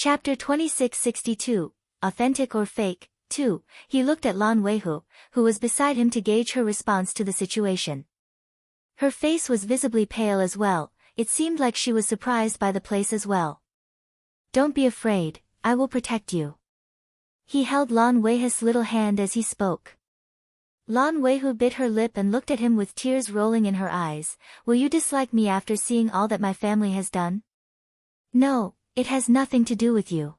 Chapter 2662, Authentic or Fake, 2. He looked at Lan Weihu, who was beside him to gauge her response to the situation. Her face was visibly pale as well, it seemed like she was surprised by the place as well. Don't be afraid, I will protect you. He held Lan Weihu's little hand as he spoke. Lan Weihu bit her lip and looked at him with tears rolling in her eyes. Will you dislike me after seeing all that my family has done? No, it has nothing to do with you.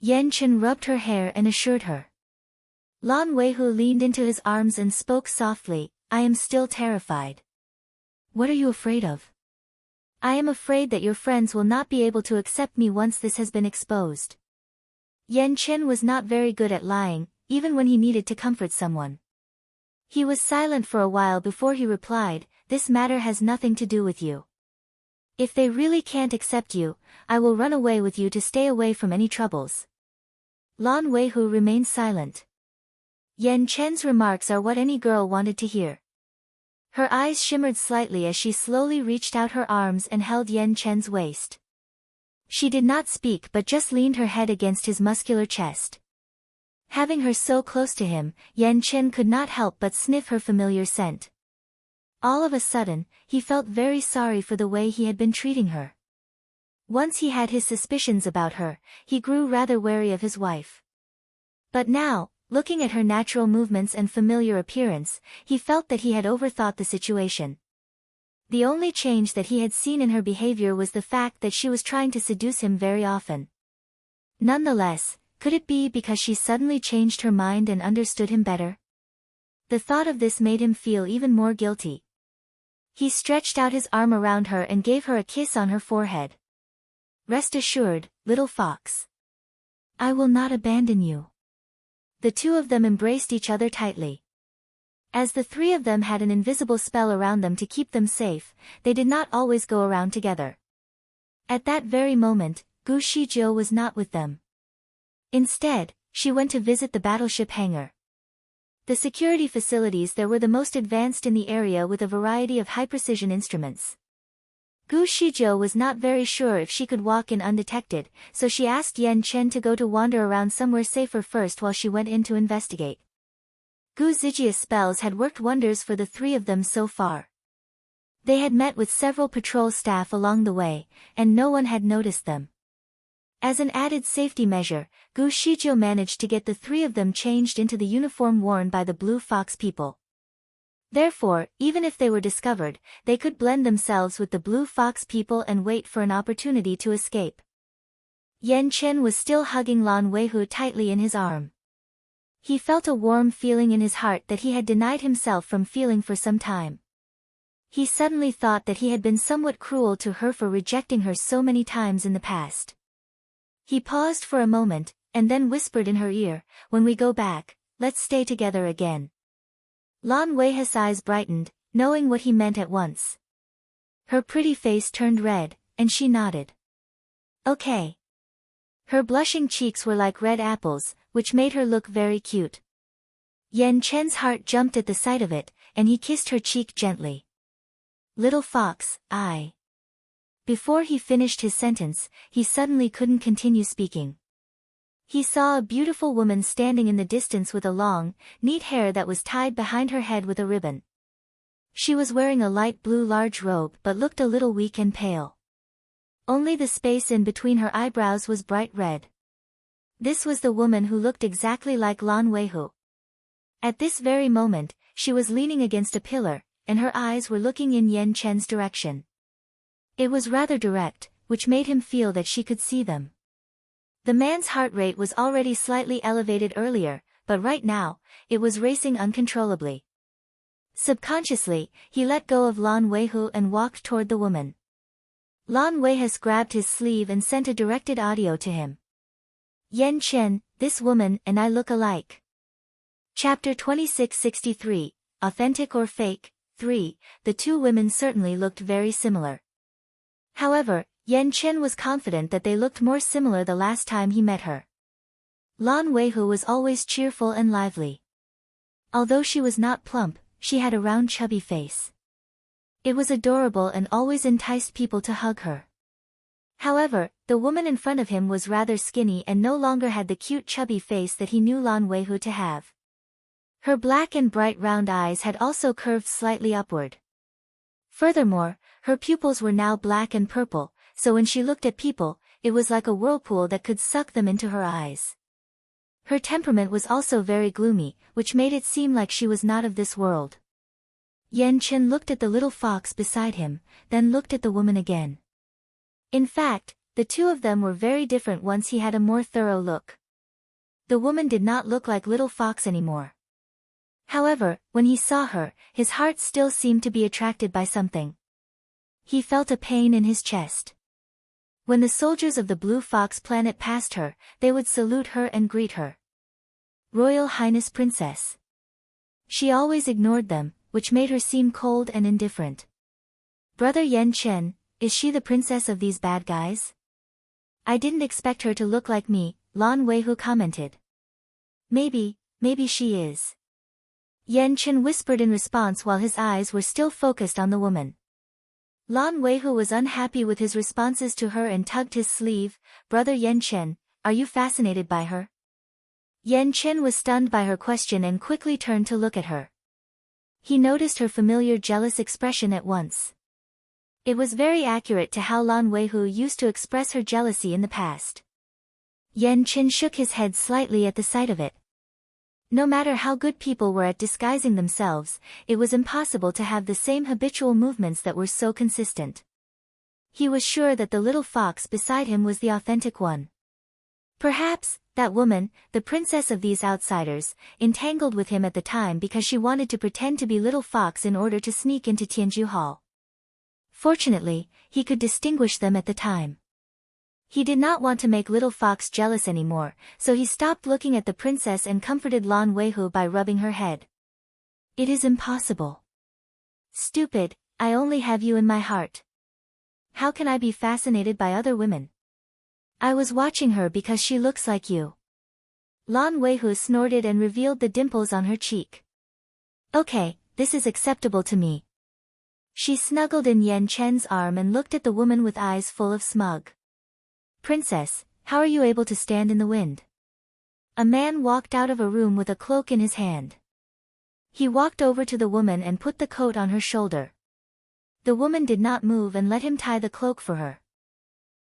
Yan Chen rubbed her hair and assured her. Lan Weihu leaned into his arms and spoke softly, I am still terrified. What are you afraid of? I am afraid that your friends will not be able to accept me once this has been exposed. Yan Chen was not very good at lying, even when he needed to comfort someone. He was silent for a while before he replied, this matter has nothing to do with you. If they really can't accept you, I will run away with you to stay away from any troubles. Lan Weihu remained silent. Yan Chen's remarks are what any girl wanted to hear. Her eyes shimmered slightly as she slowly reached out her arms and held Yan Chen's waist. She did not speak but just leaned her head against his muscular chest. Having her so close to him, Yan Chen could not help but sniff her familiar scent. All of a sudden, he felt very sorry for the way he had been treating her. Once he had his suspicions about her, he grew rather wary of his wife. But now, looking at her natural movements and familiar appearance, he felt that he had overthought the situation. The only change that he had seen in her behavior was the fact that she was trying to seduce him very often. Nonetheless, could it be because she suddenly changed her mind and understood him better? The thought of this made him feel even more guilty. He stretched out his arm around her and gave her a kiss on her forehead. Rest assured, little fox. I will not abandon you. The two of them embraced each other tightly. As the three of them had an invisible spell around them to keep them safe, they did not always go around together. At that very moment, Gu Shizhou was not with them. Instead, she went to visit the battleship hangar. The security facilities there were the most advanced in the area with a variety of high-precision instruments. Gu Shizhou was not very sure if she could walk in undetected, so she asked Yan Chen to go to wander around somewhere safer first while she went in to investigate. Gu Zijia's spells had worked wonders for the three of them so far. They had met with several patrol staff along the way, and no one had noticed them. As an added safety measure, Gu Shizhou managed to get the three of them changed into the uniform worn by the Blue Fox people. Therefore, even if they were discovered, they could blend themselves with the Blue Fox people and wait for an opportunity to escape. Yan Chen was still hugging Lan Weihu tightly in his arm. He felt a warm feeling in his heart that he had denied himself from feeling for some time. He suddenly thought that he had been somewhat cruel to her for rejecting her so many times in the past. He paused for a moment, and then whispered in her ear, when we go back, let's stay together again. Lan Weihu's eyes brightened, knowing what he meant at once. Her pretty face turned red, and she nodded. Okay. Her blushing cheeks were like red apples, which made her look very cute. Yan Chen's heart jumped at the sight of it, and he kissed her cheek gently. Little fox, I. Before he finished his sentence, he suddenly couldn't continue speaking. He saw a beautiful woman standing in the distance with a long, neat hair that was tied behind her head with a ribbon. She was wearing a light blue large robe but looked a little weak and pale. Only the space in between her eyebrows was bright red. This was the woman who looked exactly like Lan Weihu. At this very moment, she was leaning against a pillar, and her eyes were looking in Yan Chen's direction. It was rather direct, which made him feel that she could see them. The man's heart rate was already slightly elevated earlier, but right now, it was racing uncontrollably. Subconsciously, he let go of Lan Weihu and walked toward the woman. Lan Weihu grabbed his sleeve and sent a directed audio to him. Yan Chen, this woman and I look alike. Chapter 2663, Authentic or Fake, 3. The two women certainly looked very similar. However, Yan Chen was confident that they looked more similar the last time he met her. Lan Weihu was always cheerful and lively. Although she was not plump, she had a round chubby face. It was adorable and always enticed people to hug her. However, the woman in front of him was rather skinny and no longer had the cute chubby face that he knew Lan Weihu to have. Her black and bright round eyes had also curved slightly upward. Furthermore, her pupils were now black and purple, so when she looked at people, it was like a whirlpool that could suck them into her eyes. Her temperament was also very gloomy, which made it seem like she was not of this world. Yan Chen looked at the little fox beside him, then looked at the woman again. In fact, the two of them were very different once he had a more thorough look. The woman did not look like little fox anymore. However, when he saw her, his heart still seemed to be attracted by something. He felt a pain in his chest. When the soldiers of the Blue Fox planet passed her, they would salute her and greet her. Royal Highness Princess. She always ignored them, which made her seem cold and indifferent. Brother Yan Chen, is she the princess of these bad guys? I didn't expect her to look like me, Lan Weihu commented. Maybe she is. Yan Chen whispered in response while his eyes were still focused on the woman. Lan Weihu was unhappy with his responses to her and tugged his sleeve. Brother Yan Chen, are you fascinated by her? Yan Chen was stunned by her question and quickly turned to look at her. He noticed her familiar jealous expression at once. It was very accurate to how Lan Weihu used to express her jealousy in the past. Yan Chen shook his head slightly at the sight of it. No matter how good people were at disguising themselves, it was impossible to have the same habitual movements that were so consistent. He was sure that the little fox beside him was the authentic one. Perhaps, that woman, the princess of these outsiders, entangled with him at the time because she wanted to pretend to be little fox in order to sneak into Tianju Hall. Fortunately, he could distinguish them at the time. He did not want to make little fox jealous anymore, so he stopped looking at the princess and comforted Lan Weihu by rubbing her head. It is impossible. Stupid, I only have you in my heart. How can I be fascinated by other women? I was watching her because she looks like you. Lan Weihu snorted and revealed the dimples on her cheek. Okay, this is acceptable to me. She snuggled in Yan Chen's arm and looked at the woman with eyes full of smug. Princess, how are you able to stand in the wind? A man walked out of a room with a cloak in his hand. He walked over to the woman and put the coat on her shoulder. The woman did not move and let him tie the cloak for her.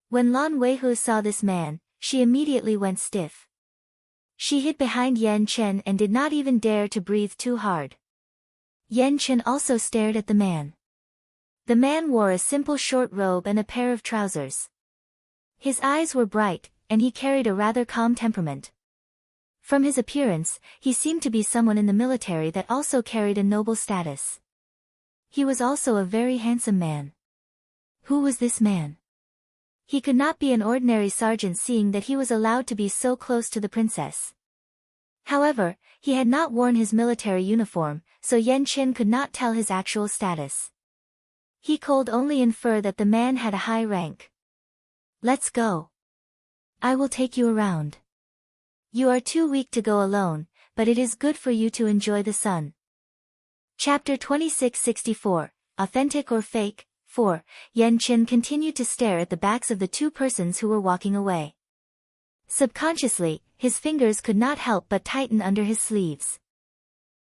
When Lan Weihu saw this man, she immediately went stiff. She hid behind Yan Chen and did not even dare to breathe too hard. Yan Chen also stared at the man. The man wore a simple short robe and a pair of trousers. His eyes were bright, and he carried a rather calm temperament. From his appearance, he seemed to be someone in the military that also carried a noble status. He was also a very handsome man. Who was this man? He could not be an ordinary sergeant seeing that he was allowed to be so close to the princess. However, he had not worn his military uniform, so Yan Chen could not tell his actual status. He could only infer that the man had a high rank. Let's go. I will take you around. You are too weak to go alone, but it is good for you to enjoy the sun. Chapter 2664, Authentic or Fake? 4. Yan Chen continued to stare at the backs of the two persons who were walking away. Subconsciously, his fingers could not help but tighten under his sleeves.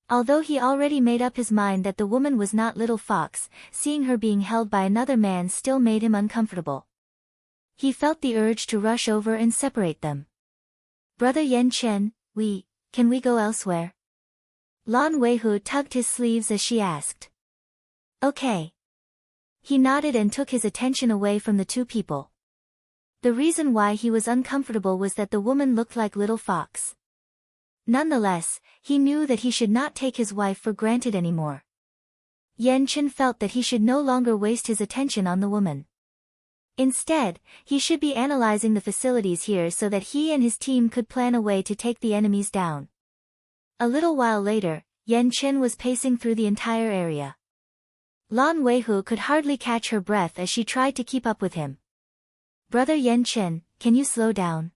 Although he already made up his mind that the woman was not Little Fox, seeing her being held by another man still made him uncomfortable. He felt the urge to rush over and separate them. Brother Yan Chen, can we go elsewhere? Lan Weihu tugged his sleeves as she asked. Okay. He nodded and took his attention away from the two people. The reason why he was uncomfortable was that the woman looked like Little Fox. Nonetheless, he knew that he should not take his wife for granted anymore. Yan Chen felt that he should no longer waste his attention on the woman. Instead, he should be analyzing the facilities here so that he and his team could plan a way to take the enemies down. A little while later, Yan Chen was pacing through the entire area. Lan Weihu could hardly catch her breath as she tried to keep up with him. Brother Yan Chen, can you slow down?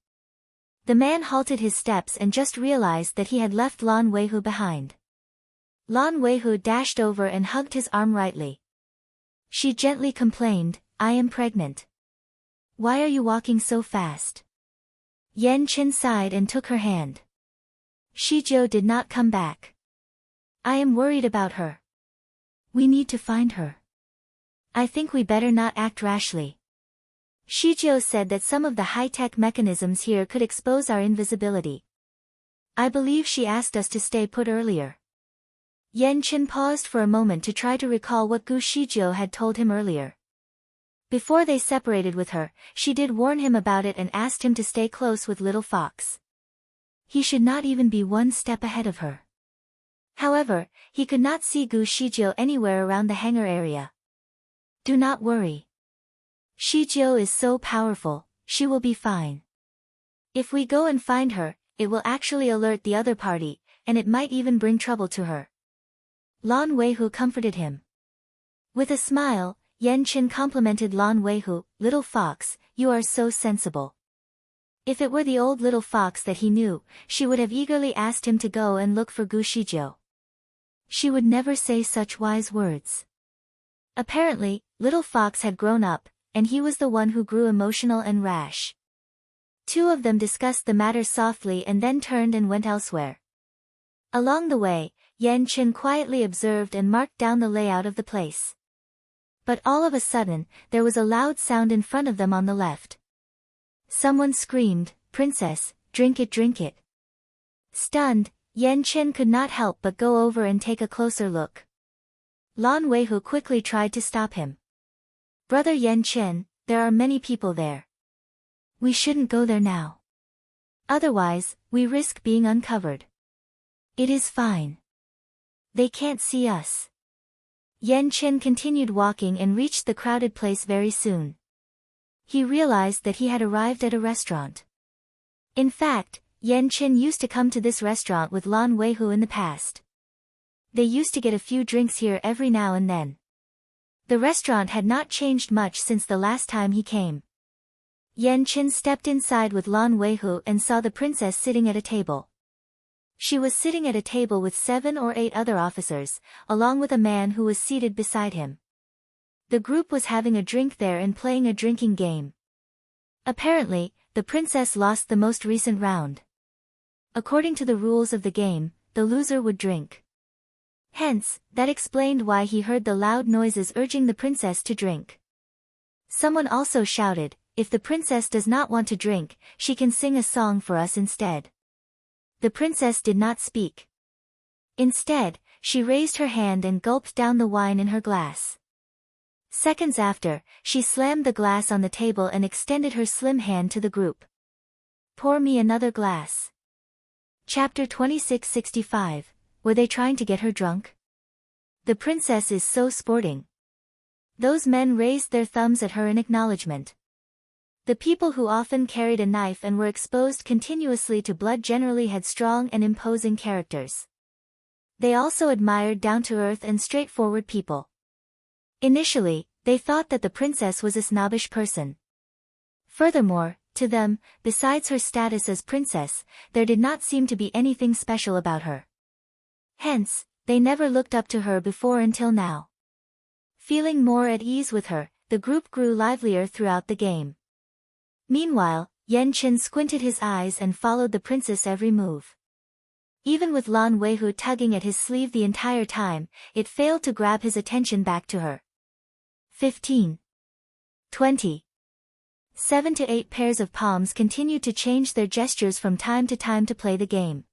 The man halted his steps and just realized that he had left Lan Weihu behind. Lan Weihu dashed over and hugged his arm rightly. She gently complained, I am pregnant. Why are you walking so fast? Yan Chen sighed and took her hand. Shizhou did not come back. I am worried about her. We need to find her. I think we better not act rashly. Shizhou said that some of the high-tech mechanisms here could expose our invisibility. I believe she asked us to stay put earlier. Yan Chen paused for a moment to try to recall what Gu Shizhou had told him earlier. Before they separated with her, she did warn him about it and asked him to stay close with Little Fox. He should not even be one step ahead of her. However, he could not see Gu Shizhou anywhere around the hangar area. Do not worry. Shizhou is so powerful, she will be fine. If we go and find her, it will actually alert the other party, and it might even bring trouble to her. Lan Weihu comforted him. With a smile, Yan Chen complimented Lan Weihu, Little Fox, you are so sensible. If it were the old Little Fox that he knew, she would have eagerly asked him to go and look for Gu Shizhou. She would never say such wise words. Apparently, Little Fox had grown up, and he was the one who grew emotional and rash. Two of them discussed the matter softly and then turned and went elsewhere. Along the way, Yan Chen quietly observed and marked down the layout of the place. But all of a sudden, there was a loud sound in front of them on the left. Someone screamed, "Princess, drink it, drink it." Stunned, Yan Chen could not help but go over and take a closer look. Lan Weihu quickly tried to stop him. Brother Yan Chen, there are many people there. We shouldn't go there now. Otherwise, we risk being uncovered. It is fine. They can't see us. Yan Chen continued walking and reached the crowded place very soon. He realized that he had arrived at a restaurant. In fact, Yan Chen used to come to this restaurant with Lan Weihu in the past. They used to get a few drinks here every now and then. The restaurant had not changed much since the last time he came. Yan Chen stepped inside with Lan Weihu and saw the princess sitting at a table. She was sitting at a table with 7 or 8 other officers, along with a man who was seated beside him. The group was having a drink there and playing a drinking game. Apparently, the princess lost the most recent round. According to the rules of the game, the loser would drink. Hence, that explained why he heard the loud noises urging the princess to drink. Someone also shouted, "If the princess does not want to drink, she can sing a song for us instead." The princess did not speak. Instead, she raised her hand and gulped down the wine in her glass. Seconds after, she slammed the glass on the table and extended her slim hand to the group. Pour me another glass. Chapter 2665, Were they trying to get her drunk? The princess is so sporting. Those men raised their thumbs at her in acknowledgement. The people who often carried a knife and were exposed continuously to blood generally had strong and imposing characters. They also admired down-to-earth and straightforward people. Initially, they thought that the princess was a snobbish person. Furthermore, to them, besides her status as princess, there did not seem to be anything special about her. Hence, they never looked up to her before until now. Feeling more at ease with her, the group grew livelier throughout the game. Meanwhile, Yan Chen squinted his eyes and followed the princess' every move. Even with Lan Weihu tugging at his sleeve the entire time, it failed to grab his attention back to her. 15. 20. 7 to 8 pairs of palms continued to change their gestures from time to time to play the game.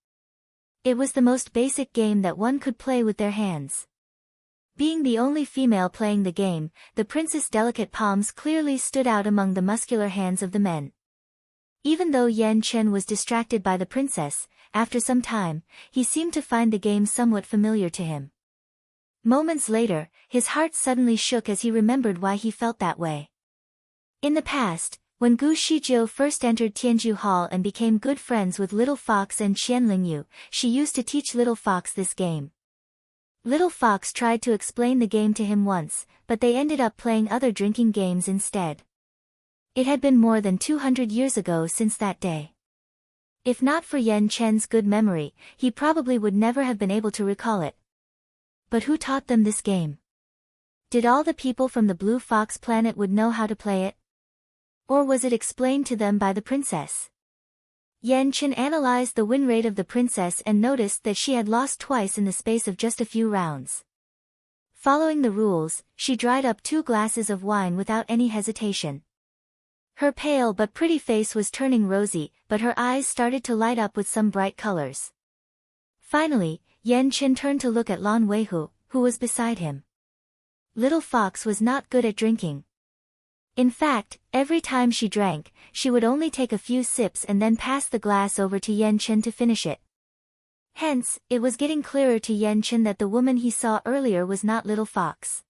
It was the most basic game that one could play with their hands. Being the only female playing the game, the princess' delicate palms clearly stood out among the muscular hands of the men. Even though Yan Chen was distracted by the princess, after some time, he seemed to find the game somewhat familiar to him. Moments later, his heart suddenly shook as he remembered why he felt that way. In the past, when Gu Shizhou first entered Tianju Hall and became good friends with Little Fox and Qianlingyu, she used to teach Little Fox this game. Little Fox tried to explain the game to him once, but they ended up playing other drinking games instead. It had been more than 200 years ago since that day. If not for Yan Chen's good memory, he probably would never have been able to recall it. But who taught them this game? Did all the people from the Blue Fox planet would know how to play it? Or was it explained to them by the princess? Yan Chen analyzed the win rate of the princess and noticed that she had lost twice in the space of just a few rounds. Following the rules, she dried up 2 glasses of wine without any hesitation. Her pale but pretty face was turning rosy, but her eyes started to light up with some bright colors. Finally, Yan Chen turned to look at Lan Weihu, who was beside him. Little Fox was not good at drinking. In fact, every time she drank, she would only take a few sips and then pass the glass over to Yan Chen to finish it. Hence, it was getting clearer to Yan Chen that the woman he saw earlier was not Little Fox.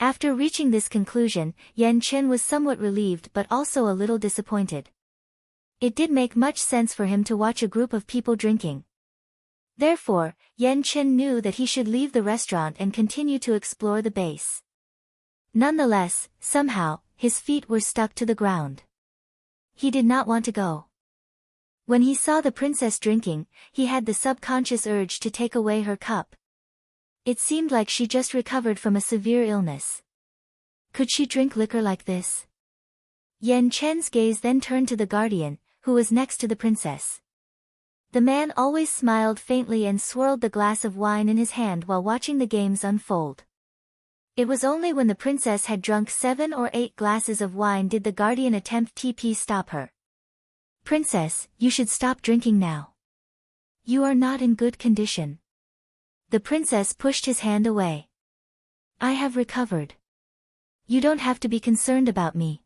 After reaching this conclusion, Yan Chen was somewhat relieved but also a little disappointed. It did make much sense for him to watch a group of people drinking. Therefore, Yan Chen knew that he should leave the restaurant and continue to explore the base. Nonetheless, somehow, his feet were stuck to the ground. He did not want to go. When he saw the princess drinking, he had the subconscious urge to take away her cup. It seemed like she just recovered from a severe illness. Could she drink liquor like this? Yan Chen's gaze then turned to the guardian, who was next to the princess. The man always smiled faintly and swirled the glass of wine in his hand while watching the games unfold. It was only when the princess had drunk 7 or 8 glasses of wine did the guardian attempt to stop her. Princess, you should stop drinking now. You are not in good condition. The princess pushed his hand away. I have recovered. You don't have to be concerned about me.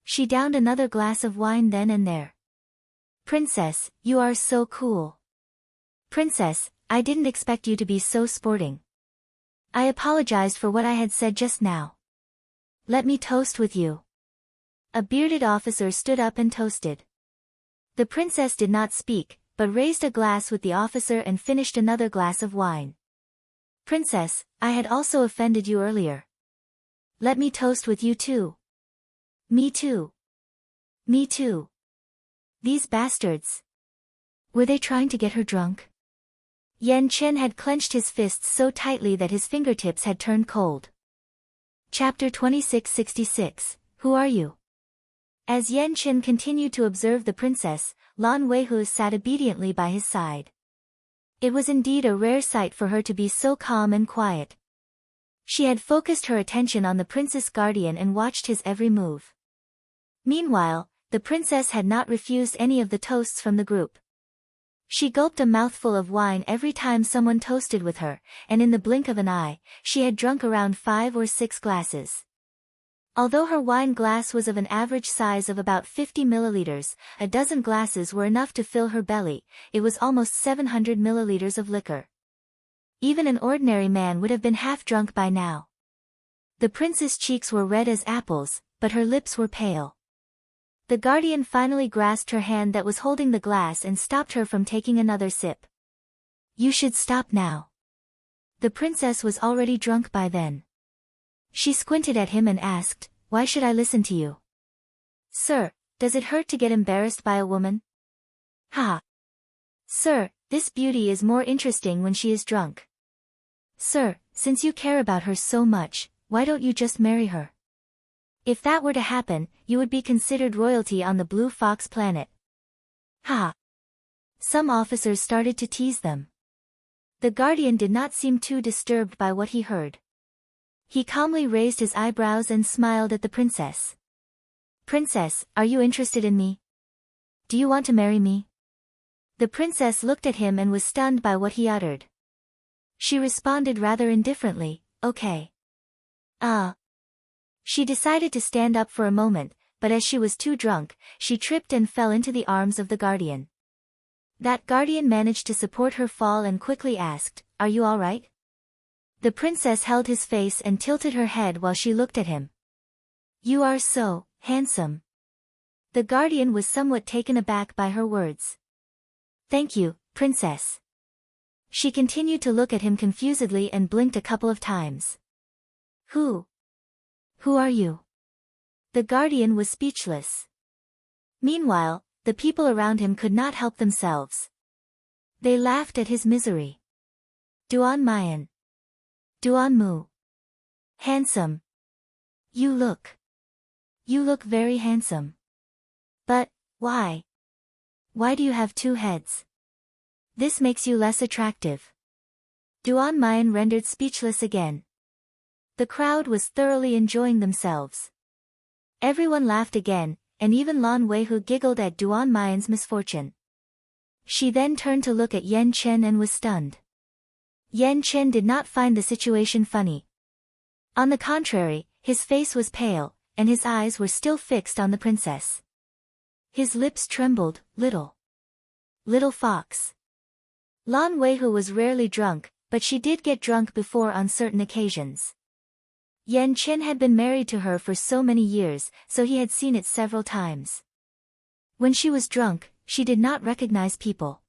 She downed another glass of wine then and there. Princess, you are so cool. Princess, I didn't expect you to be so sporting. I apologized for what I had said just now. Let me toast with you. A bearded officer stood up and toasted. The princess did not speak, but raised a glass with the officer and finished another glass of wine. Princess, I had also offended you earlier. Let me toast with you too. Me too. Me too. These bastards. Were they trying to get her drunk? Yan Chen had clenched his fists so tightly that his fingertips had turned cold. Chapter 2666, Who are you? As Yan Chen continued to observe the princess, Lan Weihu sat obediently by his side. It was indeed a rare sight for her to be so calm and quiet. She had focused her attention on the prince's guardian and watched his every move. Meanwhile, the princess had not refused any of the toasts from the group. She gulped a mouthful of wine every time someone toasted with her, and in the blink of an eye, she had drunk around 5 or 6 glasses. Although her wine glass was of an average size of about 50 milliliters, a dozen glasses were enough to fill her belly. It was almost 700 milliliters of liquor. Even an ordinary man would have been half drunk by now. The princess' cheeks were red as apples, but her lips were pale. The guardian finally grasped her hand that was holding the glass and stopped her from taking another sip. You should stop now. The princess was already drunk by then. She squinted at him and asked, Why should I listen to you? Sir, does it hurt to get embarrassed by a woman? Ha! Sir, this beauty is more interesting when she is drunk. Sir, since you care about her so much, why don't you just marry her? If that were to happen, you would be considered royalty on the Blue Fox planet. Ha! Some officers started to tease them. The guardian did not seem too disturbed by what he heard. He calmly raised his eyebrows and smiled at the princess. Princess, are you interested in me? Do you want to marry me? The princess looked at him and was stunned by what he uttered. She responded rather indifferently, okay. She decided to stand up for a moment, but as she was too drunk, she tripped and fell into the arms of the guardian. That guardian managed to support her fall and quickly asked, Are you all right? The princess held his face and tilted her head while she looked at him. You are so handsome. The guardian was somewhat taken aback by her words. Thank you, princess. She continued to look at him confusedly and blinked a couple of times. Who are you? The guardian was speechless. Meanwhile, the people around him could not help themselves. They laughed at his misery. Duan Mayan. Duan Mu. Handsome. You look. You look very handsome. But, why? Why do you have two heads? This makes you less attractive. Duan Mayan rendered speechless again. The crowd was thoroughly enjoying themselves. Everyone laughed again, and even Lan Weihu giggled at Duan Mayan's misfortune. She then turned to look at Yan Chen and was stunned. Yan Chen did not find the situation funny. On the contrary, his face was pale, and his eyes were still fixed on the princess. His lips trembled, little fox. Lan Weihu was rarely drunk, but she did get drunk before on certain occasions. Yan Chen had been married to her for so many years, so he had seen it several times. When she was drunk, she did not recognize people.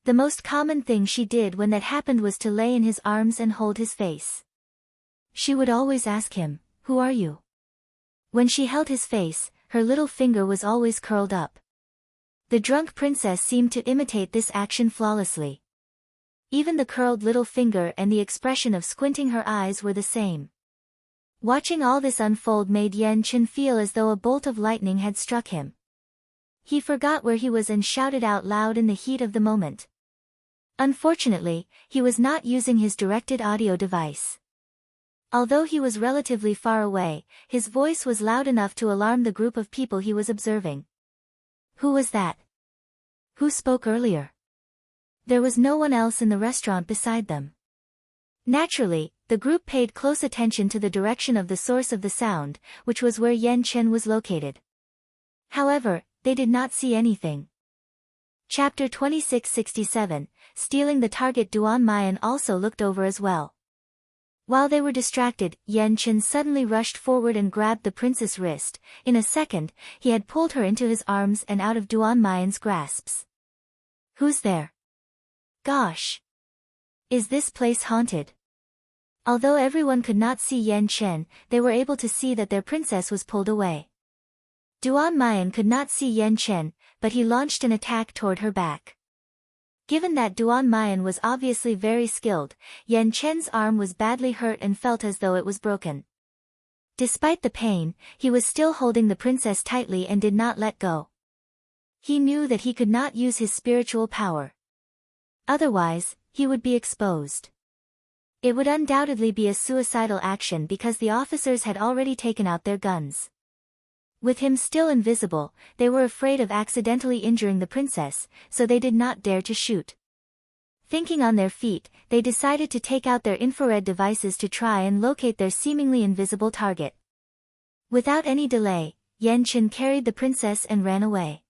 The most common thing she did when that happened was to lay in his arms and hold his face. She would always ask him, "Who are you?" When she held his face, her little finger was always curled up. The drunk princess seemed to imitate this action flawlessly. Even the curled little finger and the expression of squinting her eyes were the same. Watching all this unfold made Yan Chen feel as though a bolt of lightning had struck him. He forgot where he was and shouted out loud in the heat of the moment. Unfortunately, he was not using his directed audio device. Although he was relatively far away, his voice was loud enough to alarm the group of people he was observing. Who was that? Who spoke earlier? There was no one else in the restaurant beside them. Naturally, the group paid close attention to the direction of the source of the sound, which was where Yan Chen was located. However, they did not see anything. Chapter 2667, Stealing the Target. Duan Mayan also looked over as well. While they were distracted, Yan Chen suddenly rushed forward and grabbed the prince's wrist. In a second, he had pulled her into his arms and out of Duan Mayan's grasps. Who's there? Gosh! Is this place haunted? Although everyone could not see Yan Chen, they were able to see that their princess was pulled away. Duan Mayan could not see Yan Chen, but he launched an attack toward her back. Given that Duan Mayan was obviously very skilled, Yan Chen's arm was badly hurt and felt as though it was broken. Despite the pain, he was still holding the princess tightly and did not let go. He knew that he could not use his spiritual power. Otherwise, he would be exposed. It would undoubtedly be a suicidal action because the officers had already taken out their guns. With him still invisible, they were afraid of accidentally injuring the princess, so they did not dare to shoot. Thinking on their feet, they decided to take out their infrared devices to try and locate their seemingly invisible target. Without any delay, Yan Chen carried the princess and ran away.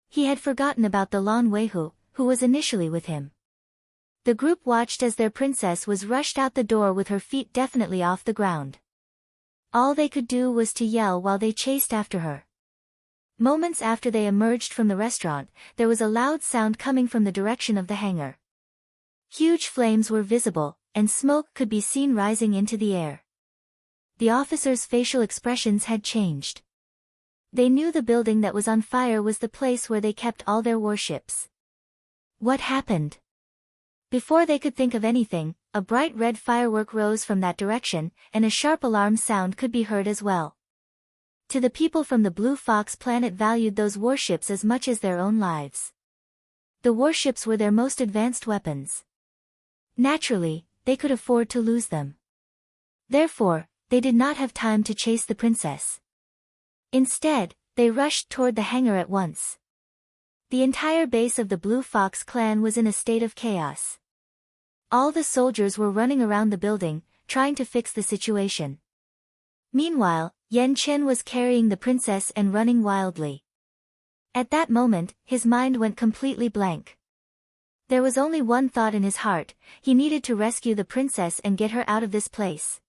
He had forgotten about the Lan Weihu, who was initially with him. The group watched as their princess was rushed out the door with her feet definitely off the ground. All they could do was to yell while they chased after her. Moments after they emerged from the restaurant, there was a loud sound coming from the direction of the hangar. Huge flames were visible, and smoke could be seen rising into the air. The officers' facial expressions had changed. They knew the building that was on fire was the place where they kept all their warships. What happened? Before they could think of anything, a bright red firework rose from that direction, and a sharp alarm sound could be heard as well. To the people from the Blue Fox planet valued those warships as much as their own lives. The warships were their most advanced weapons. Naturally, they could afford to lose them. Therefore, they did not have time to chase the princess. Instead, they rushed toward the hangar at once. The entire base of the Blue Fox clan was in a state of chaos. All the soldiers were running around the building, trying to fix the situation. Meanwhile, Yan Chen was carrying the princess and running wildly. At that moment, his mind went completely blank. There was only one thought in his heart: he needed to rescue the princess and get her out of this place.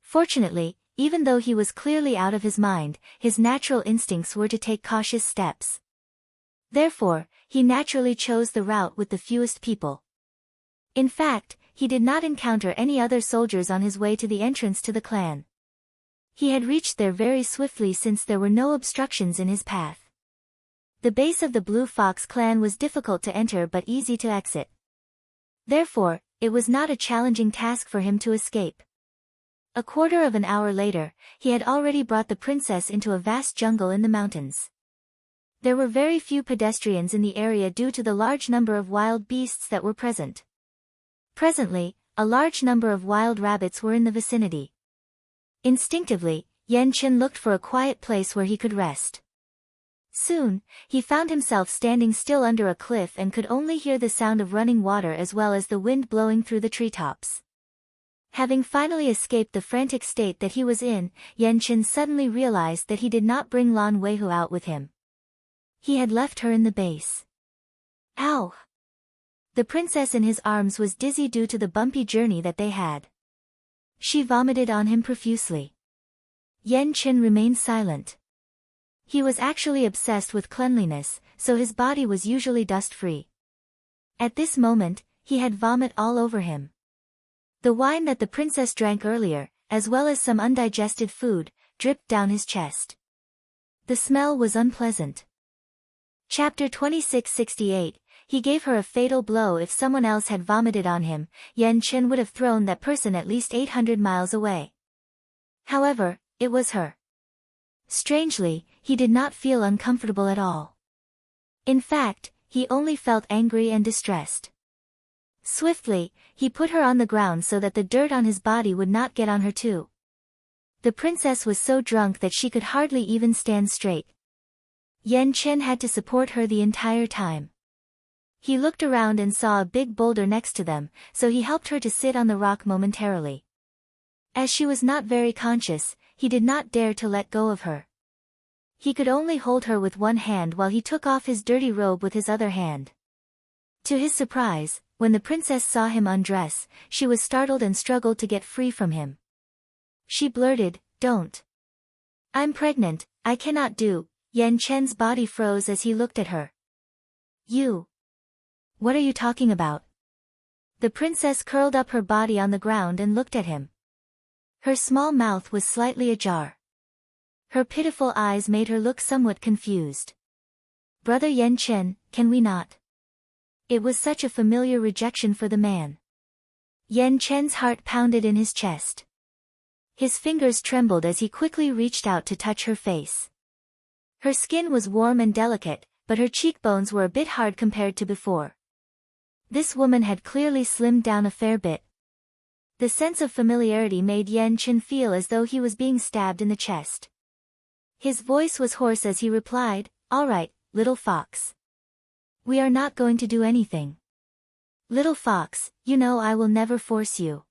Fortunately, even though he was clearly out of his mind, his natural instincts were to take cautious steps. Therefore, he naturally chose the route with the fewest people. In fact, he did not encounter any other soldiers on his way to the entrance to the clan. He had reached there very swiftly since there were no obstructions in his path. The base of the Blue Fox clan was difficult to enter but easy to exit. Therefore, it was not a challenging task for him to escape. A quarter of an hour later, he had already brought the princess into a vast jungle in the mountains. There were very few pedestrians in the area due to the large number of wild beasts that were present. Presently, a large number of wild rabbits were in the vicinity. Instinctively, Yan Chen looked for a quiet place where he could rest. Soon, he found himself standing still under a cliff and could only hear the sound of running water as well as the wind blowing through the treetops. Having finally escaped the frantic state that he was in, Yan Chen suddenly realized that he did not bring Lan Weihu out with him. He had left her in the base. Ow! The princess in his arms was dizzy due to the bumpy journey that they had. She vomited on him profusely. Yan Chen remained silent. He was actually obsessed with cleanliness, so his body was usually dust-free. At this moment, he had vomit all over him. The wine that the princess drank earlier, as well as some undigested food, dripped down his chest. The smell was unpleasant. Chapter 2668, he gave her a fatal blow. If someone else had vomited on him, Yan Chen would have thrown that person at least 800 miles away. However, it was her. Strangely, he did not feel uncomfortable at all. In fact, he only felt angry and distressed. Swiftly, he put her on the ground so that the dirt on his body would not get on her too. The princess was so drunk that she could hardly even stand straight. Yan Chen had to support her the entire time. He looked around and saw a big boulder next to them, so he helped her to sit on the rock momentarily. As she was not very conscious, he did not dare to let go of her. He could only hold her with one hand while he took off his dirty robe with his other hand. To his surprise, when the princess saw him undress, she was startled and struggled to get free from him. She blurted, "Don't. I'm pregnant, I cannot do." Yan Chen's body froze as he looked at her. "You. What are you talking about?" The princess curled up her body on the ground and looked at him. Her small mouth was slightly ajar. Her pitiful eyes made her look somewhat confused. "Brother Yan Chen, can we not?" It was such a familiar rejection for the man. Yan Chen's heart pounded in his chest. His fingers trembled as he quickly reached out to touch her face. Her skin was warm and delicate, but her cheekbones were a bit hard compared to before. This woman had clearly slimmed down a fair bit. The sense of familiarity made Yan Chen feel as though he was being stabbed in the chest. His voice was hoarse as he replied, "All right, little fox. We are not going to do anything. Little fox, you know I will never force you."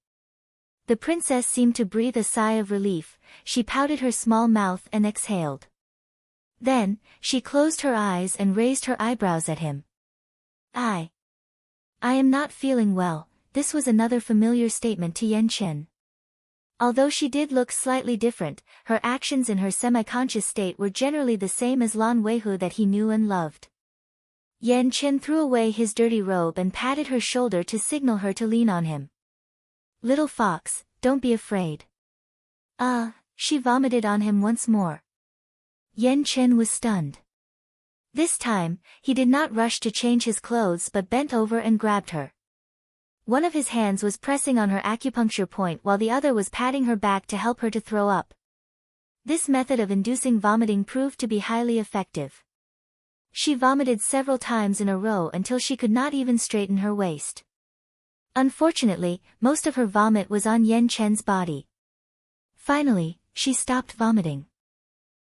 The princess seemed to breathe a sigh of relief. She pouted her small mouth and exhaled. Then, she closed her eyes and raised her eyebrows at him. I am not feeling well." This was another familiar statement to Yan Chen. Although she did look slightly different, her actions in her semi-conscious state were generally the same as Lan Weihu that he knew and loved. Yan Chen threw away his dirty robe and patted her shoulder to signal her to lean on him. "Little fox, don't be afraid." She vomited on him once more. Yan Chen was stunned. This time, he did not rush to change his clothes but bent over and grabbed her. One of his hands was pressing on her acupuncture point while the other was patting her back to help her to throw up. This method of inducing vomiting proved to be highly effective. She vomited several times in a row until she could not even straighten her waist. Unfortunately, most of her vomit was on Yan Chen's body. Finally, she stopped vomiting.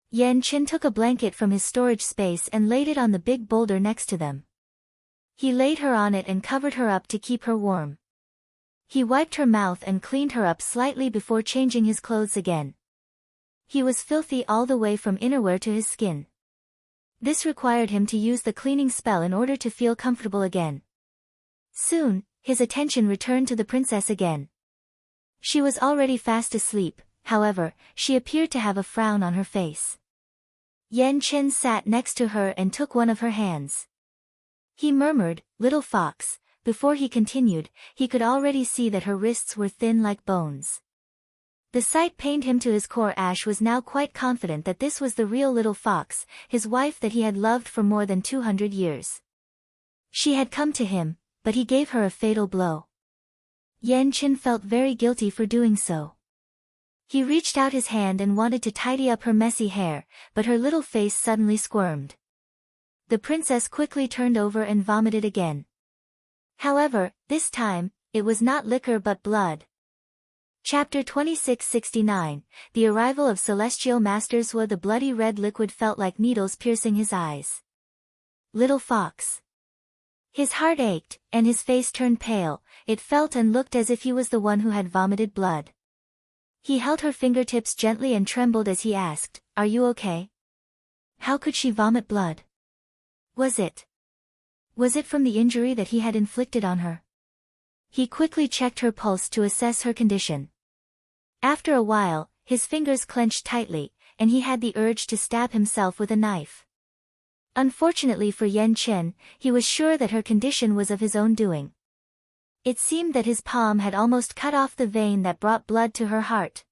Yan Chen took a blanket from his storage space and laid it on the big boulder next to them. He laid her on it and covered her up to keep her warm. He wiped her mouth and cleaned her up slightly before changing his clothes again. He was filthy all the way from innerwear to his skin. This required him to use the cleaning spell in order to feel comfortable again. Soon, his attention returned to the princess again. She was already fast asleep, however, she appeared to have a frown on her face. Yan Chen sat next to her and took one of her hands. He murmured, "Little fox." Before he continued, he could already see that her wrists were thin like bones. The sight pained him to his core. Ash was now quite confident that this was the real little fox, his wife that he had loved for more than 200 years. She had come to him, but he gave her a fatal blow. Yan Chen felt very guilty for doing so. He reached out his hand and wanted to tidy up her messy hair, but her little face suddenly squirmed. The princess quickly turned over and vomited again. However, this time, it was not liquor but blood. Chapter 2669, The Arrival of Celestial Masters. The bloody red liquid felt like needles piercing his eyes. Little fox. His heart ached, and his face turned pale. It felt and looked as if he was the one who had vomited blood. He held her fingertips gently and trembled as he asked, "Are you okay? How could she vomit blood? Was it from the injury that he had inflicted on her?" He quickly checked her pulse to assess her condition. After a while, his fingers clenched tightly, and he had the urge to stab himself with a knife. Unfortunately for Yan Chen, he was sure that her condition was of his own doing. It seemed that his palm had almost cut off the vein that brought blood to her heart.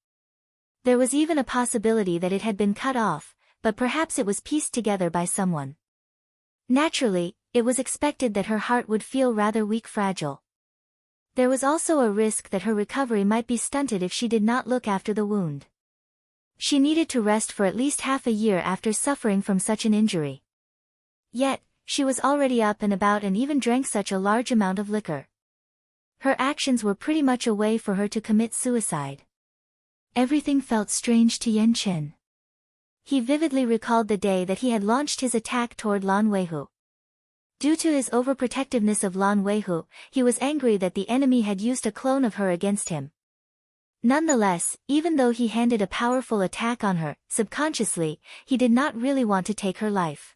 There was even a possibility that it had been cut off, but perhaps it was pieced together by someone. Naturally, it was expected that her heart would feel rather weak, fragile. There was also a risk that her recovery might be stunted if she did not look after the wound. She needed to rest for at least half a year after suffering from such an injury. Yet, she was already up and about and even drank such a large amount of liquor. Her actions were pretty much a way for her to commit suicide. Everything felt strange to Yan Chen. He vividly recalled the day that he had launched his attack toward Lan Weihu. Due to his overprotectiveness of Lan Weihu, he was angry that the enemy had used a clone of her against him. Nonetheless, even though he handed a powerful attack on her, subconsciously, he did not really want to take her life.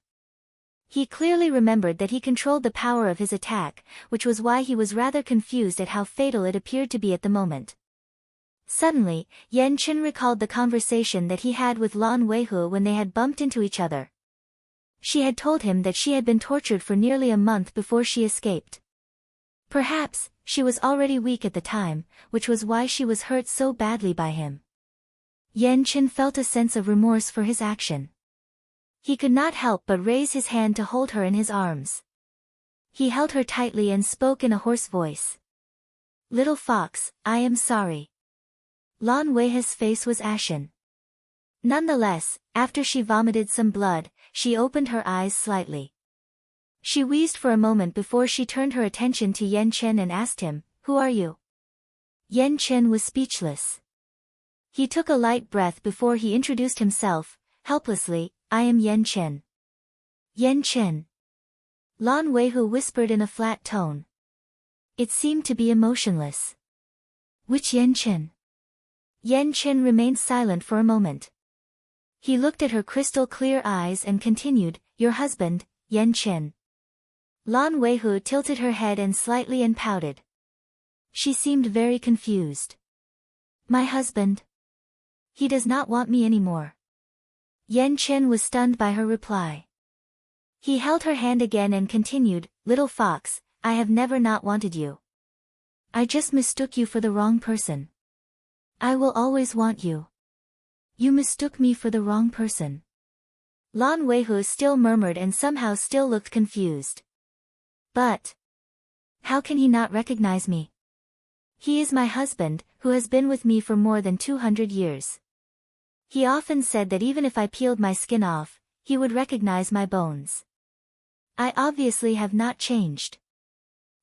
He clearly remembered that he controlled the power of his attack, which was why he was rather confused at how fatal it appeared to be at the moment. Suddenly, Yan Chen recalled the conversation that he had with Lan Weihu when they had bumped into each other. She had told him that she had been tortured for nearly a month before she escaped. Perhaps, she was already weak at the time, which was why she was hurt so badly by him. Yan Chen felt a sense of remorse for his action. He could not help but raise his hand to hold her in his arms. He held her tightly and spoke in a hoarse voice. "Little fox, I am sorry." Lan Weihu's face was ashen. Nonetheless, after she vomited some blood, she opened her eyes slightly. She wheezed for a moment before she turned her attention to Yan Chen and asked him, "Who are you?" Yan Chen was speechless. He took a light breath before he introduced himself, helplessly, "I am Yan Chen." "Yan Chen?" Lan Weihu whispered in a flat tone. It seemed to be emotionless. "Which Yan Chen?" Yan Chen remained silent for a moment. He looked at her crystal-clear eyes and continued, "Your husband, Yan Chen." Lan Weihu tilted her head and slightly and pouted. She seemed very confused. "My husband? He does not want me anymore." Yan Chen was stunned by her reply. He held her hand again and continued, "Little fox, I have never not wanted you. I just mistook you for the wrong person. I will always want you. You mistook me for the wrong person." Lan Weihu still murmured and somehow still looked confused. "But how can he not recognize me? He is my husband, who has been with me for more than 200 years. He often said that even if I peeled my skin off, he would recognize my bones. I obviously have not changed.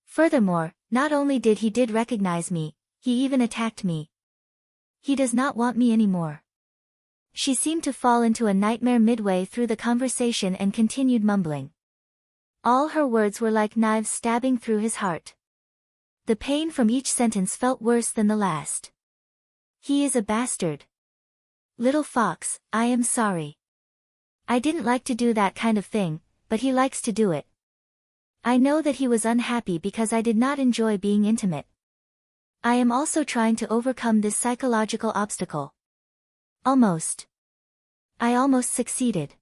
Furthermore, not only did he recognize me, he even attacked me. He does not want me anymore." She seemed to fall into a nightmare midway through the conversation and continued mumbling. All her words were like knives stabbing through his heart. The pain from each sentence felt worse than the last. "He is a bastard. Little fox, I am sorry. I didn't like to do that kind of thing, but he likes to do it. I know that he was unhappy because I did not enjoy being intimate. I am also trying to overcome this psychological obstacle. I almost succeeded.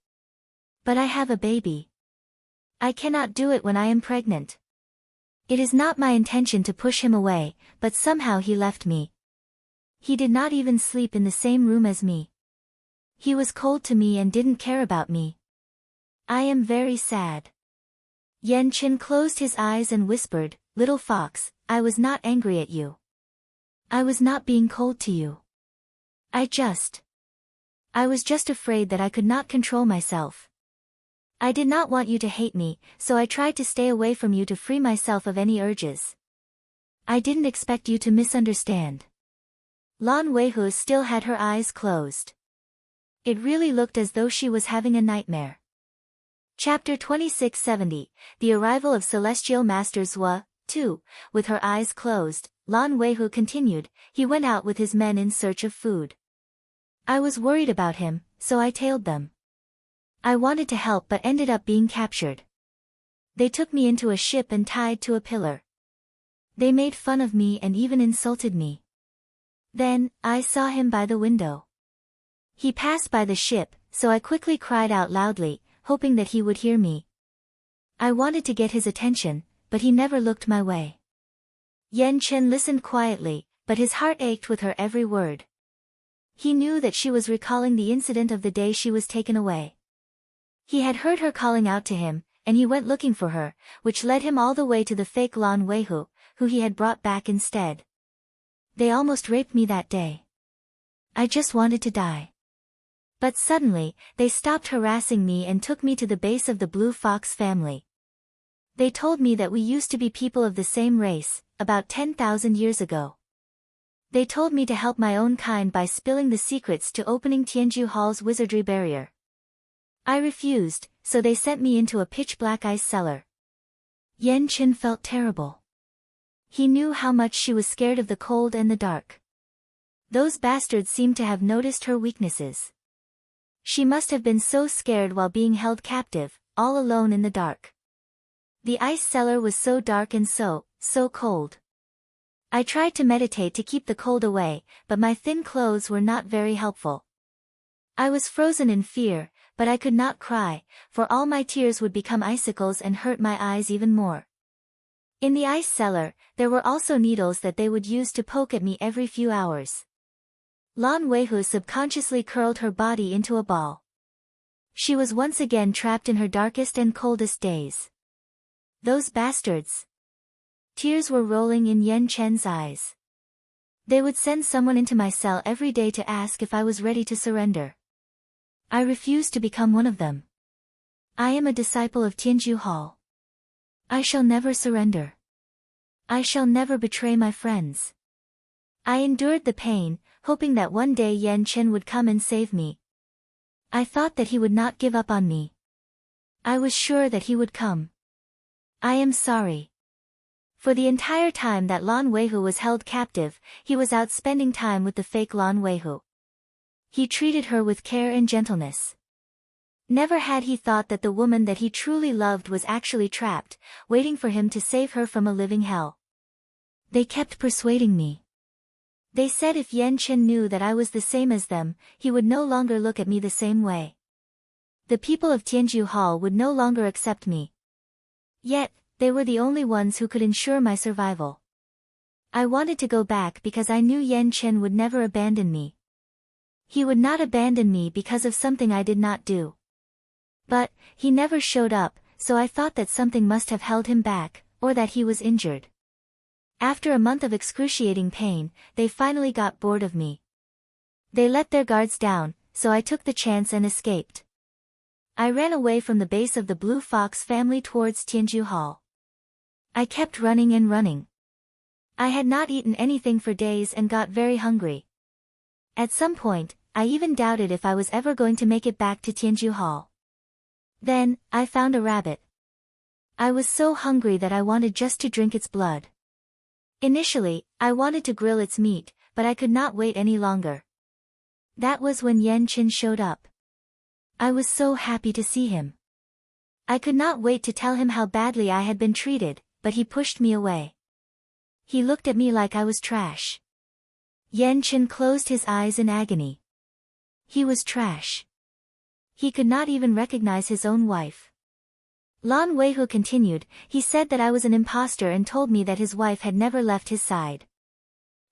But I have a baby. I cannot do it when I am pregnant. It is not my intention to push him away, but somehow he left me. He did not even sleep in the same room as me. He was cold to me and didn't care about me. I am very sad." Yan Chen closed his eyes and whispered, "Little fox, I was not angry at you. I was not being cold to you. I was just afraid that I could not control myself. I did not want you to hate me, so I tried to stay away from you to free myself of any urges. I didn't expect you to misunderstand. Lan Weihu still had her eyes closed. It really looked as though she was having a nightmare. Chapter 2670, The Arrival of Celestial Master Zhua, 2. With her eyes closed, Lan Weihu continued, he went out with his men in search of food. I was worried about him, so I tailed them. I wanted to help but ended up being captured. They took me into a ship and tied to a pillar. They made fun of me and even insulted me. Then, I saw him by the window. He passed by the ship, so I quickly cried out loudly, hoping that he would hear me. I wanted to get his attention, but he never looked my way. Yan Chen listened quietly, but his heart ached with her every word. He knew that she was recalling the incident of the day she was taken away. He had heard her calling out to him, and he went looking for her, which led him all the way to the fake Lan Weihu, who he had brought back instead. They almost raped me that day. I just wanted to die. But suddenly, they stopped harassing me and took me to the base of the Blue Fox family. They told me that we used to be people of the same race, about 10,000 years ago. They told me to help my own kind by spilling the secrets to opening Tianju Hall's wizardry barrier. I refused, so they sent me into a pitch-black ice cellar. Yan Chen felt terrible. He knew how much she was scared of the cold and the dark. Those bastards seemed to have noticed her weaknesses. She must have been so scared while being held captive, all alone in the dark. The ice cellar was so dark and so cold. I tried to meditate to keep the cold away, but my thin clothes were not very helpful. I was frozen in fear, but I could not cry, for all my tears would become icicles and hurt my eyes even more. In the ice cellar, there were also needles that they would use to poke at me every few hours. Lan Weihu subconsciously curled her body into a ball. She was once again trapped in her darkest and coldest days. Those bastards! Tears were rolling in Yan Chen's eyes. They would send someone into my cell every day to ask if I was ready to surrender. I refused to become one of them. I am a disciple of Tianju Hall. I shall never surrender. I shall never betray my friends. I endured the pain, hoping that one day Yan Chen would come and save me. I thought that he would not give up on me. I was sure that he would come. I am sorry. For the entire time that Lan Weihu was held captive, he was out spending time with the fake Lan Weihu. He treated her with care and gentleness. Never had he thought that the woman that he truly loved was actually trapped, waiting for him to save her from a living hell. They kept persuading me. They said if Yan Chen knew that I was the same as them, he would no longer look at me the same way. The people of Tianju Hall would no longer accept me. Yet, they were the only ones who could ensure my survival. I wanted to go back because I knew Yan Chen would never abandon me. He would not abandon me because of something I did not do. But, he never showed up, so I thought that something must have held him back, or that he was injured. After a month of excruciating pain, they finally got bored of me. They let their guards down, so I took the chance and escaped. I ran away from the base of the Blue Fox family towards Tianju Hall. I kept running and running. I had not eaten anything for days and got very hungry. At some point, I even doubted if I was ever going to make it back to Tianju Hall. Then, I found a rabbit. I was so hungry that I wanted just to drink its blood. Initially, I wanted to grill its meat, but I could not wait any longer. That was when Yan Chen showed up. I was so happy to see him. I could not wait to tell him how badly I had been treated, but he pushed me away. He looked at me like I was trash. Yan Chen closed his eyes in agony. He was trash. He could not even recognize his own wife. Lan Weihu continued, he said that I was an imposter and told me that his wife had never left his side.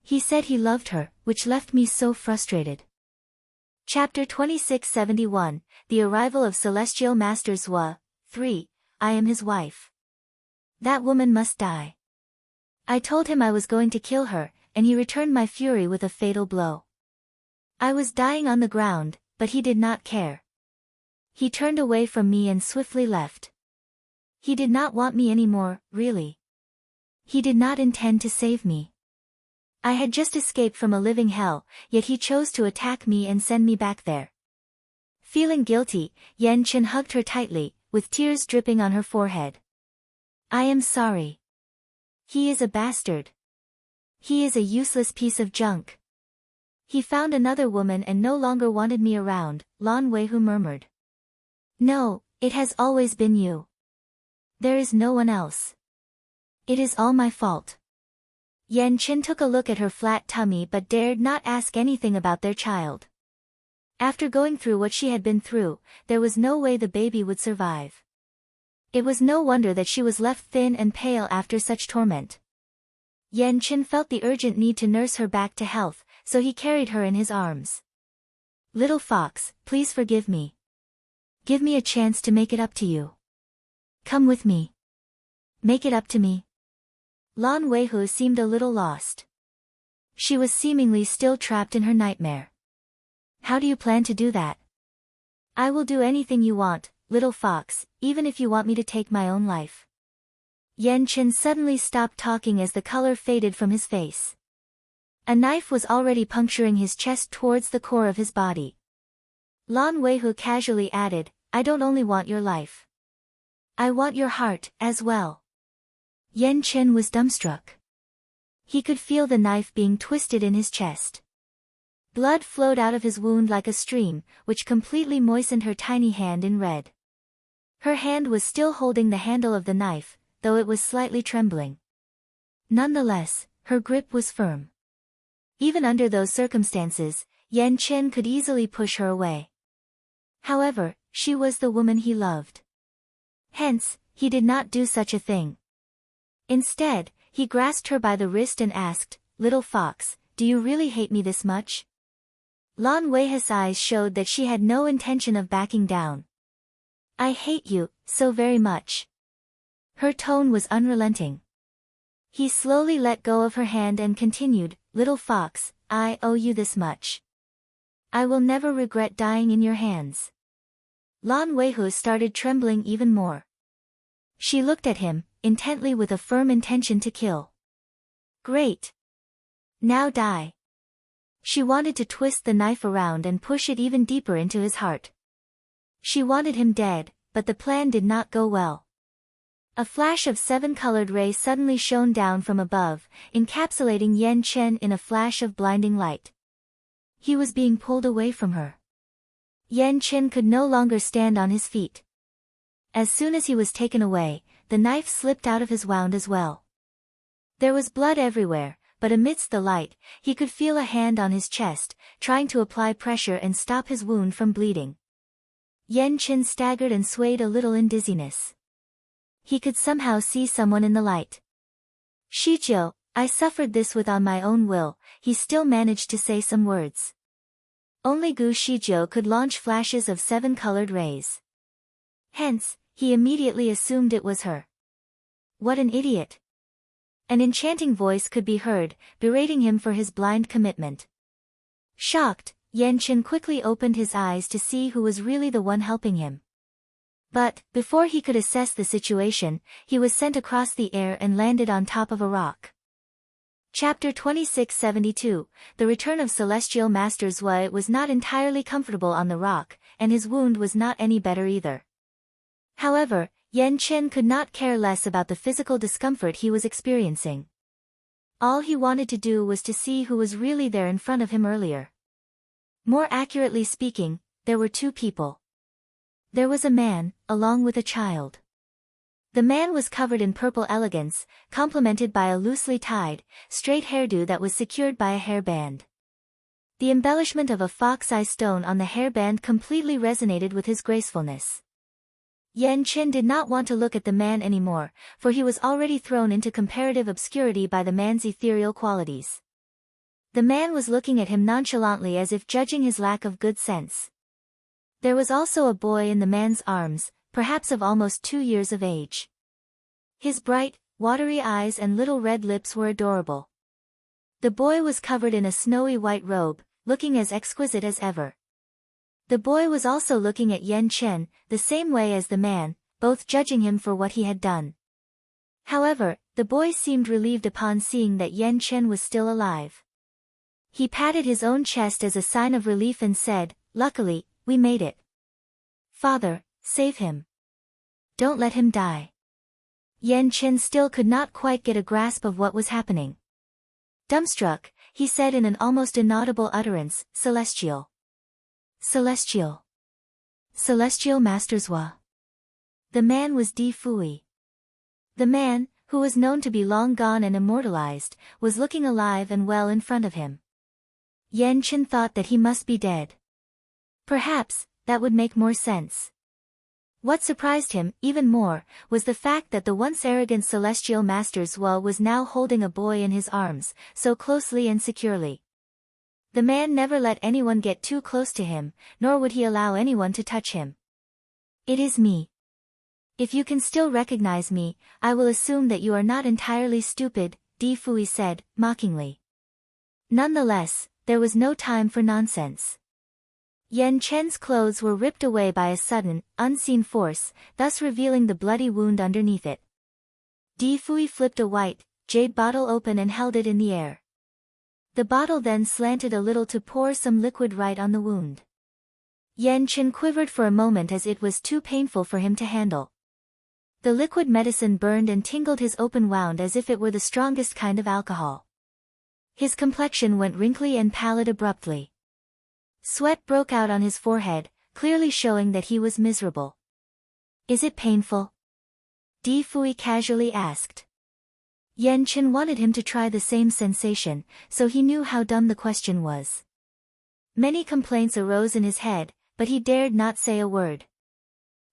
He said he loved her, which left me so frustrated. Chapter 2671, The Arrival of Celestial Master Zhua, 3, I am his wife. That woman must die. I told him I was going to kill her, and he returned my fury with a fatal blow. I was dying on the ground, but he did not care. He turned away from me and swiftly left. He did not want me anymore, really. He did not intend to save me. I had just escaped from a living hell, yet he chose to attack me and send me back there. Feeling guilty, Yan Chen hugged her tightly, with tears dripping on her forehead. I am sorry. He is a bastard. He is a useless piece of junk. He found another woman and no longer wanted me around, Lan Weihu murmured. No, it has always been you. There is no one else. It is all my fault. Yan Chen took a look at her flat tummy but dared not ask anything about their child. After going through what she had been through, there was no way the baby would survive. It was no wonder that she was left thin and pale after such torment. Yan Chen felt the urgent need to nurse her back to health, so he carried her in his arms. Little fox, please forgive me. Give me a chance to make it up to you. Come with me. Make it up to me. Lan Weihu seemed a little lost. She was seemingly still trapped in her nightmare. How do you plan to do that? I will do anything you want, little fox, even if you want me to take my own life. Yan Chen suddenly stopped talking as the color faded from his face. A knife was already puncturing his chest towards the core of his body. Lan Weihu casually added, I don't only want your life. I want your heart, as well. Yan Chen was dumbstruck. He could feel the knife being twisted in his chest. Blood flowed out of his wound like a stream, which completely moistened her tiny hand in red. Her hand was still holding the handle of the knife, though it was slightly trembling. Nonetheless, her grip was firm. Even under those circumstances, Yan Chen could easily push her away. However, she was the woman he loved. Hence, he did not do such a thing. Instead, he grasped her by the wrist and asked, Little fox, do you really hate me this much? Lan Weihu's eyes showed that she had no intention of backing down. I hate you, so very much. Her tone was unrelenting. He slowly let go of her hand and continued, Little fox, I owe you this much. I will never regret dying in your hands. Lan Weihu started trembling even more. She looked at him, intently with a firm intention to kill. Great. Now die. She wanted to twist the knife around and push it even deeper into his heart. She wanted him dead, but the plan did not go well. A flash of 7-colored rays suddenly shone down from above, encapsulating Yan Chen in a flash of blinding light. He was being pulled away from her. Yan Chen could no longer stand on his feet. As soon as he was taken away, the knife slipped out of his wound as well. There was blood everywhere, but amidst the light, he could feel a hand on his chest, trying to apply pressure and stop his wound from bleeding. Yan Chen staggered and swayed a little in dizziness. He could somehow see someone in the light. Shijiu, I suffered this with on my own will, he still managed to say some words. Only Gu Shijiu could launch flashes of 7-colored rays. Hence, he immediately assumed it was her. What an idiot! An enchanting voice could be heard, berating him for his blind commitment. Shocked, Yan Chen quickly opened his eyes to see who was really the one helping him. But, before he could assess the situation, he was sent across the air and landed on top of a rock. Chapter 2672, The Return of Celestial Master Zui was not entirely comfortable on the rock, and his wound was not any better either. However, Yan Chen could not care less about the physical discomfort he was experiencing. All he wanted to do was to see who was really there in front of him earlier. More accurately speaking, there were two people. There was a man, along with a child. The man was covered in purple elegance, complemented by a loosely tied, straight hairdo that was secured by a hairband. The embellishment of a fox-eye stone on the hairband completely resonated with his gracefulness. Yan Chen did not want to look at the man anymore, for he was already thrown into comparative obscurity by the man's ethereal qualities. The man was looking at him nonchalantly as if judging his lack of good sense. There was also a boy in the man's arms, perhaps of almost 2 years of age. His bright, watery eyes and little red lips were adorable. The boy was covered in a snowy white robe, looking as exquisite as ever. The boy was also looking at Yan Chen, the same way as the man, both judging him for what he had done. However, the boy seemed relieved upon seeing that Yan Chen was still alive. He patted his own chest as a sign of relief and said, "Luckily, we made it. Father, save him. Don't let him die." Yan Chen still could not quite get a grasp of what was happening. Dumbstruck, he said in an almost inaudible utterance, "Celestial. Celestial. Celestial Masters wa." The man was Fuyi. The man, who was known to be long gone and immortalized, was looking alive and well in front of him. Yan Chen thought that he must be dead. Perhaps, that would make more sense. What surprised him, even more, was the fact that the once arrogant Celestial Master's was now holding a boy in his arms, so closely and securely. The man never let anyone get too close to him, nor would he allow anyone to touch him. "It is me. If you can still recognize me, I will assume that you are not entirely stupid," Fuyi said, mockingly. Nonetheless, there was no time for nonsense. Yan Chen's clothes were ripped away by a sudden, unseen force, thus revealing the bloody wound underneath it. Fuyi flipped a white, jade bottle open and held it in the air. The bottle then slanted a little to pour some liquid right on the wound. Yan Chen quivered for a moment as it was too painful for him to handle. The liquid medicine burned and tingled his open wound as if it were the strongest kind of alcohol. His complexion went wrinkly and pallid abruptly. Sweat broke out on his forehead, clearly showing that he was miserable. "Is it painful?" Fuyi casually asked. Yan Chen wanted him to try the same sensation, so he knew how dumb the question was. Many complaints arose in his head, but he dared not say a word.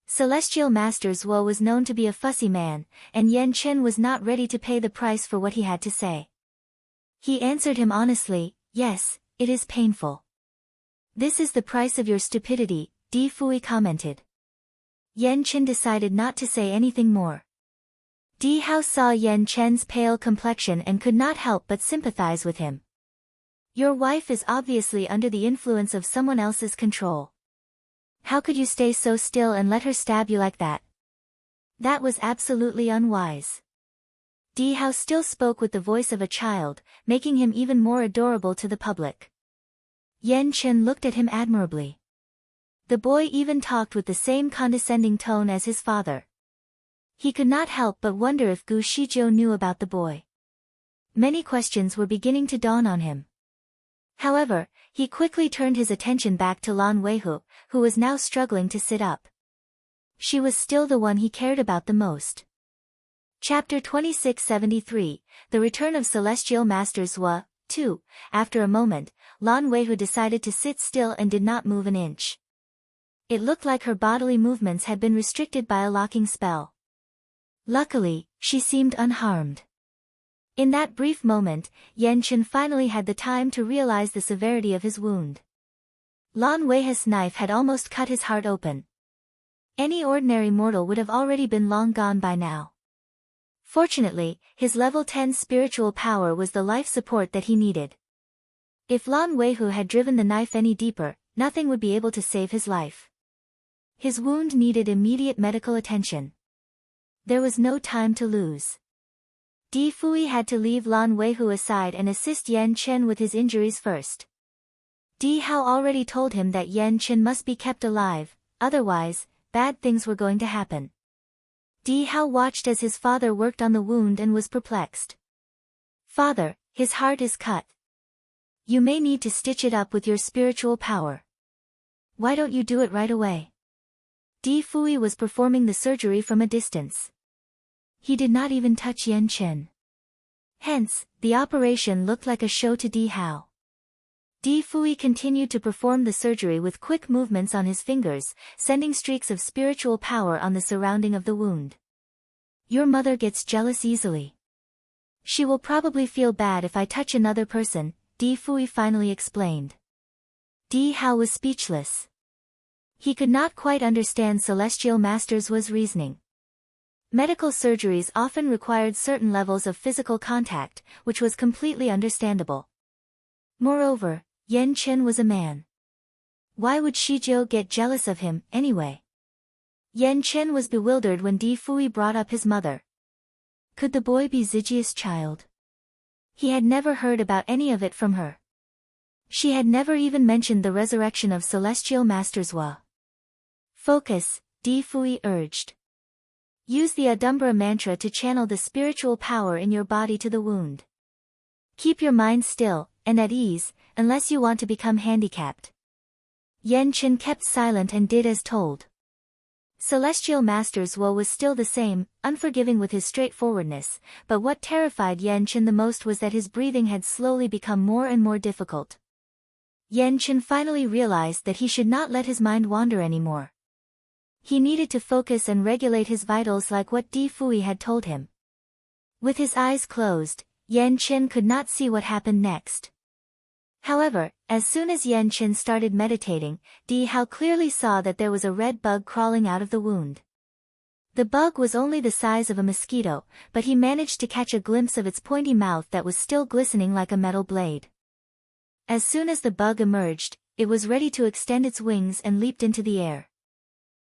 Celestial Master's was known to be a fussy man, and Yan Chen was not ready to pay the price for what he had to say. He answered him honestly, "Yes, it is painful." "This is the price of your stupidity," Fuyi commented. Yan Chen decided not to say anything more. Hao saw Yan Chen's pale complexion and could not help but sympathize with him. "Your wife is obviously under the influence of someone else's control. How could you stay so still and let her stab you like that? That was absolutely unwise." Hao still spoke with the voice of a child, making him even more adorable to the public. Yan Chen looked at him admirably. The boy even talked with the same condescending tone as his father. He could not help but wonder if Gu Shijiu knew about the boy. Many questions were beginning to dawn on him. However, he quickly turned his attention back to Lan Weihu, who was now struggling to sit up. She was still the one he cared about the most. Chapter 2673, The Return of Celestial Masters 2. After a moment, Lan Weihu decided to sit still and did not move an inch. It looked like her bodily movements had been restricted by a locking spell. Luckily, she seemed unharmed. In that brief moment, Yan Chen finally had the time to realize the severity of his wound. Lan Weihu's knife had almost cut his heart open. Any ordinary mortal would have already been long gone by now. Fortunately, his level 10 spiritual power was the life support that he needed. If Lan Weihu had driven the knife any deeper, nothing would be able to save his life. His wound needed immediate medical attention. There was no time to lose. Fuyi had to leave Lan Weihu aside and assist Yan Chen with his injuries first. Hao already told him that Yan Chen must be kept alive, otherwise, bad things were going to happen. Hao watched as his father worked on the wound and was perplexed. "Father, his heart is cut. You may need to stitch it up with your spiritual power. Why don't you do it right away?" Fuyi was performing the surgery from a distance. He did not even touch Yan Chen. Hence, the operation looked like a show to Hao. Fuyi continued to perform the surgery with quick movements on his fingers, sending streaks of spiritual power on the surrounding of the wound. "Your mother gets jealous easily. She will probably feel bad if I touch another person," Fuyi finally explained. Hao was speechless. He could not quite understand Celestial Master's reasoning. Medical surgeries often required certain levels of physical contact, which was completely understandable. Moreover, Yan Chen was a man. Why would Shizhou get jealous of him, anyway? Yan Chen was bewildered when Di Fuyi brought up his mother. Could the boy be Zijia's child? He had never heard about any of it from her. She had never even mentioned the resurrection of Celestial Master Zhua. Focus, Di Fuyi urged. Use the Adumbra mantra to channel the spiritual power in your body to the wound. Keep your mind still, and at ease, unless you want to become handicapped. Yan Chen kept silent and did as told. Celestial Master Zhuo was still the same, unforgiving with his straightforwardness, but what terrified Yan Chen the most was that his breathing had slowly become more and more difficult. Yan Chen finally realized that he should not let his mind wander anymore. He needed to focus and regulate his vitals like what Di Fuyi had told him. With his eyes closed, Yan Chen could not see what happened next. However, as soon as Yan Chen started meditating, Di Hao clearly saw that there was a red bug crawling out of the wound. The bug was only the size of a mosquito, but he managed to catch a glimpse of its pointy mouth that was still glistening like a metal blade. As soon as the bug emerged, it was ready to extend its wings and leaped into the air.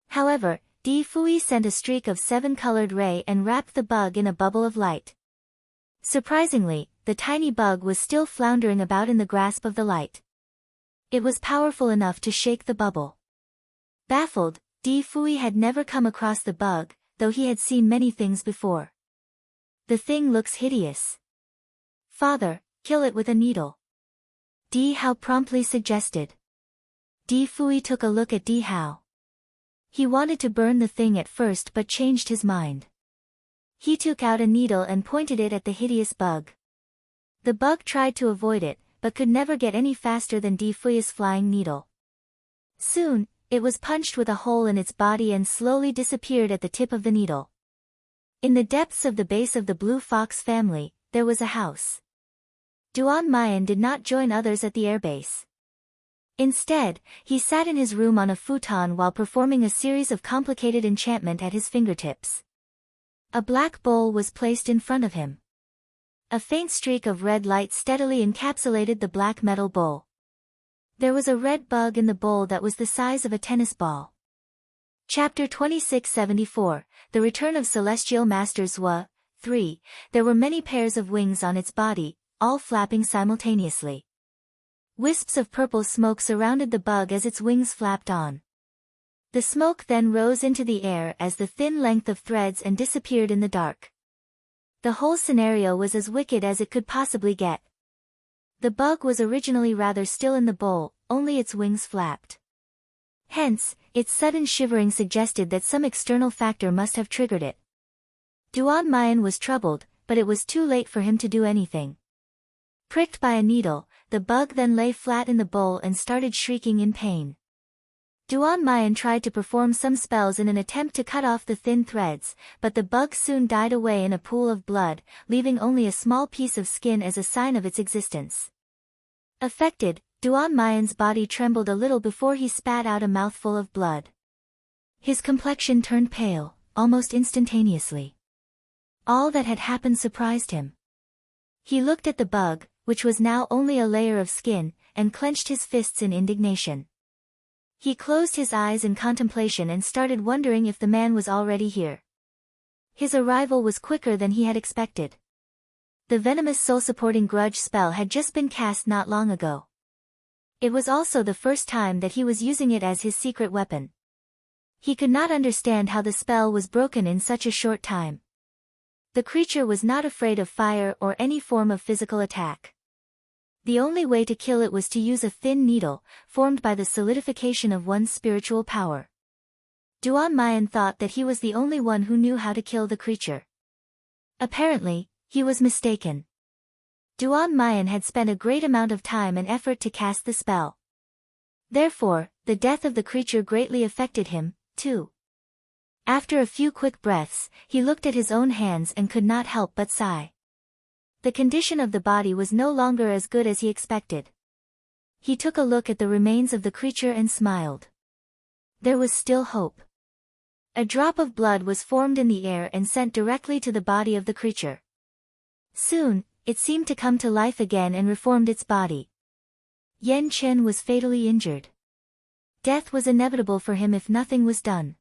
However, Di Fuyi sent a streak of 7-colored ray and wrapped the bug in a bubble of light. Surprisingly, the tiny bug was still floundering about in the grasp of the light. It was powerful enough to shake the bubble. Baffled, Di Fuyi had never come across the bug, though he had seen many things before. The thing looks hideous. Father, kill it with a needle. Di Hao promptly suggested. Di Fuyi took a look at Di Hao. He wanted to burn the thing at first but changed his mind. He took out a needle and pointed it at the hideous bug. The bug tried to avoid it, but could never get any faster than Di Fuyi's flying needle. Soon, it was punched with a hole in its body and slowly disappeared at the tip of the needle. In the depths of the base of the blue fox family, there was a house. Duan Mayan did not join others at the airbase. Instead, he sat in his room on a futon while performing a series of complicated enchantment at his fingertips. A black bowl was placed in front of him. A faint streak of red light steadily encapsulated the black metal bowl. There was a red bug in the bowl that was the size of a tennis ball. Chapter 2674, The Return of Celestial Master Zhua, 3. There were many pairs of wings on its body, all flapping simultaneously. Wisps of purple smoke surrounded the bug as its wings flapped on. The smoke then rose into the air as the thin length of threads and disappeared in the dark. The whole scenario was as wicked as it could possibly get. The bug was originally rather still in the bowl, only its wings flapped. Hence, its sudden shivering suggested that some external factor must have triggered it. Duan Mayan was troubled, but it was too late for him to do anything. Pricked by a needle, the bug then lay flat in the bowl and started shrieking in pain. Duan Mayan tried to perform some spells in an attempt to cut off the thin threads, but the bug soon died away in a pool of blood, leaving only a small piece of skin as a sign of its existence. Affected, Duan Mayan's body trembled a little before he spat out a mouthful of blood. His complexion turned pale, almost instantaneously. All that had happened surprised him. He looked at the bug, which was now only a layer of skin, and clenched his fists in indignation. He closed his eyes in contemplation and started wondering if the man was already here. His arrival was quicker than he had expected. The venomous soul-supporting grudge spell had just been cast not long ago. It was also the first time that he was using it as his secret weapon. He could not understand how the spell was broken in such a short time. The creature was not afraid of fire or any form of physical attack. The only way to kill it was to use a thin needle, formed by the solidification of one's spiritual power. Duan Mayan thought that he was the only one who knew how to kill the creature. Apparently, he was mistaken. Duan Mayan had spent a great amount of time and effort to cast the spell. Therefore, the death of the creature greatly affected him, too. After a few quick breaths, he looked at his own hands and could not help but sigh. The condition of the body was no longer as good as he expected. He took a look at the remains of the creature and smiled. There was still hope. A drop of blood was formed in the air and sent directly to the body of the creature. Soon, it seemed to come to life again and reformed its body. Yan Chen was fatally injured. Death was inevitable for him if nothing was done.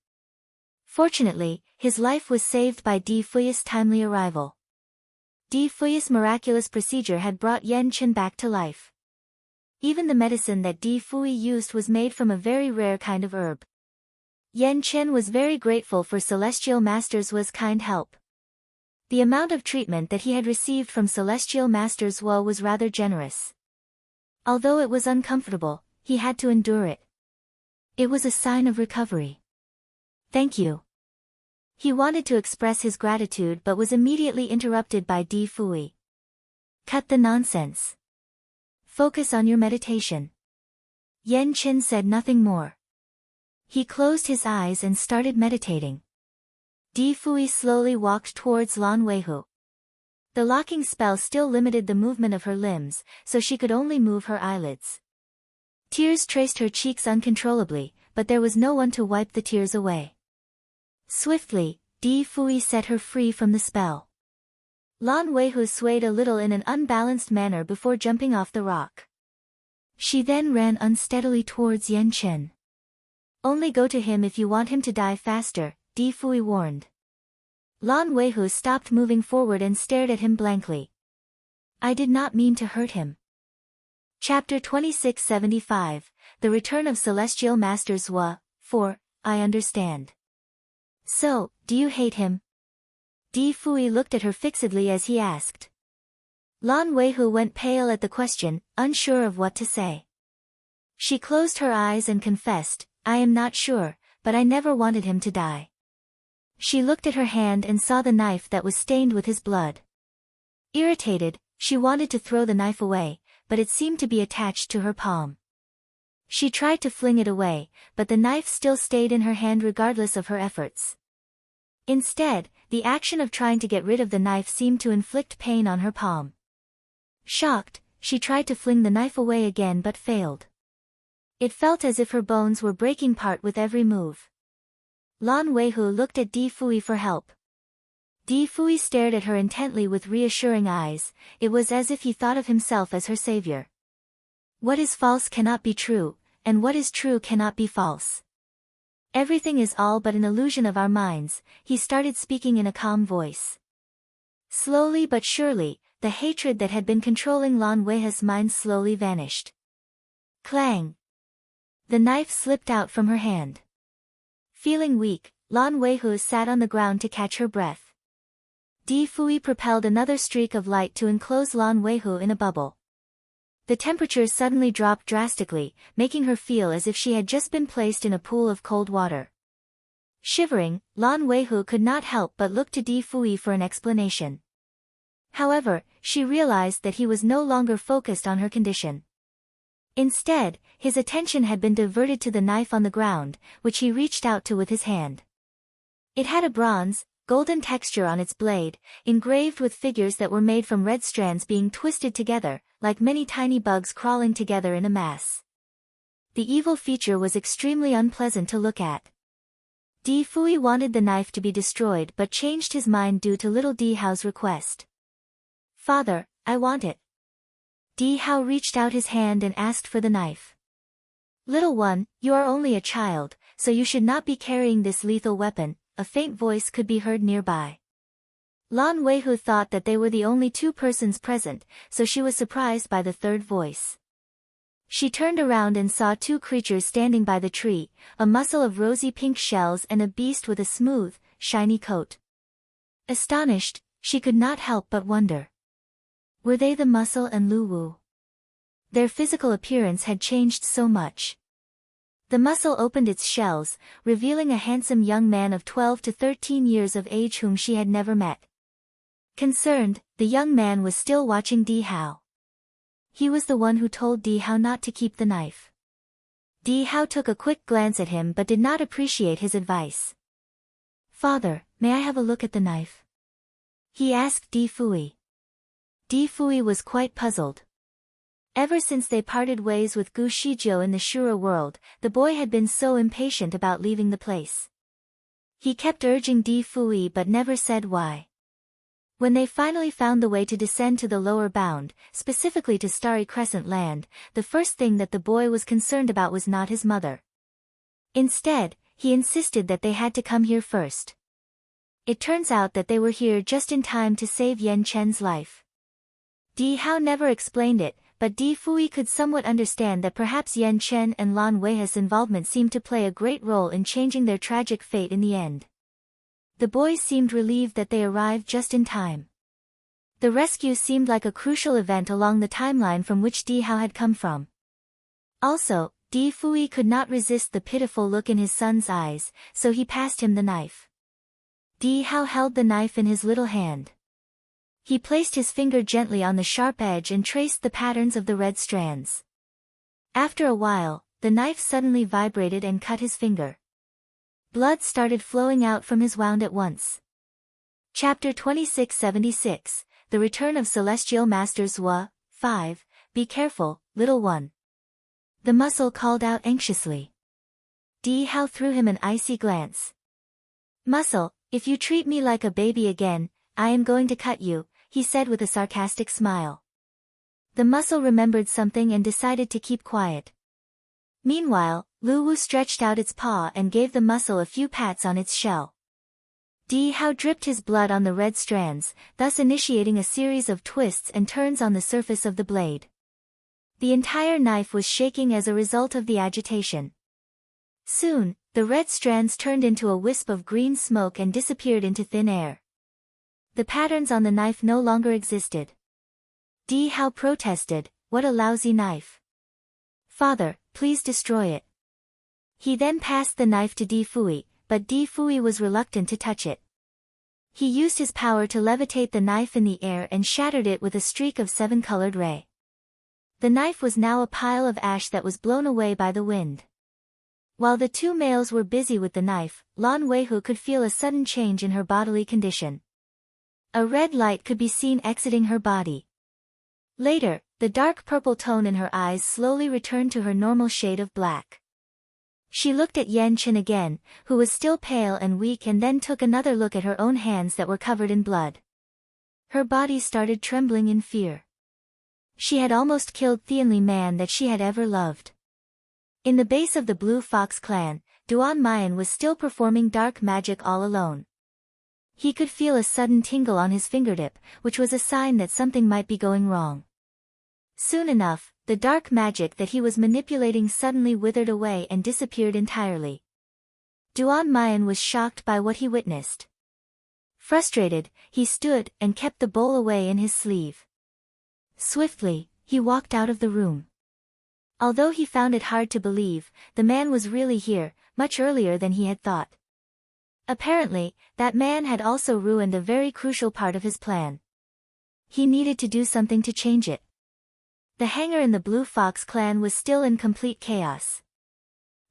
Fortunately, his life was saved by Di Fuyi's timely arrival. Di Fuyi's miraculous procedure had brought Yan Chen back to life. Even the medicine that Di Fuyi used was made from a very rare kind of herb. Yan Chen was very grateful for Celestial Master's Wa's kind help. The amount of treatment that he had received from Celestial Master's Wa was rather generous. Although it was uncomfortable, he had to endure it. It was a sign of recovery. Thank you. He wanted to express his gratitude but was immediately interrupted by Di Fuyi. Cut the nonsense. Focus on your meditation. Yan Chen said nothing more. He closed his eyes and started meditating. Di Fuyi slowly walked towards Lan Weihu. The locking spell still limited the movement of her limbs, so she could only move her eyelids. Tears traced her cheeks uncontrollably, but there was no one to wipe the tears away. Swiftly, Di Fuyi set her free from the spell. Lan Weihu swayed a little in an unbalanced manner before jumping off the rock. She then ran unsteadily towards Yan Chen. Only go to him if you want him to die faster, Di Fuyi warned. Lan Weihu stopped moving forward and stared at him blankly. I did not mean to hurt him. Chapter 2675, The Return of Celestial Masters Wa, 4, I understand. So, do you hate him? Di Fuyi looked at her fixedly as he asked. Lan Weihu went pale at the question, unsure of what to say. She closed her eyes and confessed, I am not sure, but I never wanted him to die. She looked at her hand and saw the knife that was stained with his blood. Irritated, she wanted to throw the knife away, but it seemed to be attached to her palm. She tried to fling it away, but the knife still stayed in her hand regardless of her efforts. Instead, the action of trying to get rid of the knife seemed to inflict pain on her palm. Shocked, she tried to fling the knife away again but failed. It felt as if her bones were breaking apart with every move. Lan Weihu looked at Di Fuyi for help. Di Fuyi stared at her intently with reassuring eyes. It was as if he thought of himself as her savior. What is false cannot be true, and what is true cannot be false. Everything is all but an illusion of our minds, he started speaking in a calm voice. Slowly but surely, the hatred that had been controlling Lan Weihu's mind slowly vanished. Clang! The knife slipped out from her hand. Feeling weak, Lan Weihu sat on the ground to catch her breath. Di Fuyi propelled another streak of light to enclose Lan Weihu in a bubble. The temperature suddenly dropped drastically, making her feel as if she had just been placed in a pool of cold water. Shivering, Lan Weihu could not help but look to Di Fuyi for an explanation. However, she realized that he was no longer focused on her condition. Instead, his attention had been diverted to the knife on the ground, which he reached out to with his hand. It had a bronze, golden texture on its blade, engraved with figures that were made from red strands being twisted together, like many tiny bugs crawling together in a mass. The evil feature was extremely unpleasant to look at. Di Fuyi wanted the knife to be destroyed but changed his mind due to little Di Hao's request. Father, I want it. Di Hao reached out his hand and asked for the knife. Little one, you are only a child, so you should not be carrying this lethal weapon, a faint voice could be heard nearby. Lan Weihu thought that they were the only two persons present, so she was surprised by the third voice. She turned around and saw two creatures standing by the tree, a mussel of rosy pink shells and a beast with a smooth, shiny coat. Astonished, she could not help but wonder. Were they the mussel and Lu Wu? Their physical appearance had changed so much. The mussel opened its shells, revealing a handsome young man of 12 to 13 years of age whom she had never met. Concerned, the young man was still watching Di Hao. He was the one who told Di Hao not to keep the knife. Di Hao took a quick glance at him but did not appreciate his advice. Father, may I have a look at the knife? He asked Di Fuyi. Di Fuyi was quite puzzled. Ever since they parted ways with Gu Shijiu in the Shura world, the boy had been so impatient about leaving the place. He kept urging Di Fuyi but never said why. When they finally found the way to descend to the lower bound, specifically to Starry Crescent Land, the first thing that the boy was concerned about was not his mother. Instead, he insisted that they had to come here first. It turns out that they were here just in time to save Yan Chen's life. Di Hao never explained it, but Di Fuyi could somewhat understand that perhaps Yan Chen and Lan Weihe's involvement seemed to play a great role in changing their tragic fate in the end. The boys seemed relieved that they arrived just in time. The rescue seemed like a crucial event along the timeline from which Di Hao had come from. Also, Di Fuyi could not resist the pitiful look in his son's eyes, so he passed him the knife. Di Hao held the knife in his little hand. He placed his finger gently on the sharp edge and traced the patterns of the red strands. After a while, the knife suddenly vibrated and cut his finger. Blood started flowing out from his wound at once. Chapter 2676, The Return of Celestial Master Zhua, 5, Be careful, little one. The muscle called out anxiously. Di Hao threw him an icy glance. Muscle, if you treat me like a baby again, I am going to cut you, he said with a sarcastic smile. The muscle remembered something and decided to keep quiet. Meanwhile, Lu Wu stretched out its paw and gave the muscle a few pats on its shell. Di Hao dripped his blood on the red strands, thus initiating a series of twists and turns on the surface of the blade. The entire knife was shaking as a result of the agitation. Soon, the red strands turned into a wisp of green smoke and disappeared into thin air. The patterns on the knife no longer existed. Di Hao protested, "What a lousy knife. Father, please destroy it." He then passed the knife to Di Fuyi, but Di Fuyi was reluctant to touch it. He used his power to levitate the knife in the air and shattered it with a streak of seven-colored ray. The knife was now a pile of ash that was blown away by the wind. While the two males were busy with the knife, Lan Weihu could feel a sudden change in her bodily condition. A red light could be seen exiting her body. Later, the dark purple tone in her eyes slowly returned to her normal shade of black. She looked at Yan Chen again, who was still pale and weak, and then took another look at her own hands that were covered in blood. Her body started trembling in fear. She had almost killed the only man that she had ever loved. In the base of the Blue Fox clan, Duan Mayan was still performing dark magic all alone. He could feel a sudden tingle on his fingertip, which was a sign that something might be going wrong. Soon enough, the dark magic that he was manipulating suddenly withered away and disappeared entirely. Duan Mayan was shocked by what he witnessed. Frustrated, he stood and kept the bowl away in his sleeve. Swiftly, he walked out of the room. Although he found it hard to believe, the man was really here, much earlier than he had thought. Apparently, that man had also ruined a very crucial part of his plan. He needed to do something to change it. The hangar in the Blue Fox clan was still in complete chaos.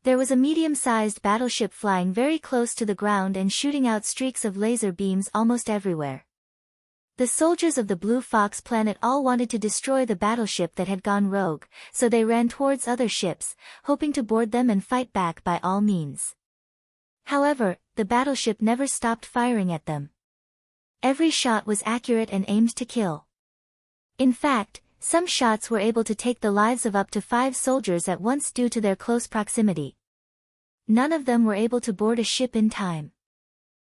There was a medium-sized battleship flying very close to the ground and shooting out streaks of laser beams almost everywhere. The soldiers of the Blue Fox planet all wanted to destroy the battleship that had gone rogue, so they ran towards other ships, hoping to board them and fight back by all means. However, the battleship never stopped firing at them. Every shot was accurate and aimed to kill. In fact, some shots were able to take the lives of up to 5 soldiers at once due to their close proximity. None of them were able to board a ship in time.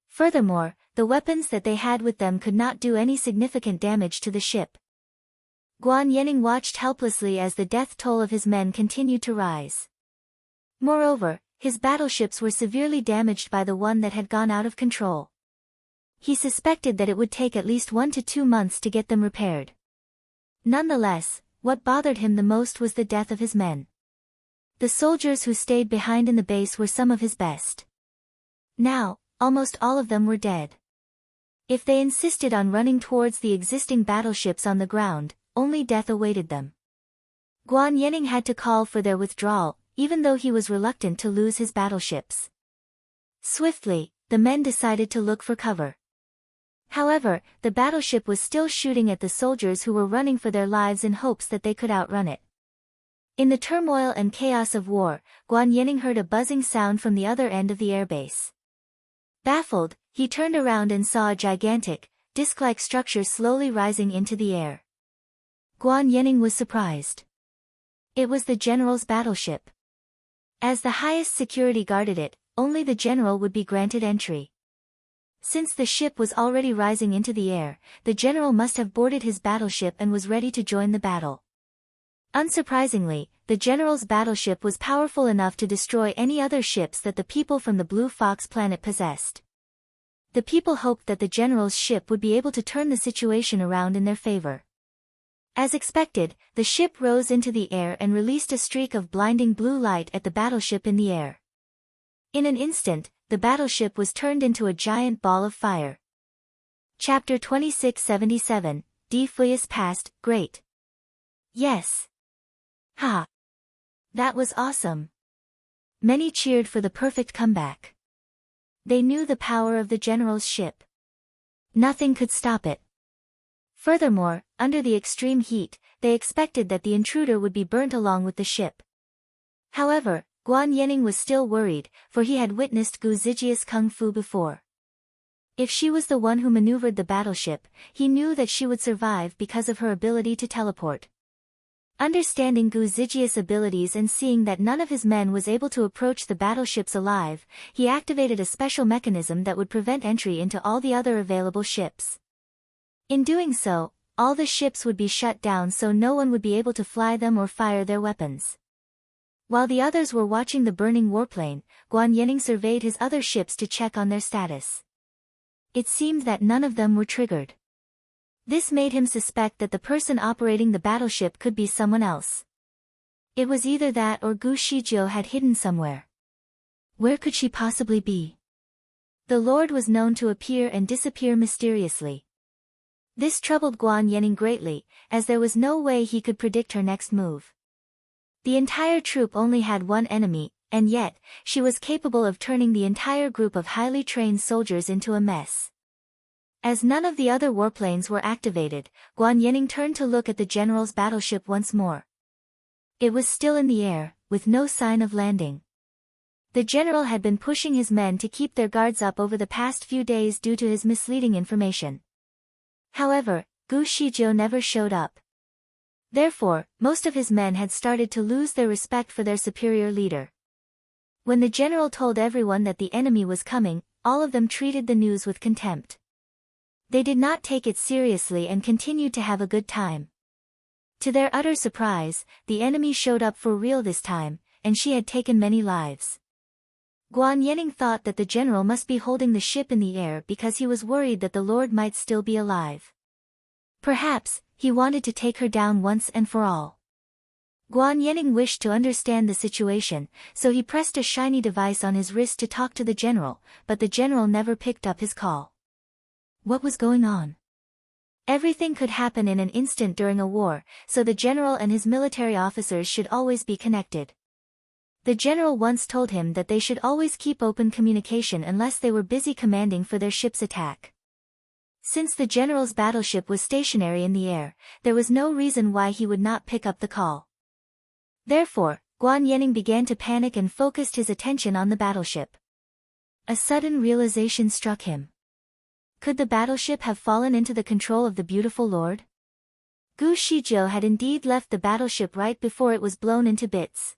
Furthermore, the weapons that they had with them could not do any significant damage to the ship. Guan Yening watched helplessly as the death toll of his men continued to rise. Moreover, his battleships were severely damaged by the one that had gone out of control. He suspected that it would take at least 1 to 2 months to get them repaired. Nonetheless, what bothered him the most was the death of his men. The soldiers who stayed behind in the base were some of his best. Now, almost all of them were dead. If they insisted on running towards the existing battleships on the ground, only death awaited them. Guan Yening had to call for their withdrawal, even though he was reluctant to lose his battleships. Swiftly, the men decided to look for cover. However, the battleship was still shooting at the soldiers who were running for their lives in hopes that they could outrun it. In the turmoil and chaos of war, Guan Yening heard a buzzing sound from the other end of the airbase. Baffled, he turned around and saw a gigantic, disc-like structure slowly rising into the air. Guan Yening was surprised. It was the general's battleship. As the highest security guarded it, only the general would be granted entry. Since the ship was already rising into the air, the general must have boarded his battleship and was ready to join the battle. Unsurprisingly, the general's battleship was powerful enough to destroy any other ships that the people from the Blue Fox planet possessed. The people hoped that the general's ship would be able to turn the situation around in their favor. As expected, the ship rose into the air and released a streak of blinding blue light at the battleship in the air. In an instant, the battleship was turned into a giant ball of fire. Chapter 2677, Die Fuyes Past, Great. Yes. Ha! That was awesome. Many cheered for the perfect comeback. They knew the power of the general's ship. Nothing could stop it. Furthermore, under the extreme heat, they expected that the intruder would be burnt along with the ship. However, Guan Yening was still worried, for he had witnessed Gu Zijia's kung fu before. If she was the one who maneuvered the battleship, he knew that she would survive because of her ability to teleport. Understanding Gu Zijia's abilities and seeing that none of his men was able to approach the battleships alive, he activated a special mechanism that would prevent entry into all the other available ships. In doing so, all the ships would be shut down so no one would be able to fly them or fire their weapons. While the others were watching the burning warplane, Guan Yening surveyed his other ships to check on their status. It seemed that none of them were triggered. This made him suspect that the person operating the battleship could be someone else. It was either that or Gu Shijiu had hidden somewhere. Where could she possibly be? The Lord was known to appear and disappear mysteriously. This troubled Guan Yening greatly, as there was no way he could predict her next move. The entire troop only had one enemy, and yet, she was capable of turning the entire group of highly trained soldiers into a mess. As none of the other warplanes were activated, Guan Yening turned to look at the general's battleship once more. It was still in the air, with no sign of landing. The general had been pushing his men to keep their guards up over the past few days due to his misleading information. However, Gu Shijiu never showed up. Therefore, most of his men had started to lose their respect for their superior leader. When the general told everyone that the enemy was coming, all of them treated the news with contempt. They did not take it seriously and continued to have a good time. To their utter surprise, the enemy showed up for real this time, and she had taken many lives. Guan Yening thought that the general must be holding the ship in the air because he was worried that the Lord might still be alive. Perhaps, he wanted to take her down once and for all. Guan Yening wished to understand the situation, so he pressed a shiny device on his wrist to talk to the general, but the general never picked up his call. What was going on? Everything could happen in an instant during a war, so the general and his military officers should always be connected. The general once told him that they should always keep open communication unless they were busy commanding for their ship's attack. Since the general's battleship was stationary in the air, there was no reason why he would not pick up the call. Therefore, Guan Yening began to panic and focused his attention on the battleship. A sudden realization struck him. Could the battleship have fallen into the control of the beautiful lord? Gu Shijiu had indeed left the battleship right before it was blown into bits.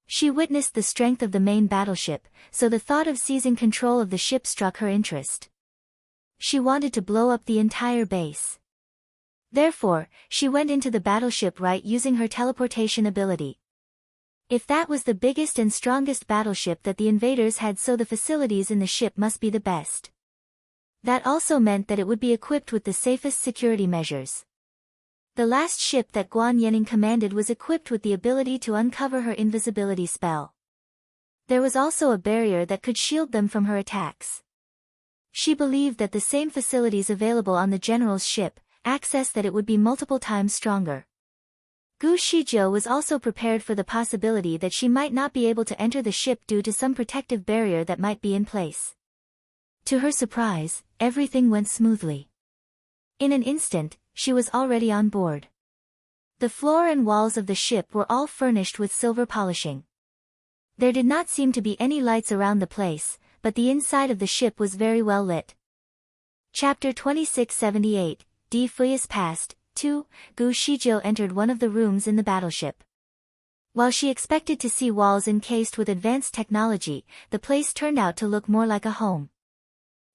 She witnessed the strength of the main battleship, so the thought of seizing control of the ship struck her interest. She wanted to blow up the entire base. Therefore, she went into the battleship right using her teleportation ability. If that was the biggest and strongest battleship that the invaders had, so the facilities in the ship must be the best. That also meant that it would be equipped with the safest security measures. The last ship that Guan Yening commanded was equipped with the ability to uncover her invisibility spell. There was also a barrier that could shield them from her attacks. She believed that the same facilities available on the general's ship, access that it would be multiple times stronger. Gu Shijiu was also prepared for the possibility that she might not be able to enter the ship due to some protective barrier that might be in place. To her surprise, everything went smoothly. In an instant, she was already on board. The floor and walls of the ship were all furnished with silver polishing. There did not seem to be any lights around the place, but the inside of the ship was very well lit. Chapter 2678, D. Fetus Past, 2, Gu Shizhou entered one of the rooms in the battleship. While she expected to see walls encased with advanced technology, the place turned out to look more like a home.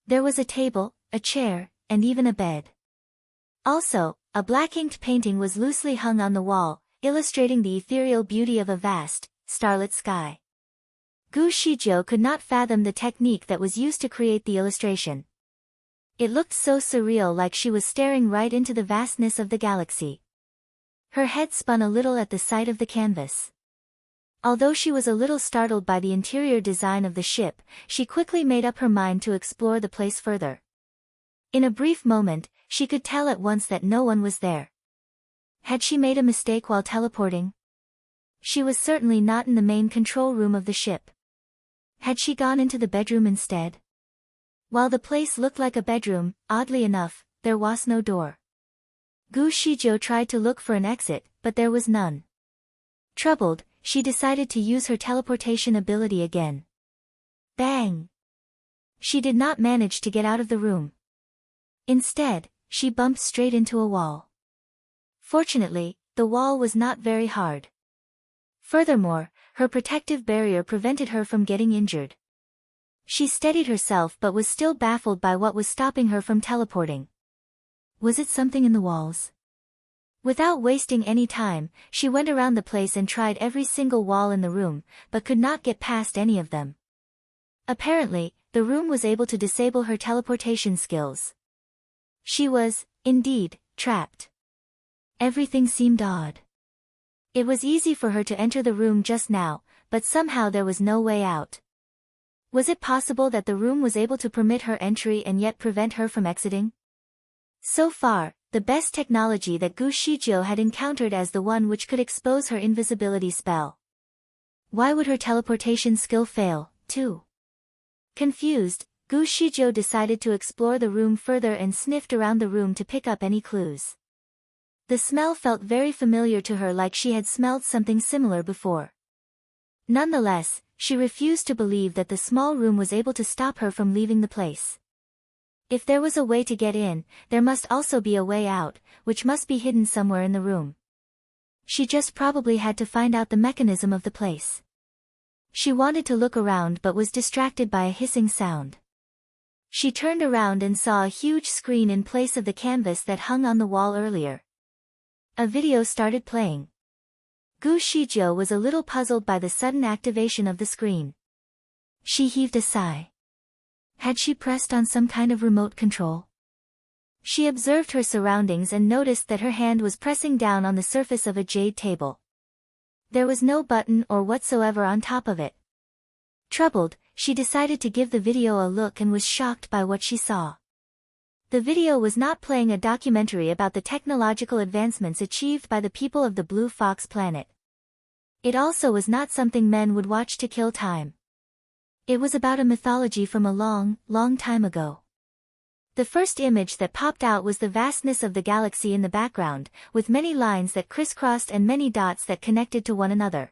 There was a table, a chair, and even a bed. Also, a black-inked painting was loosely hung on the wall, illustrating the ethereal beauty of a vast, starlit sky. Gu Shizhou could not fathom the technique that was used to create the illustration. It looked so surreal, like she was staring right into the vastness of the galaxy. Her head spun a little at the sight of the canvas. Although she was a little startled by the interior design of the ship, she quickly made up her mind to explore the place further. In a brief moment, she could tell at once that no one was there. Had she made a mistake while teleporting? She was certainly not in the main control room of the ship. Had she gone into the bedroom instead? While the place looked like a bedroom, oddly enough, there was no door. Gu Shizhou tried to look for an exit, but there was none. Troubled, she decided to use her teleportation ability again. Bang! She did not manage to get out of the room. Instead, she bumped straight into a wall. Fortunately, the wall was not very hard. Furthermore, her protective barrier prevented her from getting injured. She steadied herself but was still baffled by what was stopping her from teleporting. Was it something in the walls? Without wasting any time, she went around the place and tried every single wall in the room, but could not get past any of them. Apparently, the room was able to disable her teleportation skills. She was, indeed, trapped. Everything seemed odd. It was easy for her to enter the room just now, but somehow there was no way out. Was it possible that the room was able to permit her entry and yet prevent her from exiting? So far, the best technology that Gu Shizhou had encountered as the one which could expose her invisibility spell. Why would her teleportation skill fail, too? Confused, Gu Shizhou decided to explore the room further and sniffed around the room to pick up any clues. The smell felt very familiar to her, like she had smelled something similar before. Nonetheless, she refused to believe that the small room was able to stop her from leaving the place. If there was a way to get in, there must also be a way out, which must be hidden somewhere in the room. She just probably had to find out the mechanism of the place. She wanted to look around but was distracted by a hissing sound. She turned around and saw a huge screen in place of the canvas that hung on the wall earlier. A video started playing. Gu Shizhou was a little puzzled by the sudden activation of the screen. She heaved a sigh. Had she pressed on some kind of remote control? She observed her surroundings and noticed that her hand was pressing down on the surface of a jade table. There was no button or whatsoever on top of it. Troubled, she decided to give the video a look and was shocked by what she saw. The video was not playing a documentary about the technological advancements achieved by the people of the Blue Fox planet. It also was not something men would watch to kill time. It was about a mythology from a long, long time ago. The first image that popped out was the vastness of the galaxy in the background, with many lines that crisscrossed and many dots that connected to one another.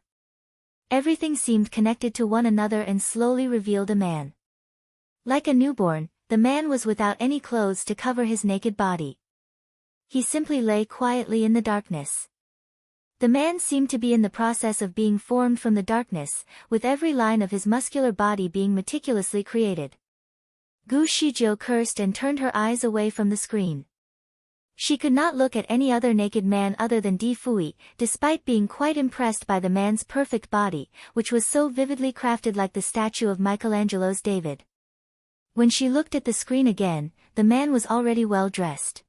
Everything seemed connected to one another and slowly revealed a man. Like a newborn, the man was without any clothes to cover his naked body. He simply lay quietly in the darkness. The man seemed to be in the process of being formed from the darkness, with every line of his muscular body being meticulously created. Gu Shizhou cursed and turned her eyes away from the screen. She could not look at any other naked man other than Fuyi, despite being quite impressed by the man's perfect body, which was so vividly crafted like the statue of Michelangelo's David. When she looked at the screen again, the man was already well dressed.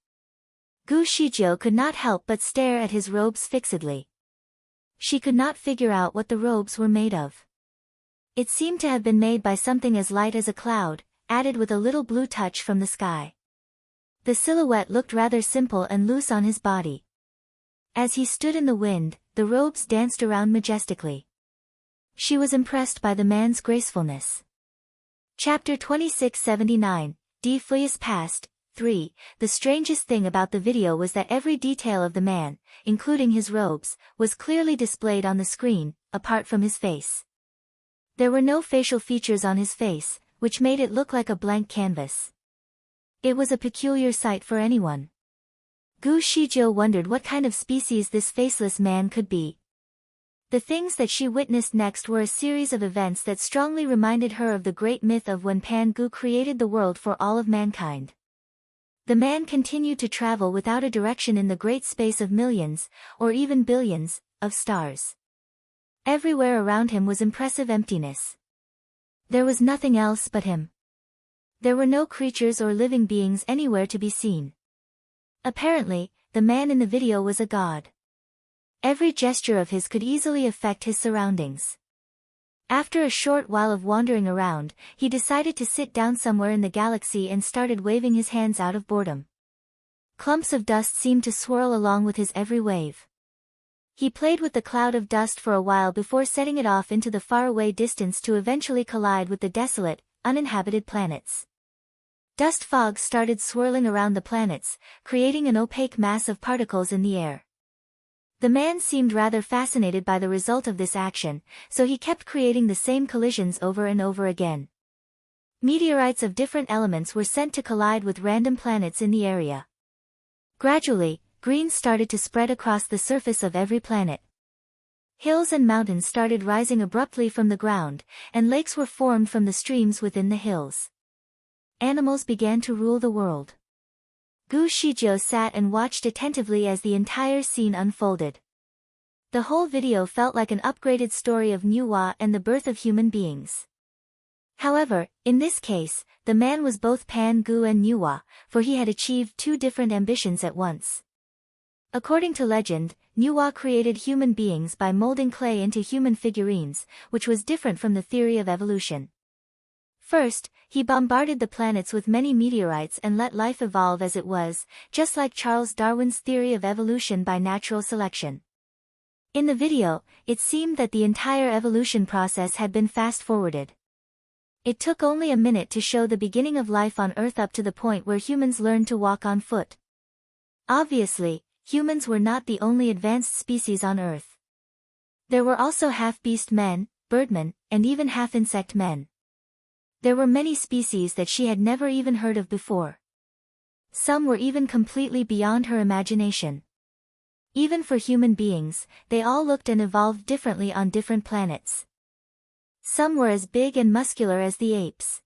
Gu Shizhou could not help but stare at his robes fixedly. She could not figure out what the robes were made of. It seemed to have been made by something as light as a cloud, added with a little blue touch from the sky. The silhouette looked rather simple and loose on his body. As he stood in the wind, the robes danced around majestically. She was impressed by the man's gracefulness. Chapter 2679, D. Fetus Past, 3. The strangest thing about the video was that every detail of the man, including his robes, was clearly displayed on the screen, apart from his face. There were no facial features on his face, which made it look like a blank canvas. It was a peculiar sight for anyone. Gu Shizhou wondered what kind of species this faceless man could be. The things that she witnessed next were a series of events that strongly reminded her of the great myth of when Pan Gu created the world for all of mankind. The man continued to travel without a direction in the great space of millions, or even billions, of stars. Everywhere around him was impressive emptiness. There was nothing else but him. There were no creatures or living beings anywhere to be seen. Apparently, the man in the video was a god. Every gesture of his could easily affect his surroundings. After a short while of wandering around, he decided to sit down somewhere in the galaxy and started waving his hands out of boredom. Clumps of dust seemed to swirl along with his every wave. He played with the cloud of dust for a while before setting it off into the faraway distance to eventually collide with the desolate, uninhabited planets. Dust fogs started swirling around the planets, creating an opaque mass of particles in the air. The man seemed rather fascinated by the result of this action, so he kept creating the same collisions over and over again. Meteorites of different elements were sent to collide with random planets in the area. Gradually, green started to spread across the surface of every planet. Hills and mountains started rising abruptly from the ground, and lakes were formed from the streams within the hills. Animals began to rule the world. Gu Shizhou sat and watched attentively as the entire scene unfolded. The whole video felt like an upgraded story of Nuwa and the birth of human beings. However, in this case, the man was both Pan Gu and Nuwa, for he had achieved two different ambitions at once. According to legend, Nuwa created human beings by molding clay into human figurines, which was different from the theory of evolution. First, he bombarded the planets with many meteorites and let life evolve as it was, just like Charles Darwin's theory of evolution by natural selection. In the video, it seemed that the entire evolution process had been fast-forwarded. It took only a minute to show the beginning of life on Earth up to the point where humans learned to walk on foot. Obviously, humans were not the only advanced species on Earth. There were also half-beast men, birdmen, and even half-insect men. There were many species that she had never even heard of before. Some were even completely beyond her imagination. Even for human beings, they all looked and evolved differently on different planets. Some were as big and muscular as the apes.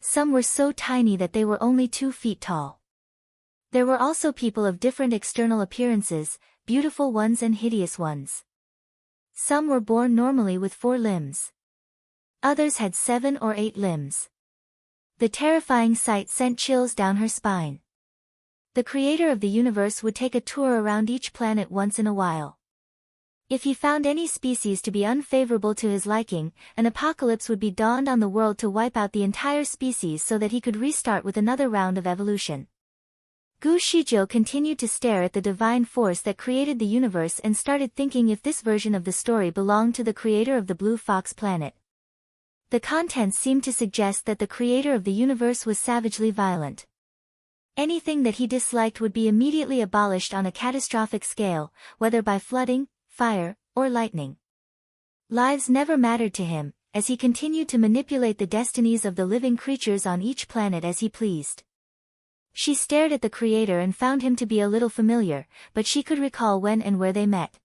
Some were so tiny that they were only 2 feet tall. There were also people of different external appearances, beautiful ones and hideous ones. Some were born normally with 4 limbs. Others had 7 or 8 limbs. The terrifying sight sent chills down her spine. The creator of the universe would take a tour around each planet once in a while. If he found any species to be unfavorable to his liking, an apocalypse would be dawned on the world to wipe out the entire species so that he could restart with another round of evolution. Gu Shizhou continued to stare at the divine force that created the universe and started thinking if this version of the story belonged to the creator of the Blue Fox planet. The contents seemed to suggest that the creator of the universe was savagely violent. Anything that he disliked would be immediately abolished on a catastrophic scale, whether by flooding, fire, or lightning. Lives never mattered to him, as he continued to manipulate the destinies of the living creatures on each planet as he pleased. She stared at the creator and found him to be a little familiar, but she could recall when and where they met.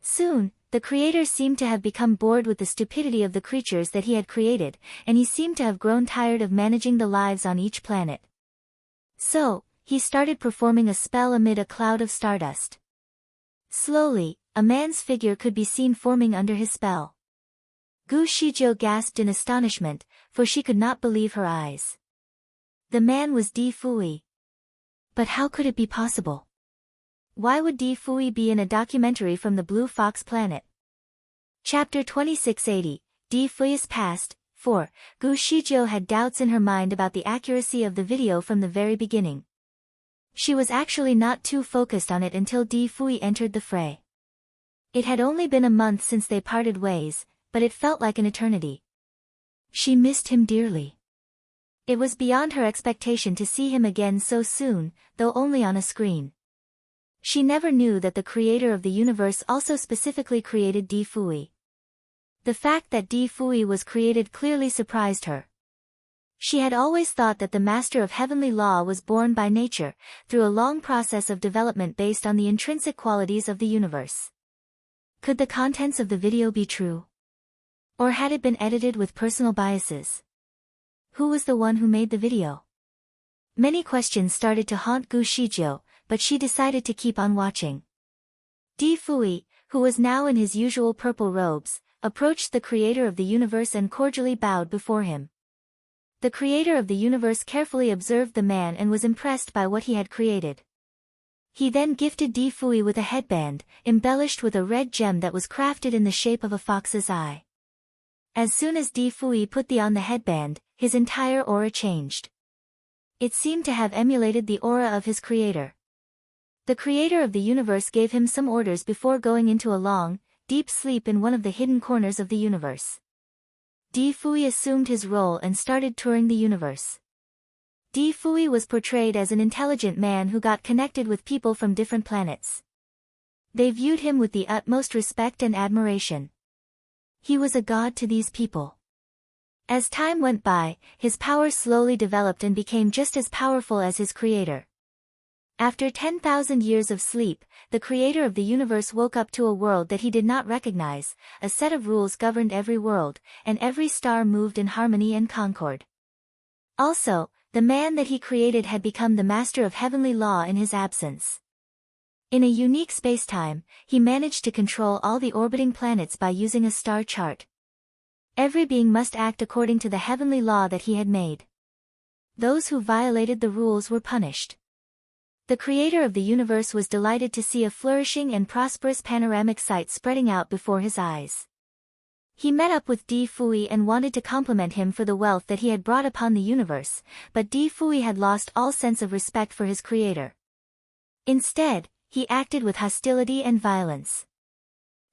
Soon, the creator seemed to have become bored with the stupidity of the creatures that he had created, and he seemed to have grown tired of managing the lives on each planet. So, he started performing a spell amid a cloud of stardust. Slowly, a man's figure could be seen forming under his spell. Gu Shizhou gasped in astonishment, for she could not believe her eyes. The man was Fuyi. But how could it be possible? Why would Fuyi be in a documentary from the Blue Fox planet? Chapter 2680, Fuyu's Past. 4. Gu Shizhou had doubts in her mind about the accuracy of the video from the very beginning. She was actually not too focused on it until Fuyi entered the fray. It had only been a month since they parted ways, but it felt like an eternity. She missed him dearly. It was beyond her expectation to see him again so soon, though only on a screen. She never knew that the creator of the universe also specifically created Fuyi. The fact that Fuyi was created clearly surprised her. She had always thought that the master of heavenly law was born by nature, through a long process of development based on the intrinsic qualities of the universe. Could the contents of the video be true? Or had it been edited with personal biases? Who was the one who made the video? Many questions started to haunt Gu Shijiu, but she decided to keep on watching. Fuyi, who was now in his usual purple robes, approached the creator of the universe and cordially bowed before him. The creator of the universe carefully observed the man and was impressed by what he had created. He then gifted Fuyi with a headband, embellished with a red gem that was crafted in the shape of a fox's eye. As soon as Fuyi put on the headband, his entire aura changed. It seemed to have emulated the aura of his creator. The creator of the universe gave him some orders before going into a long, deep sleep in one of the hidden corners of the universe. Fuyi assumed his role and started touring the universe. Fuyi was portrayed as an intelligent man who got connected with people from different planets. They viewed him with the utmost respect and admiration. He was a god to these people. As time went by, his power slowly developed and became just as powerful as his creator. After 10,000 years of sleep, the creator of the universe woke up to a world that he did not recognize. A set of rules governed every world, and every star moved in harmony and concord. Also, the man that he created had become the master of heavenly law in his absence. In a unique spacetime, he managed to control all the orbiting planets by using a star chart. Every being must act according to the heavenly law that he had made. Those who violated the rules were punished. The creator of the universe was delighted to see a flourishing and prosperous panoramic sight spreading out before his eyes. He met up with Fuyi and wanted to compliment him for the wealth that he had brought upon the universe, but Fuyi had lost all sense of respect for his creator. Instead, he acted with hostility and violence.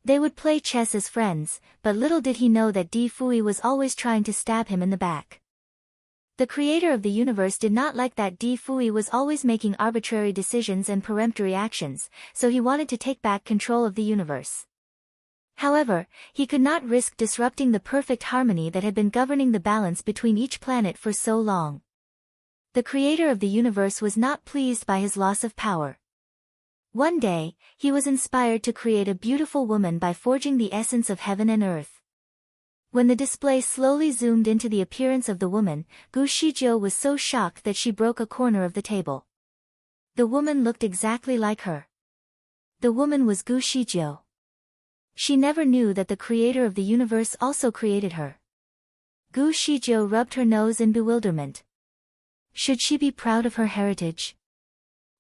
They would play chess as friends, but little did he know that Fuyi was always trying to stab him in the back. The creator of the universe did not like that Fuyi was always making arbitrary decisions and peremptory actions, so he wanted to take back control of the universe. However, he could not risk disrupting the perfect harmony that had been governing the balance between each planet for so long. The creator of the universe was not pleased by his loss of power. One day, he was inspired to create a beautiful woman by forging the essence of heaven and earth. When the display slowly zoomed into the appearance of the woman, Gu Shijiu was so shocked that she broke a corner of the table. The woman looked exactly like her. The woman was Gu Shijiu. She never knew that the creator of the universe also created her. Gu Shijiu rubbed her nose in bewilderment. Should she be proud of her heritage?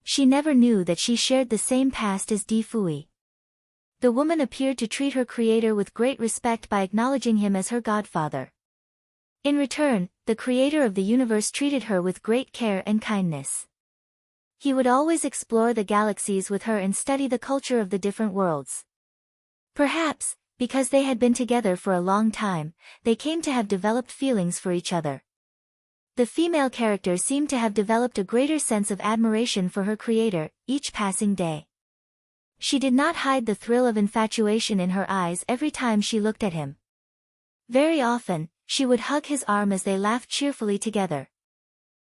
She never knew that she shared the same past as Fuyi. The woman appeared to treat her creator with great respect by acknowledging him as her godfather. In return, the creator of the universe treated her with great care and kindness. He would always explore the galaxies with her and study the culture of the different worlds. Perhaps, because they had been together for a long time, they came to have developed feelings for each other. The female character seemed to have developed a greater sense of admiration for her creator, each passing day. She did not hide the thrill of infatuation in her eyes every time she looked at him. Very often, she would hug his arm as they laughed cheerfully together.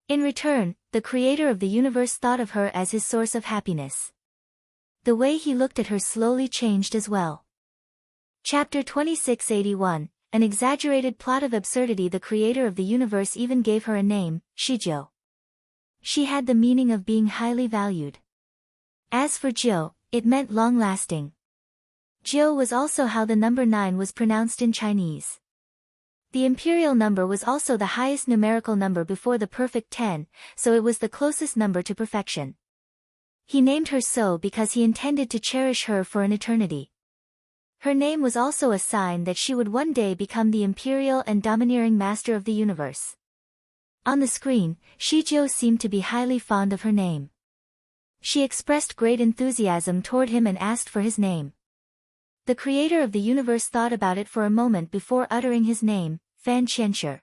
In return, the creator of the universe thought of her as his source of happiness. The way he looked at her slowly changed as well. Chapter 2681, An Exaggerated Plot of Absurdity. The creator of the universe even gave her a name, Shijiu. She had the meaning of being highly valued. As for Jiu, it meant long-lasting. Jiu was also how the number 9 was pronounced in Chinese. The imperial number was also the highest numerical number before the perfect 10, so it was the closest number to perfection. He named her so because he intended to cherish her for an eternity. Her name was also a sign that she would one day become the imperial and domineering master of the universe. On the screen, Shijiu seemed to be highly fond of her name. She expressed great enthusiasm toward him and asked for his name. The creator of the universe thought about it for a moment before uttering his name, Fan Qianshi.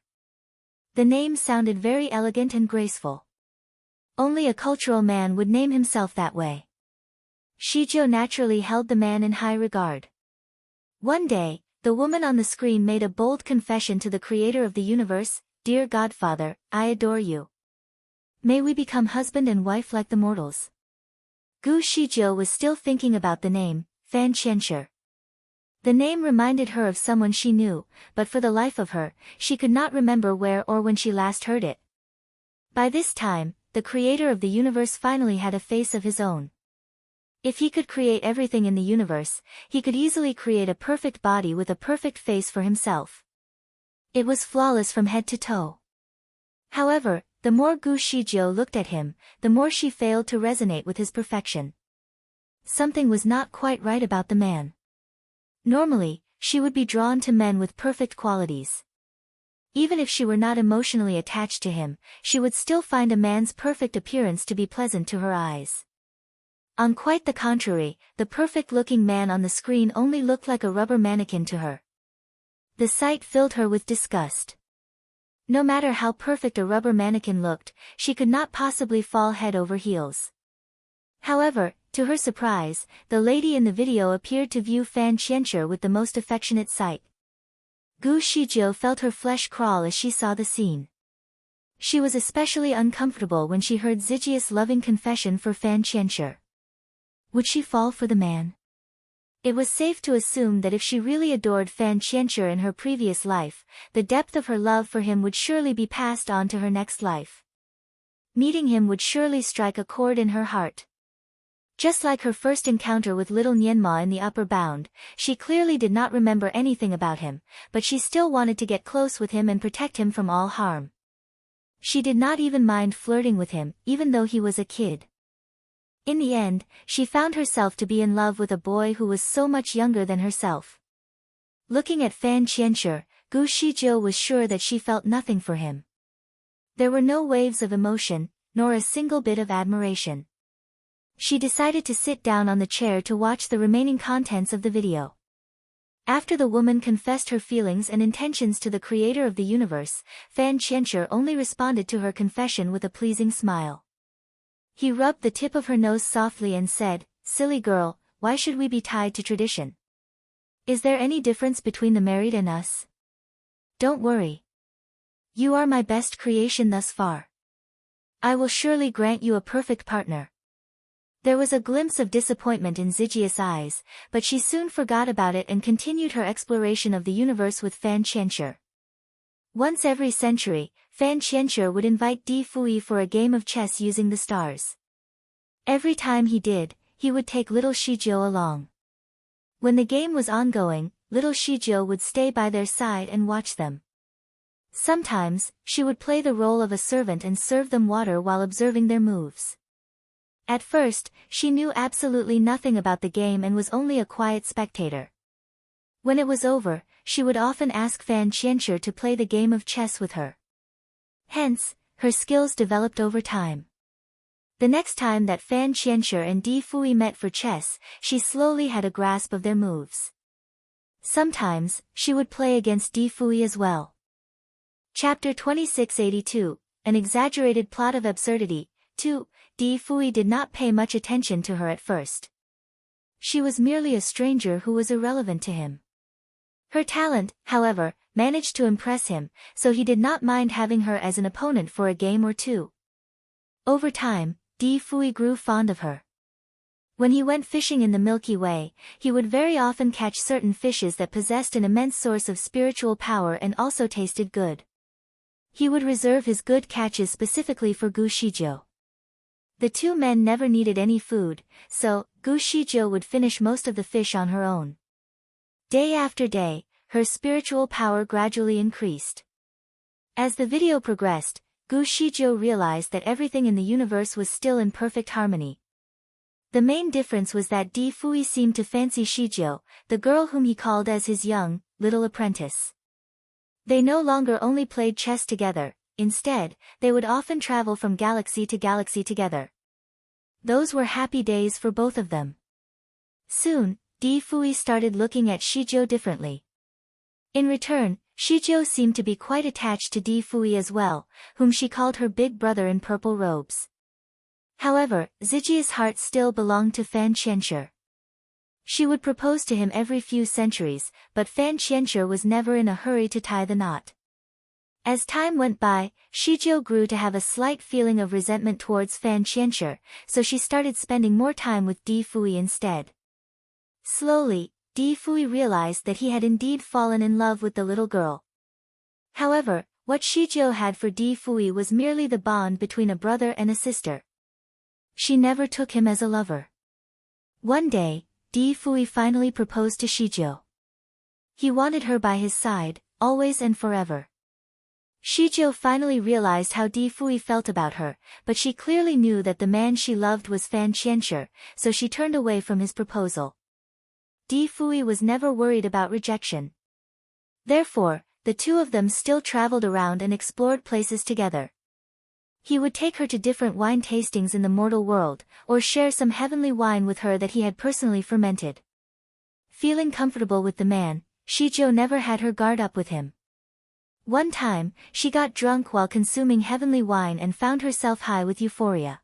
The name sounded very elegant and graceful. Only a cultural man would name himself that way. Shijiu naturally held the man in high regard. One day, the woman on the screen made a bold confession to the creator of the universe, "Dear Godfather, I adore you. May we become husband and wife like the mortals." Gu Shijiu was still thinking about the name, Fan Qianshi. The name reminded her of someone she knew, but for the life of her, she could not remember where or when she last heard it. By this time, the creator of the universe finally had a face of his own. If he could create everything in the universe, he could easily create a perfect body with a perfect face for himself. It was flawless from head to toe. However, the more Gu Shijiu looked at him, the more she failed to resonate with his perfection. Something was not quite right about the man. Normally, she would be drawn to men with perfect qualities. Even if she were not emotionally attached to him, she would still find a man's perfect appearance to be pleasant to her eyes. On quite the contrary, the perfect-looking man on the screen only looked like a rubber mannequin to her. The sight filled her with disgust. No matter how perfect a rubber mannequin looked, she could not possibly fall head over heels. However, to her surprise, the lady in the video appeared to view Fan Qianshi with the most affectionate sight. Gu Shijiu felt her flesh crawl as she saw the scene. She was especially uncomfortable when she heard Zijia's loving confession for Fan Qianshi. Would she fall for the man? It was safe to assume that if she really adored Fan Qianshi in her previous life, the depth of her love for him would surely be passed on to her next life. Meeting him would surely strike a chord in her heart. Just like her first encounter with little Nianma in the upper bound, she clearly did not remember anything about him, but she still wanted to get close with him and protect him from all harm. She did not even mind flirting with him, even though he was a kid. In the end, she found herself to be in love with a boy who was so much younger than herself. Looking at Fan Qianshi, Gu Shijiu was sure that she felt nothing for him. There were no waves of emotion, nor a single bit of admiration. She decided to sit down on the chair to watch the remaining contents of the video. After the woman confessed her feelings and intentions to the creator of the universe, Fan Qianshi only responded to her confession with a pleasing smile. He rubbed the tip of her nose softly and said, "Silly girl, why should we be tied to tradition? Is there any difference between the married and us? Don't worry. You are my best creation thus far. I will surely grant you a perfect partner." There was a glimpse of disappointment in Zijia's eyes, but she soon forgot about it and continued her exploration of the universe with Fan Qianshi. Once every century, Fan Qianshi would invite Fuyi for a game of chess using the stars. Every time he did, he would take little Shijiu along. When the game was ongoing, little Shijiu would stay by their side and watch them. Sometimes, she would play the role of a servant and serve them water while observing their moves. At first, she knew absolutely nothing about the game and was only a quiet spectator. When it was over, she would often ask Fan Qianshi to play the game of chess with her. Hence, her skills developed over time. The next time that Fan Qianshi and Fuyi met for chess, she slowly had a grasp of their moves. Sometimes, she would play against Fuyi as well. Chapter 2682, An Exaggerated Plot of Absurdity. 2. Fuyi did not pay much attention to her at first. She was merely a stranger who was irrelevant to him. Her talent, however, managed to impress him, so he did not mind having her as an opponent for a game or two. Over time, Fuyi grew fond of her. When he went fishing in the Milky Way, he would very often catch certain fishes that possessed an immense source of spiritual power and also tasted good. He would reserve his good catches specifically for Gu Shijiu. The two men never needed any food, so Gu Shijiu would finish most of the fish on her own. Day after day, her spiritual power gradually increased. As the video progressed, Gu Shijiu realized that everything in the universe was still in perfect harmony. The main difference was that Fuyi seemed to fancy Shijiu, the girl whom he called as his young, little apprentice. They no longer only played chess together, instead, they would often travel from galaxy to galaxy together. Those were happy days for both of them. Soon, Fuyi started looking at Shijiu differently. In return, Shijiu seemed to be quite attached to Fuyi as well, whom she called her big brother in purple robes. However, Zijia's heart still belonged to Fan Qianshi. She would propose to him every few centuries, but Fan Qianshi was never in a hurry to tie the knot. As time went by, Shijio grew to have a slight feeling of resentment towards Fan Qianxue, so she started spending more time with Di Fuyi instead. Slowly, Di Fuyi realized that he had indeed fallen in love with the little girl. However, what Shijio had for Di Fuyi was merely the bond between a brother and a sister. She never took him as a lover. One day, Di Fuyi finally proposed to Shijio. He wanted her by his side, always and forever. Shijio finally realized how Di Fuyi felt about her, but she clearly knew that the man she loved was Fan Qianxue, so she turned away from his proposal. Di Fuyi was never worried about rejection. Therefore, the two of them still traveled around and explored places together. He would take her to different wine tastings in the mortal world, or share some heavenly wine with her that he had personally fermented. Feeling comfortable with the man, Shijio never had her guard up with him. One time, she got drunk while consuming heavenly wine and found herself high with euphoria.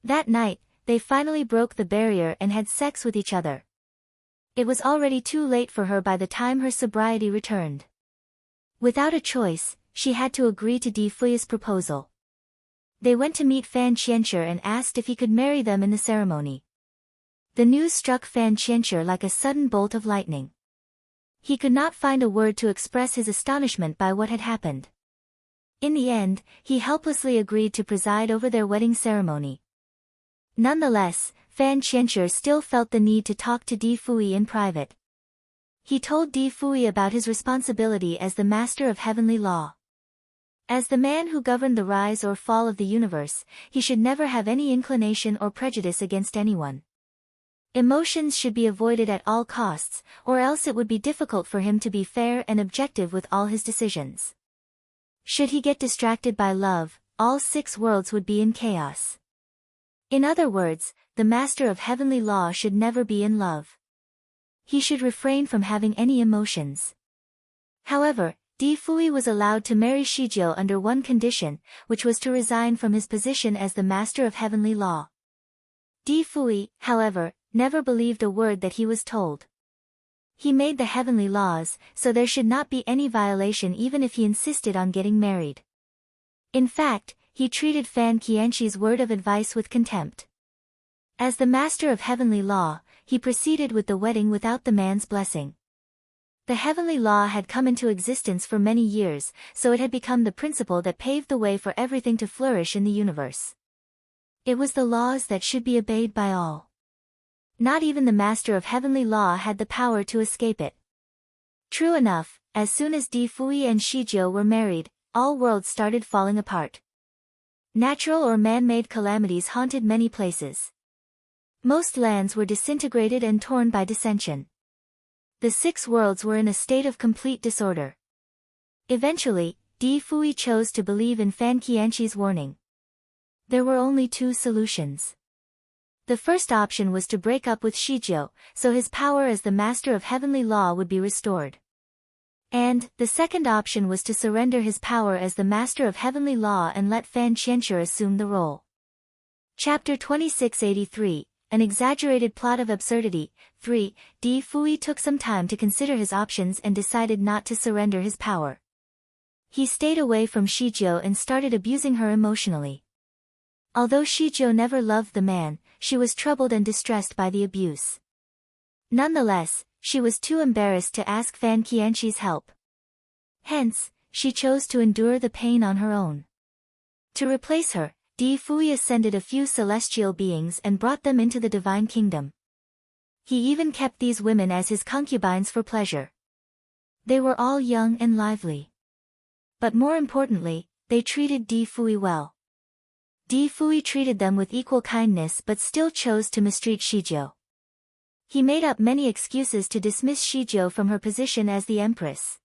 That night, they finally broke the barrier and had sex with each other. It was already too late for her by the time her sobriety returned. Without a choice, she had to agree to Di Fuyi's proposal. They went to meet Fan Qianxue and asked if he could marry them in the ceremony. The news struck Fan Qianxue like a sudden bolt of lightning. He could not find a word to express his astonishment by what had happened. In the end, he helplessly agreed to preside over their wedding ceremony. Nonetheless, Fan Qianxue still felt the need to talk to Di Fuyi in private. He told Di Fuyi about his responsibility as the master of heavenly law. As the man who governed the rise or fall of the universe, he should never have any inclination or prejudice against anyone. Emotions should be avoided at all costs, or else it would be difficult for him to be fair and objective with all his decisions. Should he get distracted by love, all 6 worlds would be in chaos. In other words, the master of heavenly law should never be in love. He should refrain from having any emotions. However, Di Fuyi was allowed to marry Shijio under one condition, which was to resign from his position as the master of heavenly law. Di Fuyi, however, never believed a word that he was told. He made the heavenly laws, so there should not be any violation even if he insisted on getting married. In fact, he treated Fan Qianxi's word of advice with contempt. As the master of heavenly law, he proceeded with the wedding without the man's blessing. The heavenly law had come into existence for many years, so it had become the principle that paved the way for everything to flourish in the universe. It was the laws that should be obeyed by all. Not even the master of heavenly law had the power to escape it. True enough, as soon as Di Fuyi and Shijio were married, all worlds started falling apart. Natural or man-made calamities haunted many places. Most lands were disintegrated and torn by dissension. The 6 worlds were in a state of complete disorder. Eventually, Di Fuyi chose to believe in Fan Qianxi's warning. There were only 2 solutions. The first option was to break up with Shijio, so his power as the master of heavenly law would be restored. And, the second option was to surrender his power as the master of heavenly law and let Fan Qianxue assume the role. Chapter 2683, An Exaggerated Plot of Absurdity, 3, Di Fuyi took some time to consider his options and decided not to surrender his power. He stayed away from Shijio and started abusing her emotionally. Although Shijio never loved the man, she was troubled and distressed by the abuse. Nonetheless, she was too embarrassed to ask Fan Qianxi's help. Hence, she chose to endure the pain on her own. To replace her, Di Fuyi ascended a few celestial beings and brought them into the divine kingdom. He even kept these women as his concubines for pleasure. They were all young and lively. But more importantly, they treated Di Fuyi well. Di Fuyi treated them with equal kindness but still chose to mistreat Shijio. He made up many excuses to dismiss Shijio from her position as the empress.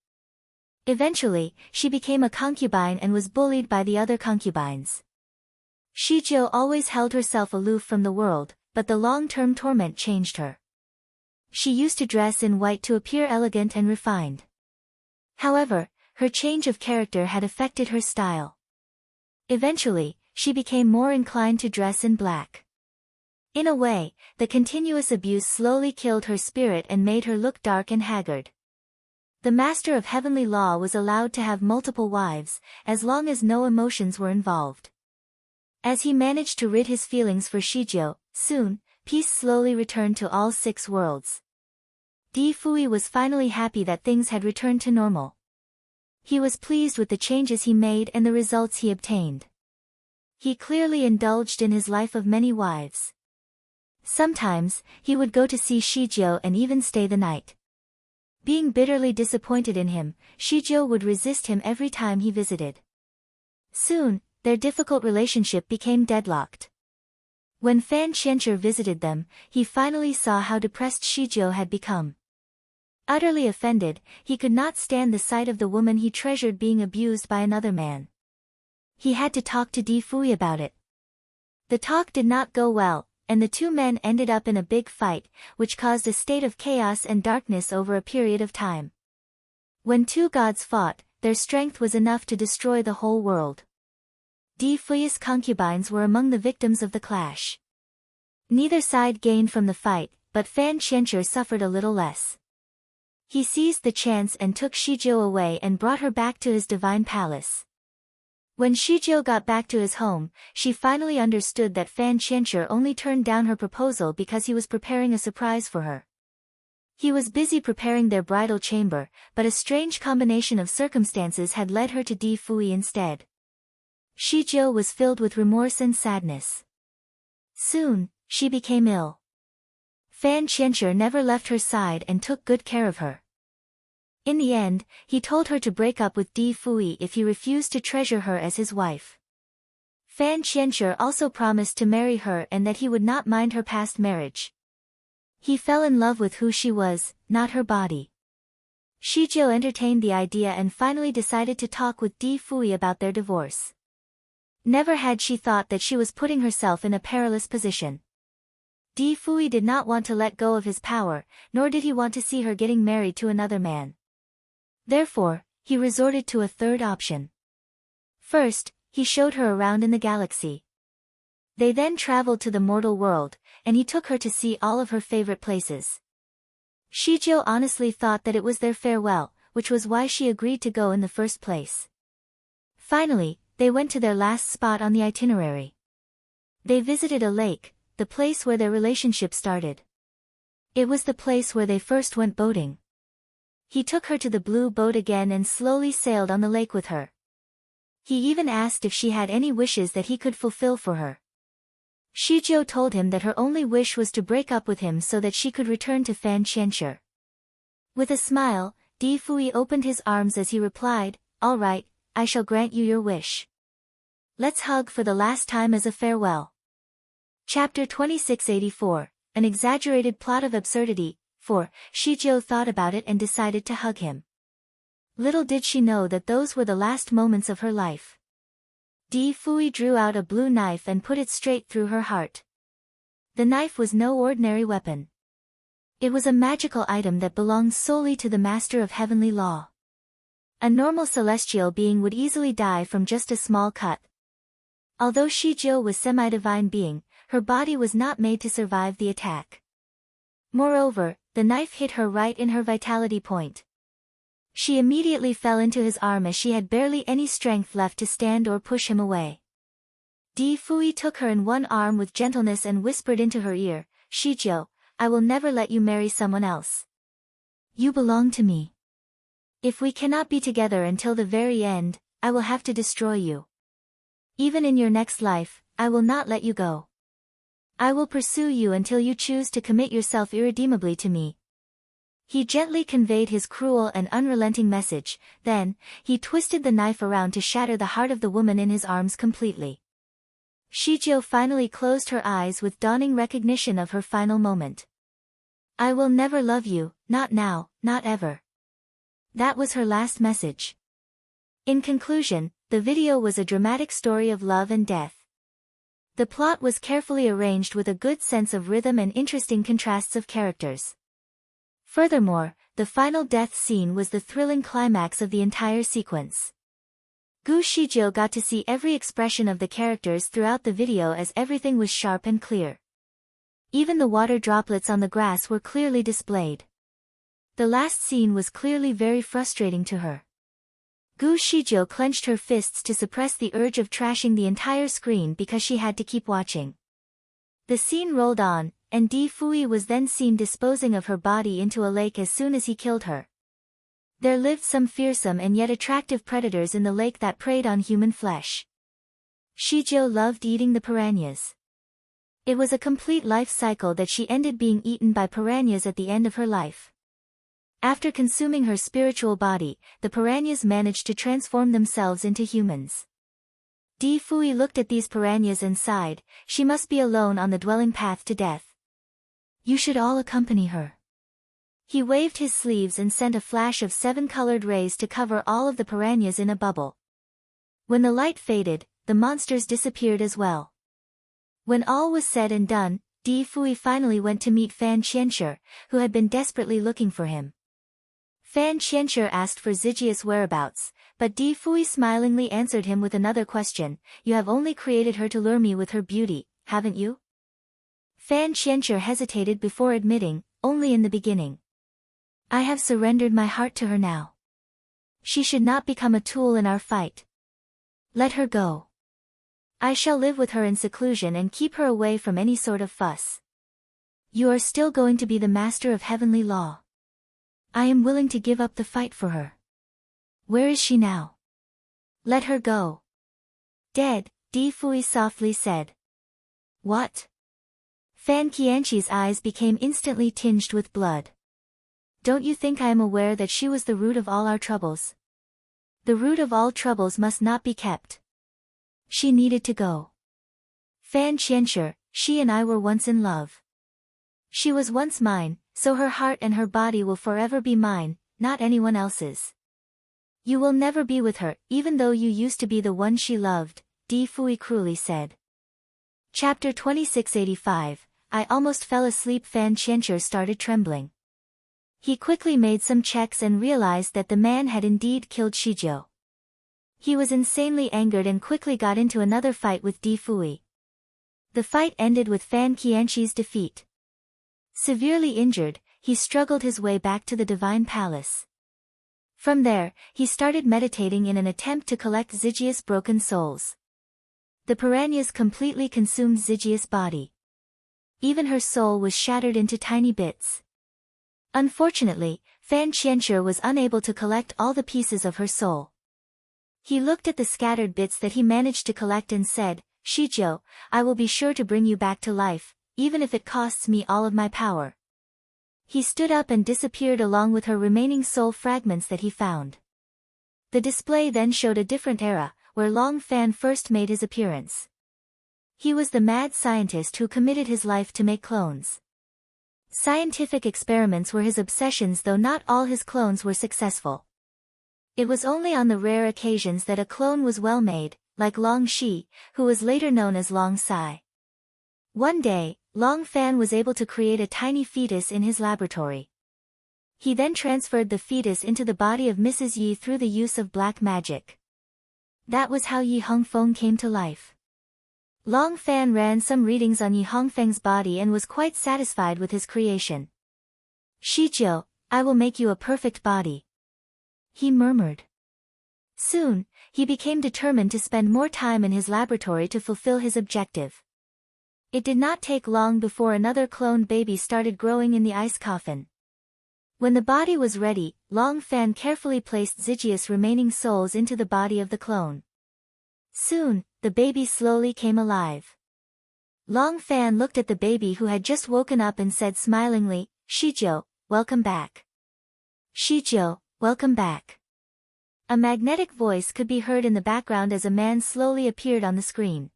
Eventually, she became a concubine and was bullied by the other concubines. Shijio always held herself aloof from the world, but the long-term torment changed her. She used to dress in white to appear elegant and refined. However, her change of character had affected her style. Eventually, she became more inclined to dress in black. In a way, the continuous abuse slowly killed her spirit and made her look dark and haggard. The master of heavenly law was allowed to have multiple wives, as long as no emotions were involved. As he managed to rid his feelings for Shijio, soon, peace slowly returned to all 6 worlds. Fuyi was finally happy that things had returned to normal. He was pleased with the changes he made and the results he obtained. He clearly indulged in his life of many wives. Sometimes, he would go to see Shijio and even stay the night. Being bitterly disappointed in him, Shijio would resist him every time he visited. Soon, their difficult relationship became deadlocked. When Fan Qianzhi visited them, he finally saw how depressed Shijio had become. Utterly offended, he could not stand the sight of the woman he treasured being abused by another man. He had to talk to Fuyi about it. The talk did not go well, and the 2 men ended up in a big fight, which caused a state of chaos and darkness over a period of time. When 2 gods fought, their strength was enough to destroy the whole world. Fuyi's concubines were among the victims of the clash. Neither side gained from the fight, but Fan Qianzhi suffered a little less. He seized the chance and took Shijio away and brought her back to his divine palace. When Shijio got back to his home, she finally understood that Fan Qianzhi only turned down her proposal because he was preparing a surprise for her. He was busy preparing their bridal chamber, but a strange combination of circumstances had led her to Fuyi instead. Shijio was filled with remorse and sadness. Soon, she became ill. Fan Qianzhi never left her side and took good care of her. In the end, he told her to break up with Fuyi if he refused to treasure her as his wife. Fan Qianzhi also promised to marry her and that he would not mind her past marriage. He fell in love with who she was, not her body. Shijio entertained the idea and finally decided to talk with Fuyi about their divorce. Never had she thought that she was putting herself in a perilous position. Fuyi did not want to let go of his power, nor did he want to see her getting married to another man. Therefore, he resorted to a third option. First, he showed her around in the galaxy. They then traveled to the mortal world, and he took her to see all of her favorite places. Shijio honestly thought that it was their farewell, which was why she agreed to go in the first place. Finally, they went to their last spot on the itinerary. They visited a lake, the place where their relationship started. It was the place where they first went boating. He took her to the blue boat again and slowly sailed on the lake with her. He even asked if she had any wishes that he could fulfill for her. Shijio told him that her only wish was to break up with him so that she could return to Fan Qianzhi. With a smile, Fuyi opened his arms as he replied, "All right, I shall grant you your wish. Let's hug for the last time as a farewell." Chapter 2684, An Exaggerated Plot of Absurdity. 4. Shijio thought about it and decided to hug him. Little did she know that those were the last moments of her life. Fuyi drew out a blue knife and put it straight through her heart. The knife was no ordinary weapon. It was a magical item that belonged solely to the master of heavenly law. A normal celestial being would easily die from just a small cut. Although Shijio was semi-divine being, her body was not made to survive the attack. Moreover, the knife hit her right in her vitality point. She immediately fell into his arm as she had barely any strength left to stand or push him away. Fuyi took her in one arm with gentleness and whispered into her ear, "Shijio, I will never let you marry someone else. You belong to me. If we cannot be together until the very end, I will have to destroy you. Even in your next life, I will not let you go. I will pursue you until you choose to commit yourself irredeemably to me." He gently conveyed his cruel and unrelenting message, then, he twisted the knife around to shatter the heart of the woman in his arms completely. Shijio finally closed her eyes with dawning recognition of her final moment. "I will never love you, not now, not ever." That was her last message. In conclusion, the video was a dramatic story of love and death. The plot was carefully arranged with a good sense of rhythm and interesting contrasts of characters. Furthermore, the final death scene was the thrilling climax of the entire sequence. Shijio got to see every expression of the characters throughout the video as everything was sharp and clear. Even the water droplets on the grass were clearly displayed. The last scene was clearly very frustrating to her. Gu Shizhou clenched her fists to suppress the urge of trashing the entire screen because she had to keep watching. The scene rolled on, and Di Fuyi was then seen disposing of her body into a lake as soon as he killed her. There lived some fearsome and yet attractive predators in the lake that preyed on human flesh. Shizhou loved eating the piranhas. It was a complete life cycle that she ended being eaten by piranhas at the end of her life. After consuming her spiritual body, the piranhas managed to transform themselves into humans. Di Fuyi looked at these piranhas and sighed, she must be alone on the dwelling path to death. You should all accompany her. He waved his sleeves and sent a flash of 7 colored rays to cover all of the piranhas in a bubble. When the light faded, the monsters disappeared as well. When all was said and done, Di Fuyi finally went to meet Fan Qianshi, who had been desperately looking for him. Fan Qianshi asked for Zygius' whereabouts, but Di Fuyi smilingly answered him with another question, you have only created her to lure me with her beauty, haven't you? Fan Qianshi hesitated before admitting, only in the beginning. I have surrendered my heart to her now. She should not become a tool in our fight. Let her go. I shall live with her in seclusion and keep her away from any sort of fuss. You are still going to be the master of heavenly law. I am willing to give up the fight for her. Where is she now? Let her go. Dead, Di Fuyi softly said. What? Fan Qianqi's eyes became instantly tinged with blood. Don't you think I am aware that she was the root of all our troubles? The root of all troubles must not be kept. She needed to go. Fan Qianshi, she and I were once in love. She was once mine, so her heart and her body will forever be mine, not anyone else's. You will never be with her, even though you used to be the one she loved, Di Fuyi cruelly said. Chapter 2685, I almost fell asleep. Fan Qianshi started trembling. He quickly made some checks and realized that the man had indeed killed Shizhou. He was insanely angered and quickly got into another fight with Di Fuyi. The fight ended with Fan Qianqi's defeat. Severely injured, he struggled his way back to the Divine Palace. From there, he started meditating in an attempt to collect Zygius' broken souls. The piranhas completely consumed Zygius' body. Even her soul was shattered into tiny bits. Unfortunately, Fan Qianshi was unable to collect all the pieces of her soul. He looked at the scattered bits that he managed to collect and said, Shizhou, I will be sure to bring you back to life, even if it costs me all of my power. He stood up and disappeared along with her remaining soul fragments that he found. The display then showed a different era, where Long Fan first made his appearance. He was the mad scientist who committed his life to make clones. Scientific experiments were his obsessions, though not all his clones were successful. It was only on the rare occasions that a clone was well made, like Long Shi, who was later known as Long Sai. One day, Long Fan was able to create a tiny fetus in his laboratory. He then transferred the fetus into the body of Mrs. Yi through the use of black magic. That was how Yi Hongfeng came to life. Long Fan ran some readings on Yi Hongfeng's body and was quite satisfied with his creation. Shizhou, I will make you a perfect body, he murmured. Soon, he became determined to spend more time in his laboratory to fulfill his objective. It did not take long before another cloned baby started growing in the ice coffin. When the body was ready, Long Fan carefully placed Zygius' remaining souls into the body of the clone. Soon, the baby slowly came alive. Long Fan looked at the baby who had just woken up and said smilingly, Shizhou, welcome back. Shizhou, welcome back. A magnetic voice could be heard in the background as a man slowly appeared on the screen.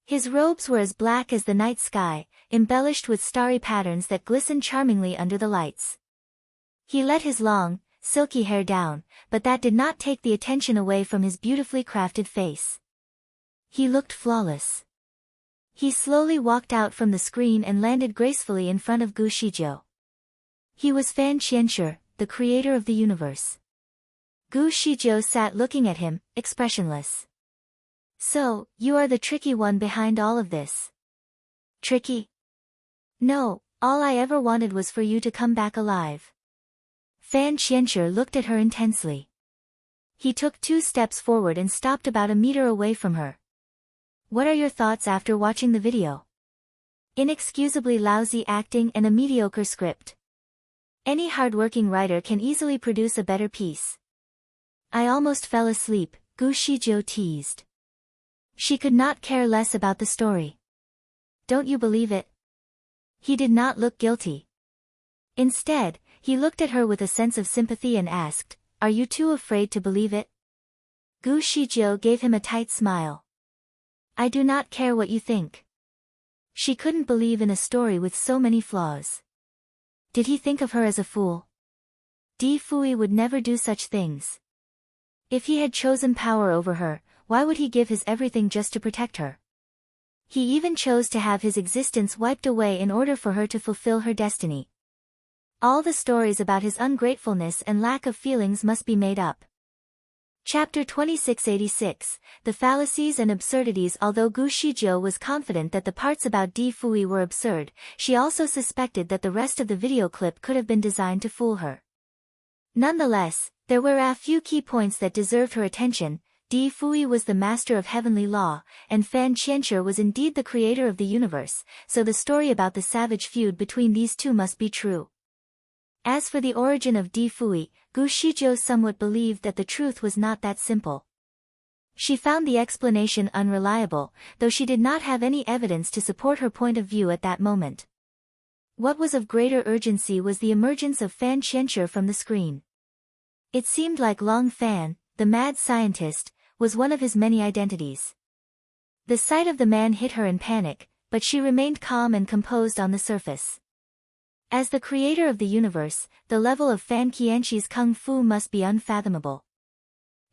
His robes were as black as the night sky, embellished with starry patterns that glistened charmingly under the lights. He let his long, silky hair down, but that did not take the attention away from his beautifully crafted face. He looked flawless. He slowly walked out from the screen and landed gracefully in front of Gu Shizhou. He was Fan Qianshi, the creator of the universe. Gu Shizhou sat looking at him, expressionless. So, you are the tricky one behind all of this. Tricky? No, all I ever wanted was for you to come back alive. Fan Qianzhi looked at her intensely. He took 2 steps forward and stopped about a meter away from her. What are your thoughts after watching the video? Inexcusably lousy acting and a mediocre script. Any hardworking writer can easily produce a better piece. I almost fell asleep, Gu Shizhou teased. She could not care less about the story. Don't you believe it? He did not look guilty. Instead, he looked at her with a sense of sympathy and asked, are you too afraid to believe it? Gu Shizhou gave him a tight smile. I do not care what you think. She couldn't believe in a story with so many flaws. Did he think of her as a fool? Fuyi would never do such things. If he had chosen power over her, why would he give his everything just to protect her? He even chose to have his existence wiped away in order for her to fulfill her destiny. All the stories about his ungratefulness and lack of feelings must be made up. Chapter 2686, The Fallacies and Absurdities. Although Gu Shizhou was confident that the parts about Fuyi were absurd, she also suspected that the rest of the video clip could have been designed to fool her. Nonetheless, there were a few key points that deserved her attention. Fuyi was the master of heavenly law, and Fan Qianzhi was indeed the creator of the universe, so the story about the savage feud between these two must be true. As for the origin of Fuyi, Gu Shizhou somewhat believed that the truth was not that simple. She found the explanation unreliable, though she did not have any evidence to support her point of view at that moment. What was of greater urgency was the emergence of Fan Qianzhi from the screen. It seemed like Long Fan, the mad scientist, was one of his many identities. The sight of the man hit her in panic, but she remained calm and composed on the surface. As the creator of the universe, the level of Fan Qianzhi's kung fu must be unfathomable.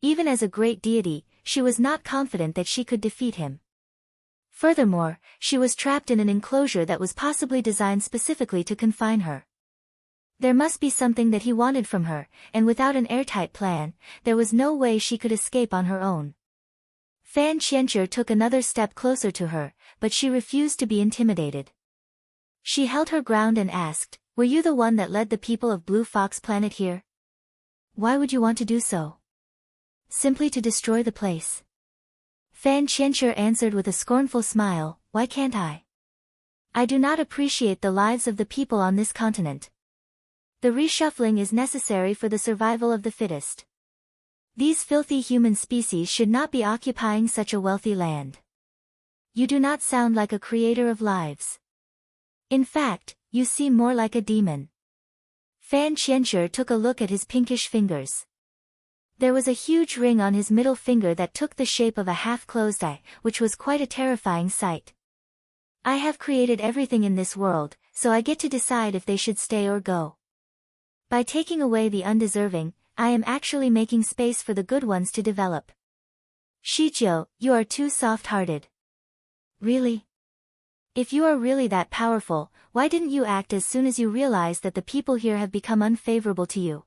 Even as a great deity, she was not confident that she could defeat him. Furthermore, she was trapped in an enclosure that was possibly designed specifically to confine her. There must be something that he wanted from her, and without an airtight plan, there was no way she could escape on her own. Fan Qianzhi took another step closer to her, but she refused to be intimidated. She held her ground and asked, were you the one that led the people of Blue Fox Planet here? Why would you want to do so? Simply to destroy the place. Fan Qianzhi answered with a scornful smile, why can't I? I do not appreciate the lives of the people on this continent. The reshuffling is necessary for the survival of the fittest. These filthy human species should not be occupying such a wealthy land. You do not sound like a creator of lives. In fact, you seem more like a demon. Fan Qianzhi took a look at his pinkish fingers. There was a huge ring on his middle finger that took the shape of a half-closed eye, which was quite a terrifying sight. I have created everything in this world, so I get to decide if they should stay or go. By taking away the undeserving, I am actually making space for the good ones to develop. Shizhou, you are too soft-hearted. Really? If you are really that powerful, why didn't you act as soon as you realized that the people here have become unfavorable to you?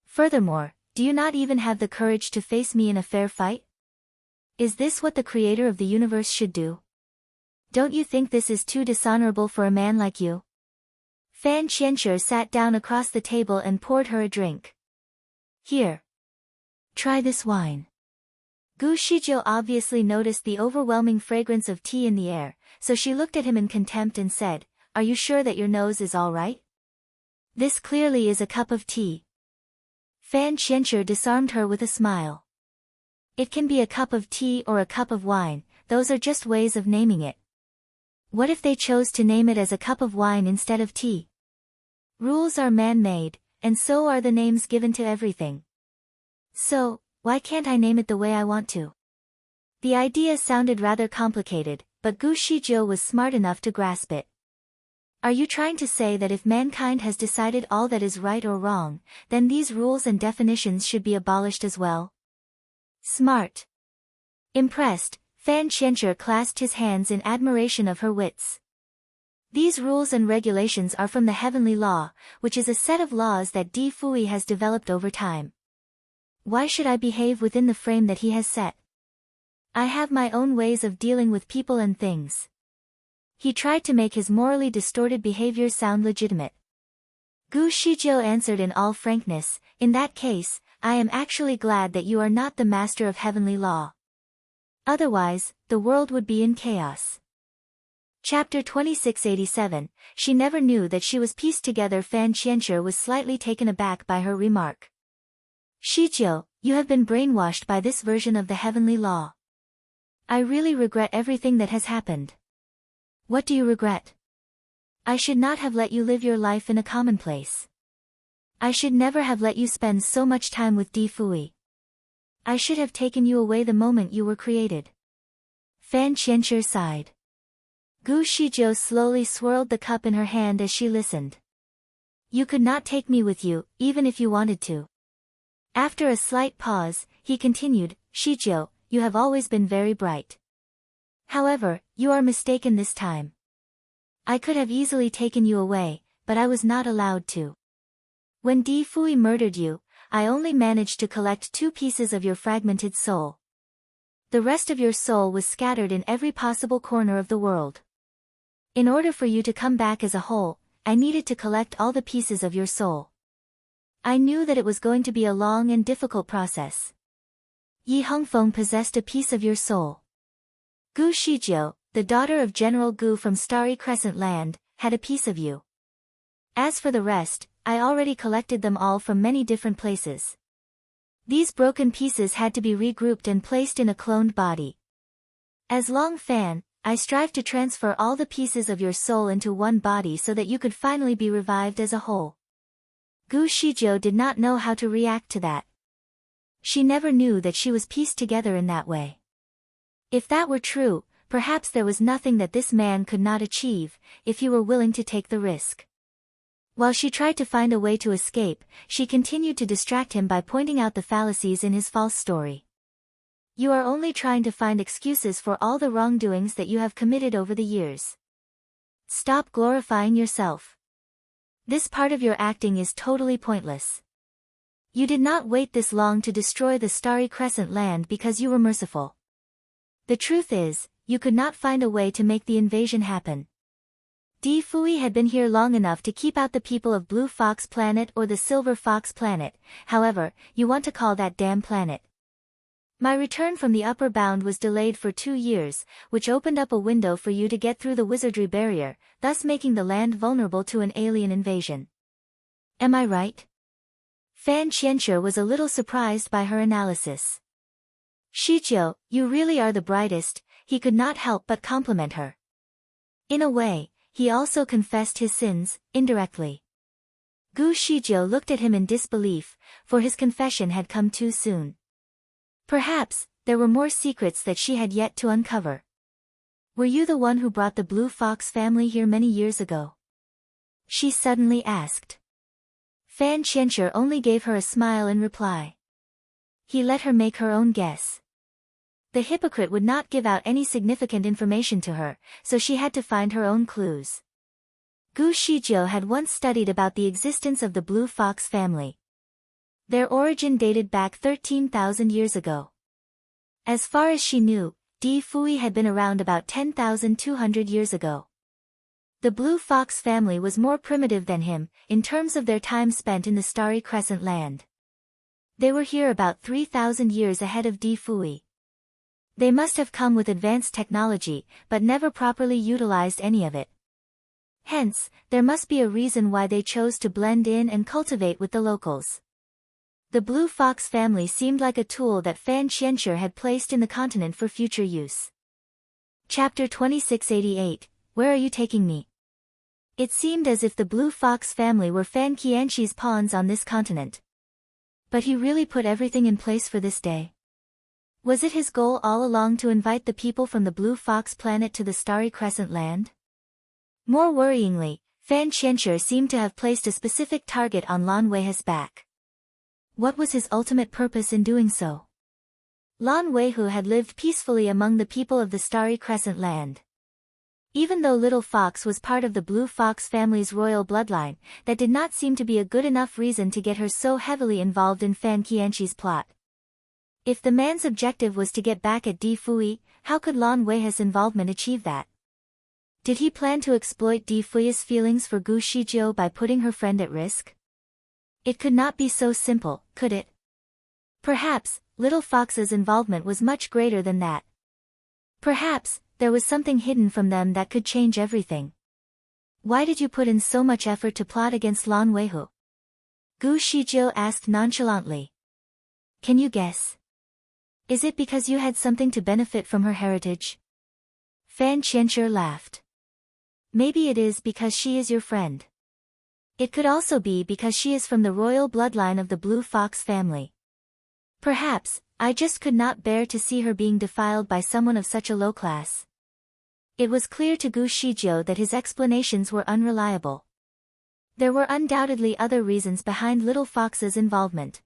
Furthermore, do you not even have the courage to face me in a fair fight? Is this what the creator of the universe should do? Don't you think this is too dishonorable for a man like you? Fan Qianzhi sat down across the table and poured her a drink. Here. Try this wine. Gu Shizhou obviously noticed the overwhelming fragrance of tea in the air, so she looked at him in contempt and said, are you sure that your nose is all right? This clearly is a cup of tea. Fan Qianzhi disarmed her with a smile. It can be a cup of tea or a cup of wine, those are just ways of naming it. What if they chose to name it as a cup of wine instead of tea? Rules are man-made, and so are the names given to everything. So, why can't I name it the way I want to? The idea sounded rather complicated, but Gu Shizhou was smart enough to grasp it. Are you trying to say that if mankind has decided all that is right or wrong, then these rules and definitions should be abolished as well? Smart. Impressed, Fan Qianzhi clasped his hands in admiration of her wits. These rules and regulations are from the heavenly law, which is a set of laws that Fuyi has developed over time. Why should I behave within the frame that he has set? I have my own ways of dealing with people and things. He tried to make his morally distorted behavior sound legitimate. Gu Shijiu answered in all frankness, in that case, I am actually glad that you are not the master of heavenly law. Otherwise, the world would be in chaos. Chapter 2687, She never knew that she was pieced together. Fan Qianxue was slightly taken aback by her remark. Shijiu, you have been brainwashed by this version of the heavenly law. I really regret everything that has happened. What do you regret? I should not have let you live your life in a commonplace. I should never have let you spend so much time with Fuyi. I should have taken you away the moment you were created. Fan Qianxue sighed. Gu Shijiu slowly swirled the cup in her hand as she listened. You could not take me with you, even if you wanted to. After a slight pause, he continued, Shijiu, you have always been very bright. However, you are mistaken this time. I could have easily taken you away, but I was not allowed to. When Fuyi murdered you, I only managed to collect 2 pieces of your fragmented soul. The rest of your soul was scattered in every possible corner of the world. In order for you to come back as a whole, I needed to collect all the pieces of your soul. I knew that it was going to be a long and difficult process. Yi Hongfeng possessed a piece of your soul. Gu Shijiu, the daughter of General Gu from Starry Crescent Land, had a piece of you. As for the rest, I already collected them all from many different places. These broken pieces had to be regrouped and placed in a cloned body. As Long Fan, I strive to transfer all the pieces of your soul into one body so that you could finally be revived as a whole. Gu Shijiu did not know how to react to that. She never knew that she was pieced together in that way. If that were true, perhaps there was nothing that this man could not achieve, if he were willing to take the risk. While she tried to find a way to escape, she continued to distract him by pointing out the fallacies in his false story. You are only trying to find excuses for all the wrongdoings that you have committed over the years. Stop glorifying yourself. This part of your acting is totally pointless. You did not wait this long to destroy the Starry Crescent Land because you were merciful. The truth is, you could not find a way to make the invasion happen. Fuyi had been here long enough to keep out the people of Blue Fox Planet or the Silver Fox Planet, however, you want to call that damn planet. My return from the upper bound was delayed for 2 years, which opened up a window for you to get through the wizardry barrier, thus making the land vulnerable to an alien invasion. Am I right? Fan Qianxue was a little surprised by her analysis. Shijiu, you really are the brightest, he could not help but compliment her. In a way, he also confessed his sins, indirectly. Gu Shijiu looked at him in disbelief, for his confession had come too soon. Perhaps, there were more secrets that she had yet to uncover. Were you the one who brought the Blue Fox family here many years ago? She suddenly asked. Fan Qianxue only gave her a smile in reply. He let her make her own guess. The hypocrite would not give out any significant information to her, so she had to find her own clues. Gu Shijiu had once studied about the existence of the Blue Fox family. Their origin dated back 13,000 years ago. As far as she knew, Fuyi had been around about 10,200 years ago. The Blue Fox family was more primitive than him, in terms of their time spent in the Starry Crescent Land. They were here about 3,000 years ahead of Fuyi. They must have come with advanced technology, but never properly utilized any of it. Hence, there must be a reason why they chose to blend in and cultivate with the locals. The Blue Fox family seemed like a tool that Fan Qianxue had placed in the continent for future use. Chapter 2688, Where are you taking me? It seemed as if the Blue Fox family were Fan Qianxi's pawns on this continent. But he really put everything in place for this day. Was it his goal all along to invite the people from the Blue Fox planet to the Starry Crescent Land? More worryingly, Fan Qianxue seemed to have placed a specific target on Lan Weihe's back. What was his ultimate purpose in doing so? Lan Weihe had lived peacefully among the people of the Starry Crescent Land. Even though Little Fox was part of the Blue Fox family's royal bloodline, that did not seem to be a good enough reason to get her so heavily involved in Fan Qianxi's plot. If the man's objective was to get back at Fuyi, how could Lan Weihe's involvement achieve that? Did he plan to exploit Di Fuyi's feelings for Gu Shijiu by putting her friend at risk? It could not be so simple, could it? Perhaps, Little Fox's involvement was much greater than that. Perhaps, there was something hidden from them that could change everything. Why did you put in so much effort to plot against Lan Weihu? Gu Shijiu asked nonchalantly. Can you guess? Is it because you had something to benefit from her heritage? Fan Qianshi laughed. Maybe it is because she is your friend. It could also be because she is from the royal bloodline of the Blue Fox family. Perhaps, I just could not bear to see her being defiled by someone of such a low class. It was clear to Gu Shijiu that his explanations were unreliable. There were undoubtedly other reasons behind Little Fox's involvement.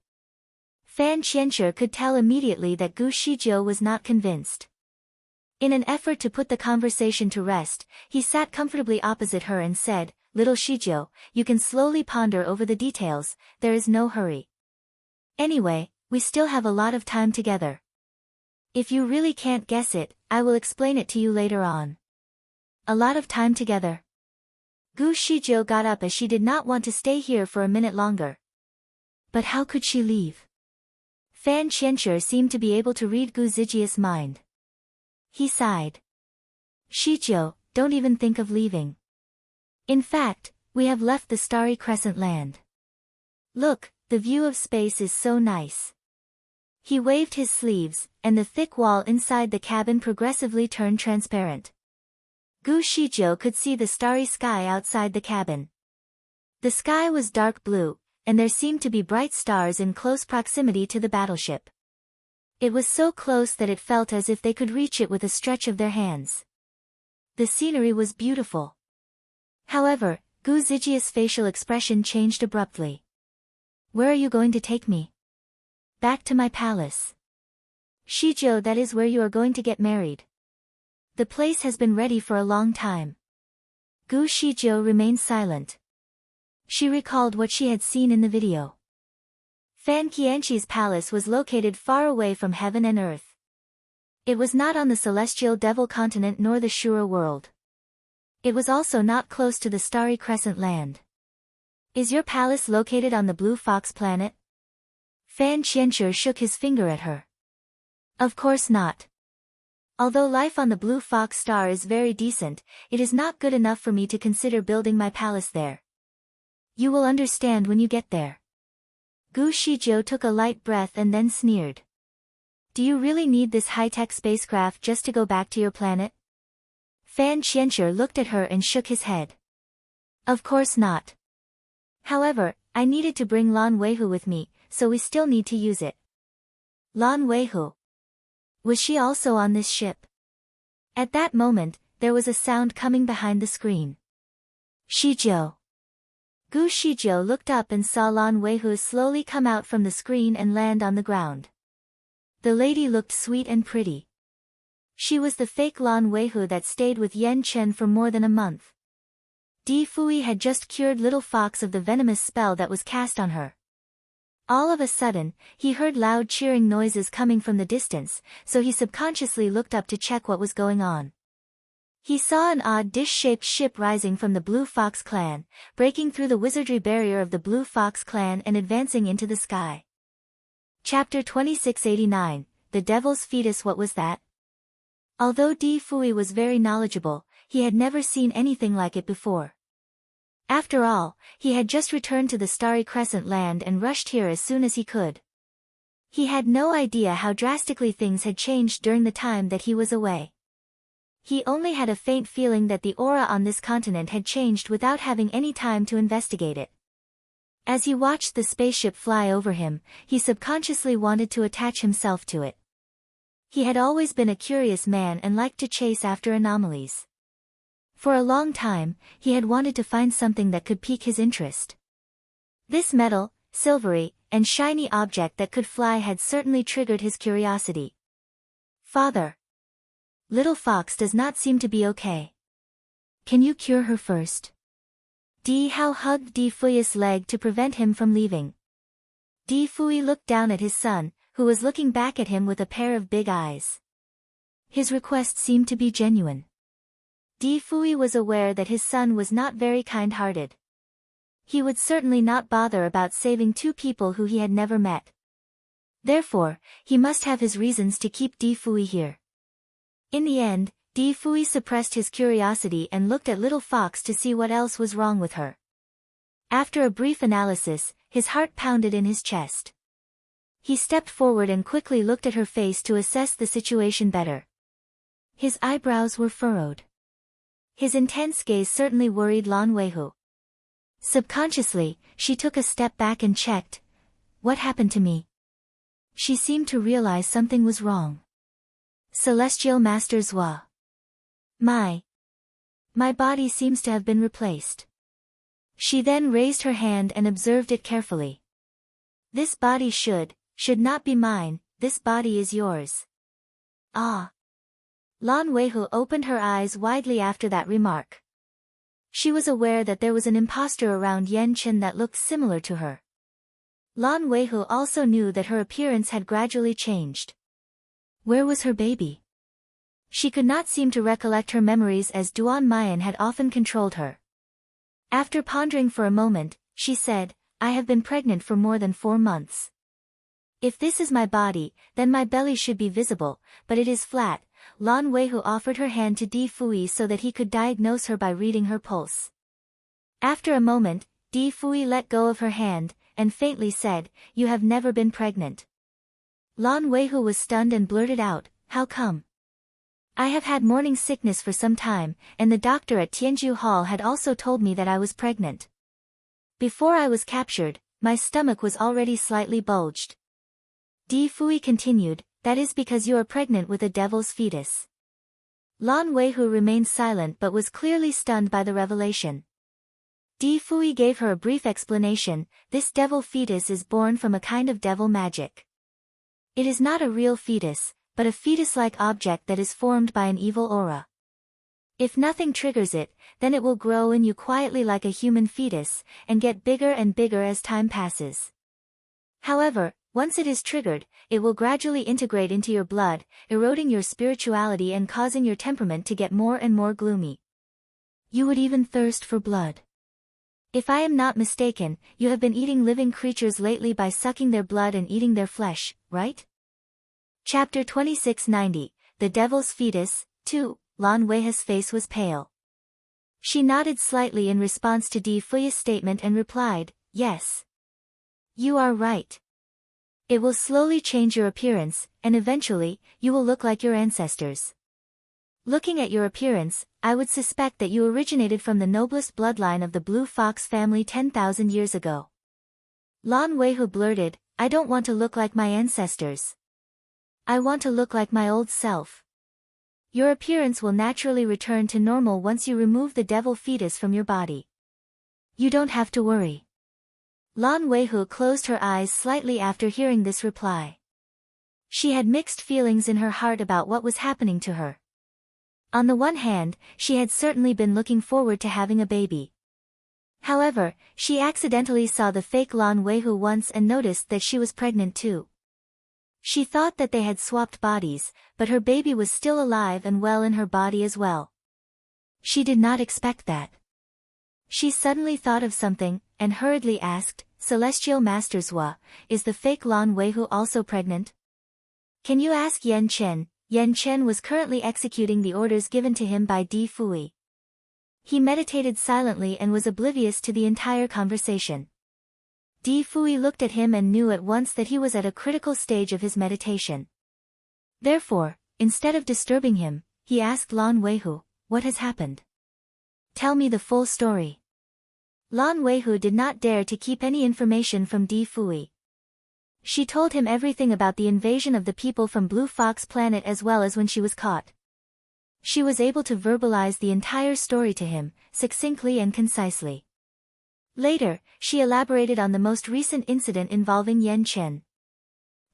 Fan Qianshi could tell immediately that Gu Shijiu was not convinced. In an effort to put the conversation to rest, he sat comfortably opposite her and said, Little Shijiu, you can slowly ponder over the details, there is no hurry. Anyway, we still have a lot of time together. If you really can't guess it, I will explain it to you later on. A lot of time together. Gu Shijiu got up as she did not want to stay here for a minute longer. But how could she leave? Fan Qianshi seemed to be able to read Gu Zijia's mind. He sighed. Shijiu, don't even think of leaving. In fact, we have left the starry crescent land. Look, the view of space is so nice. He waved his sleeves, and the thick wall inside the cabin progressively turned transparent. Gu Shijiu could see the starry sky outside the cabin. The sky was dark blue, and there seemed to be bright stars in close proximity to the battleship. It was so close that it felt as if they could reach it with a stretch of their hands. The scenery was beautiful. However, Gu Zijia's facial expression changed abruptly. Where are you going to take me? Back to my palace. Shijiu, that is where you are going to get married. The place has been ready for a long time. Gu Shijiu remained silent. She recalled what she had seen in the video. Fan Qianshi's palace was located far away from heaven and earth. It was not on the celestial devil continent nor the Shura world. It was also not close to the starry crescent land. Is your palace located on the Blue Fox planet? Fan Qianshi shook his finger at her. Of course not. Although life on the Blue Fox star is very decent, it is not good enough for me to consider building my palace there. You will understand when you get there. Gu Shijiu took a light breath and then sneered. Do you really need this high-tech spacecraft just to go back to your planet? Fan Qianshi looked at her and shook his head. Of course not. However, I needed to bring Lan Weihu with me, so we still need to use it. Lan Weihu. Was she also on this ship? At that moment, there was a sound coming behind the screen. Shijiu. Gu Shijiu looked up and saw Lan Weihu slowly come out from the screen and land on the ground. The lady looked sweet and pretty. She was the fake Lan Weihu that stayed with Yan Chen for more than a month. Di Fuyi had just cured Little Fox of the venomous spell that was cast on her. All of a sudden, he heard loud cheering noises coming from the distance, so he subconsciously looked up to check what was going on. He saw an odd dish-shaped ship rising from the Blue Fox clan, breaking through the wizardry barrier of the Blue Fox clan and advancing into the sky. Chapter 2689, The Devil's Fetus. What was that? Although Di Fuyi was very knowledgeable, he had never seen anything like it before. After all, he had just returned to the Starry Crescent land and rushed here as soon as he could. He had no idea how drastically things had changed during the time that he was away. He only had a faint feeling that the aura on this continent had changed without having any time to investigate it. As he watched the spaceship fly over him, he subconsciously wanted to attach himself to it. He had always been a curious man and liked to chase after anomalies. For a long time, he had wanted to find something that could pique his interest. This metal, silvery, and shiny object that could fly had certainly triggered his curiosity. Father. Little Fox does not seem to be okay. Can you cure her first? Di Hao hugged Di Fuyi's leg to prevent him from leaving. Di Fuyi looked down at his son, who was looking back at him with a pair of big eyes. His request seemed to be genuine. Di Fuyi was aware that his son was not very kind-hearted. He would certainly not bother about saving two people who he had never met. Therefore, he must have his reasons to keep Di Fuyi here. In the end, Di Fuyi suppressed his curiosity and looked at little fox to see what else was wrong with her. After a brief analysis, his heart pounded in his chest. He stepped forward and quickly looked at her face to assess the situation better. His eyebrows were furrowed. His intense gaze certainly worried Lan Weihu. Subconsciously, she took a step back and checked. What happened to me? She seemed to realize something was wrong. Celestial Master Zhua. My body seems to have been replaced. She then raised her hand and observed it carefully. This body should not be mine, this body is yours. Ah. Lan Weihu opened her eyes widely after that remark. She was aware that there was an impostor around Yan Chen that looked similar to her. Lan Weihu also knew that her appearance had gradually changed. Where was her baby? She could not seem to recollect her memories as Duan Mayan had often controlled her. After pondering for a moment, she said, I have been pregnant for more than 4 months. If this is my body, then my belly should be visible, but it is flat. Lan Weihu offered her hand to Di Fuyi so that he could diagnose her by reading her pulse. After a moment, Di Fuyi let go of her hand, and faintly said, You have never been pregnant. Lan Weihu was stunned and blurted out, How come? I have had morning sickness for some time, and the doctor at Tianju Hall had also told me that I was pregnant. Before I was captured, my stomach was already slightly bulged. Di Fuyi continued, That is because you are pregnant with a devil's fetus. Lan Weihu remained silent but was clearly stunned by the revelation. Di Fuyi gave her a brief explanation, This devil fetus is born from a kind of devil magic. It is not a real fetus, but a fetus-like object that is formed by an evil aura. If nothing triggers it, then it will grow in you quietly like a human fetus, and get bigger and bigger as time passes. However, once it is triggered, it will gradually integrate into your blood, eroding your spirituality and causing your temperament to get more and more gloomy. You would even thirst for blood. If I am not mistaken, you have been eating living creatures lately by sucking their blood and eating their flesh, right? Chapter 2690, The Devil's Fetus, 2, Lan Weihu's face was pale. She nodded slightly in response to Di Fuyi's statement and replied, Yes. You are right. It will slowly change your appearance, and eventually, you will look like your ancestors. Looking at your appearance, I would suspect that you originated from the noblest bloodline of the Blue Fox family 10,000 years ago. Lan Weihu blurted, I don't want to look like my ancestors. I want to look like my old self. Your appearance will naturally return to normal once you remove the devil fetus from your body. You don't have to worry. Lan Weihu closed her eyes slightly after hearing this reply. She had mixed feelings in her heart about what was happening to her. On the one hand, she had certainly been looking forward to having a baby. However, she accidentally saw the fake Lan Weihu once and noticed that she was pregnant too. She thought that they had swapped bodies, but her baby was still alive and well in her body as well. She did not expect that. She suddenly thought of something, and hurriedly asked, Celestial Master Zhua, is the fake Lan Weihu also pregnant? Can you ask Yan Chen? Yan Chen was currently executing the orders given to him by Di Fuyi. He meditated silently and was oblivious to the entire conversation. Di Fuyi looked at him and knew at once that he was at a critical stage of his meditation. Therefore, instead of disturbing him, he asked Lan Weihu, What has happened? Tell me the full story. Lan Weihu did not dare to keep any information from Di Fuyi. She told him everything about the invasion of the people from Blue Fox Planet as well as when she was caught. She was able to verbalize the entire story to him, succinctly and concisely. Later, she elaborated on the most recent incident involving Yan Chen.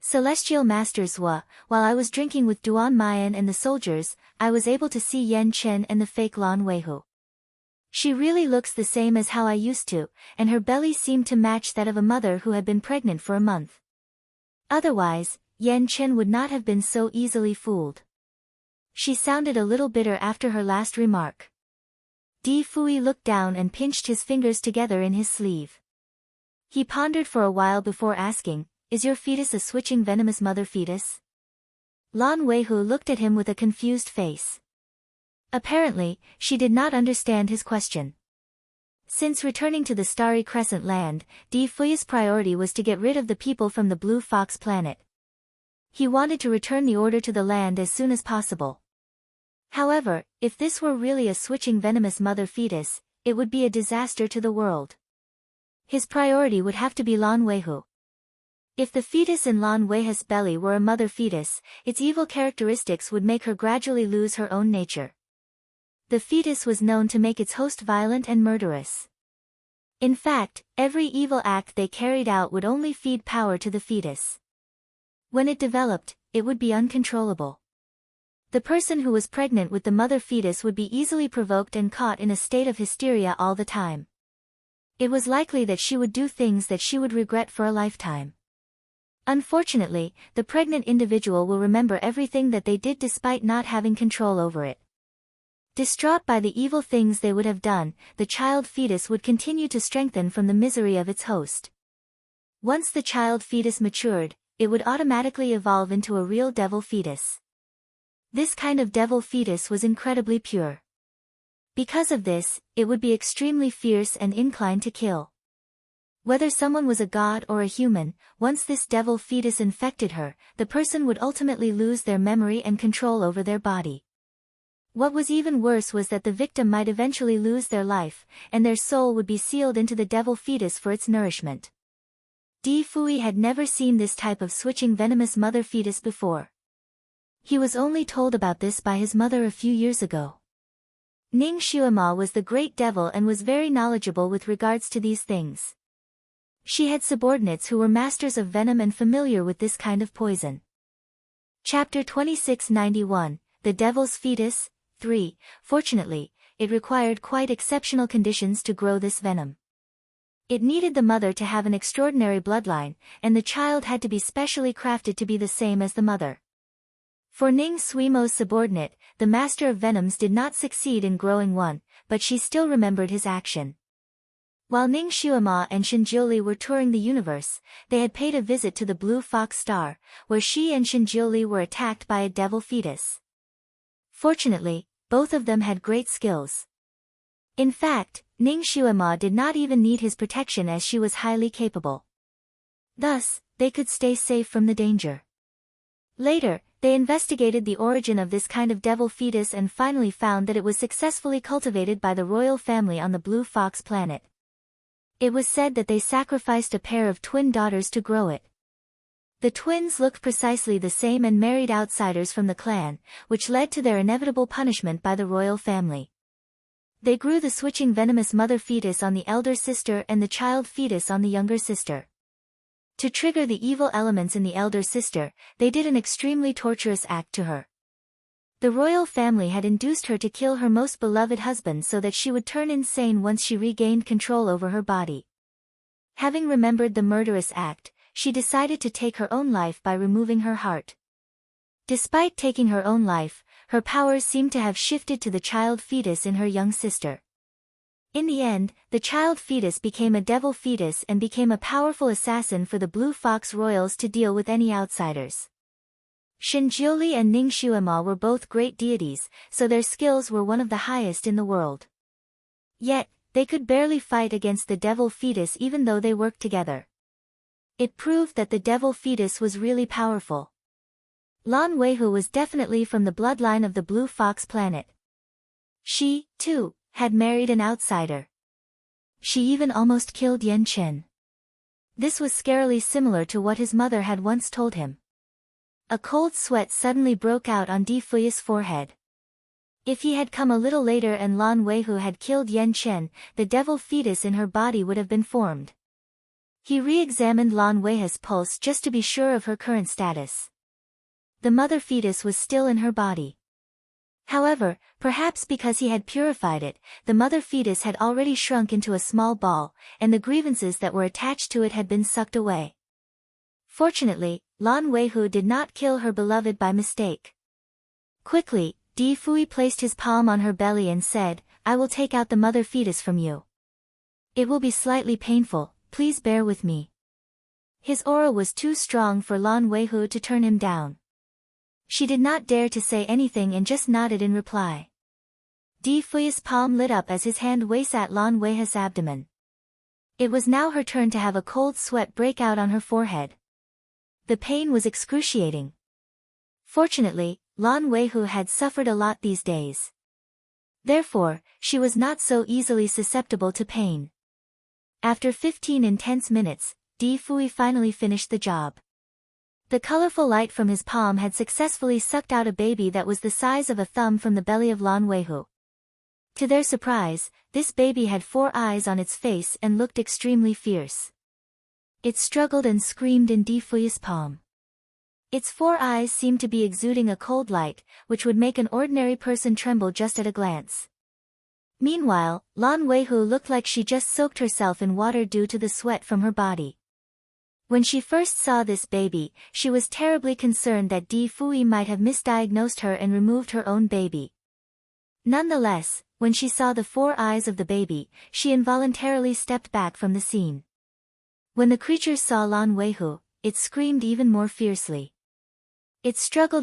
Celestial Master Zhua, while I was drinking with Duan Mayan and the soldiers, I was able to see Yan Chen and the fake Lan Weihu. She really looks the same as how I used to, and her belly seemed to match that of a mother who had been pregnant for a month. Otherwise, Yan Chen would not have been so easily fooled. She sounded a little bitter after her last remark. Di Fuyi looked down and pinched his fingers together in his sleeve. He pondered for a while before asking, "Is your fetus a switching venomous mother fetus?" Lan Weihu looked at him with a confused face. Apparently, she did not understand his question. Since returning to the Starry Crescent land, Di Fuyi's priority was to get rid of the people from the Blue Fox planet. He wanted to return the order to the land as soon as possible. However, if this were really a switching venomous mother fetus, it would be a disaster to the world. His priority would have to be Lan Weihu. If the fetus in Lan Weihu's belly were a mother fetus, its evil characteristics would make her gradually lose her own nature. The fetus was known to make its host violent and murderous. In fact, every evil act they carried out would only feed power to the fetus. When it developed, it would be uncontrollable. The person who was pregnant with the mother fetus would be easily provoked and caught in a state of hysteria all the time. It was likely that she would do things that she would regret for a lifetime. Unfortunately, the pregnant individual will remember everything that they did despite not having control over it. Distraught by the evil things they would have done, the child fetus would continue to strengthen from the misery of its host. Once the child fetus matured, it would automatically evolve into a real devil fetus. This kind of devil fetus was incredibly pure. Because of this, it would be extremely fierce and inclined to kill. Whether someone was a god or a human, once this devil fetus infected her, the person would ultimately lose their memory and control over their body. What was even worse was that the victim might eventually lose their life, and their soul would be sealed into the devil fetus for its nourishment. Di Fuyi had never seen this type of switching venomous mother fetus before. He was only told about this by his mother a few years ago. Ning Xuema was the great devil and was very knowledgeable with regards to these things. She had subordinates who were masters of venom and familiar with this kind of poison. Chapter 2691, The Devil's Fetus, 3. Fortunately, it required quite exceptional conditions to grow this venom. It needed the mother to have an extraordinary bloodline, and the child had to be specially crafted to be the same as the mother. For Ning Xuemo's subordinate, the master of venoms did not succeed in growing one, but she still remembered his action. While Ning Xuema and Shinjiuli were touring the universe, they had paid a visit to the Blue Fox Star, where she and Shinjiuli were attacked by a devil fetus. Fortunately, both of them had great skills. In fact, Ning Xuema did not even need his protection as she was highly capable. Thus, they could stay safe from the danger. Later, they investigated the origin of this kind of devil fetus and finally found that it was successfully cultivated by the royal family on the Blue Fox planet. It was said that they sacrificed a pair of twin daughters to grow it. The twins looked precisely the same and married outsiders from the clan, which led to their inevitable punishment by the royal family. They grew the switching venomous mother fetus on the elder sister and the child fetus on the younger sister. To trigger the evil elements in the elder sister, they did an extremely torturous act to her. The royal family had induced her to kill her most beloved husband so that she would turn insane once she regained control over her body. Having remembered the murderous act, she decided to take her own life by removing her heart. Despite taking her own life, her powers seemed to have shifted to the child fetus in her young sister. In the end, the child fetus became a devil fetus and became a powerful assassin for the Blue Fox royals to deal with any outsiders. Shinjiuli and Ning Xuema were both great deities, so their skills were one of the highest in the world. Yet, they could barely fight against the devil fetus even though they worked together. It proved that the devil fetus was really powerful. Lan Weihu was definitely from the bloodline of the Blue Fox planet. She, too, had married an outsider. She even almost killed Yan Chen. This was scarily similar to what his mother had once told him. A cold sweat suddenly broke out on Di Fuyi's forehead. If he had come a little later and Lan Weihu had killed Yan Chen, the devil fetus in her body would have been formed. He re-examined Lan Weihu's pulse just to be sure of her current status. The mother fetus was still in her body. However, perhaps because he had purified it, the mother fetus had already shrunk into a small ball, and the grievances that were attached to it had been sucked away. Fortunately, Lan Weihu did not kill her beloved by mistake. Quickly, Di Fuyi placed his palm on her belly and said, I will take out the mother fetus from you. It will be slightly painful, please bear with me. His aura was too strong for Lan Weihu to turn him down. She did not dare to say anything and just nodded in reply. Di Fuyi's palm lit up as his hand was at Lan Weihu's abdomen. It was now her turn to have a cold sweat break out on her forehead. The pain was excruciating. Fortunately, Lan Weihu had suffered a lot these days. Therefore, she was not so easily susceptible to pain. After 15 intense minutes, Di Fuyi finally finished the job. The colorful light from his palm had successfully sucked out a baby that was the size of a thumb from the belly of Lan Weihu. To their surprise, this baby had 4 eyes on its face and looked extremely fierce. It struggled and screamed in Di Fuyi's palm. Its 4 eyes seemed to be exuding a cold light, which would make an ordinary person tremble just at a glance. Meanwhile, Lan Weihu looked like she just soaked herself in water due to the sweat from her body. When she first saw this baby, she was terribly concerned that Di Fuyi might have misdiagnosed her and removed her own baby. Nonetheless, when she saw the 4 eyes of the baby, she involuntarily stepped back from the scene. When the creature saw Lan Weihu, it screamed even more fiercely. It struggled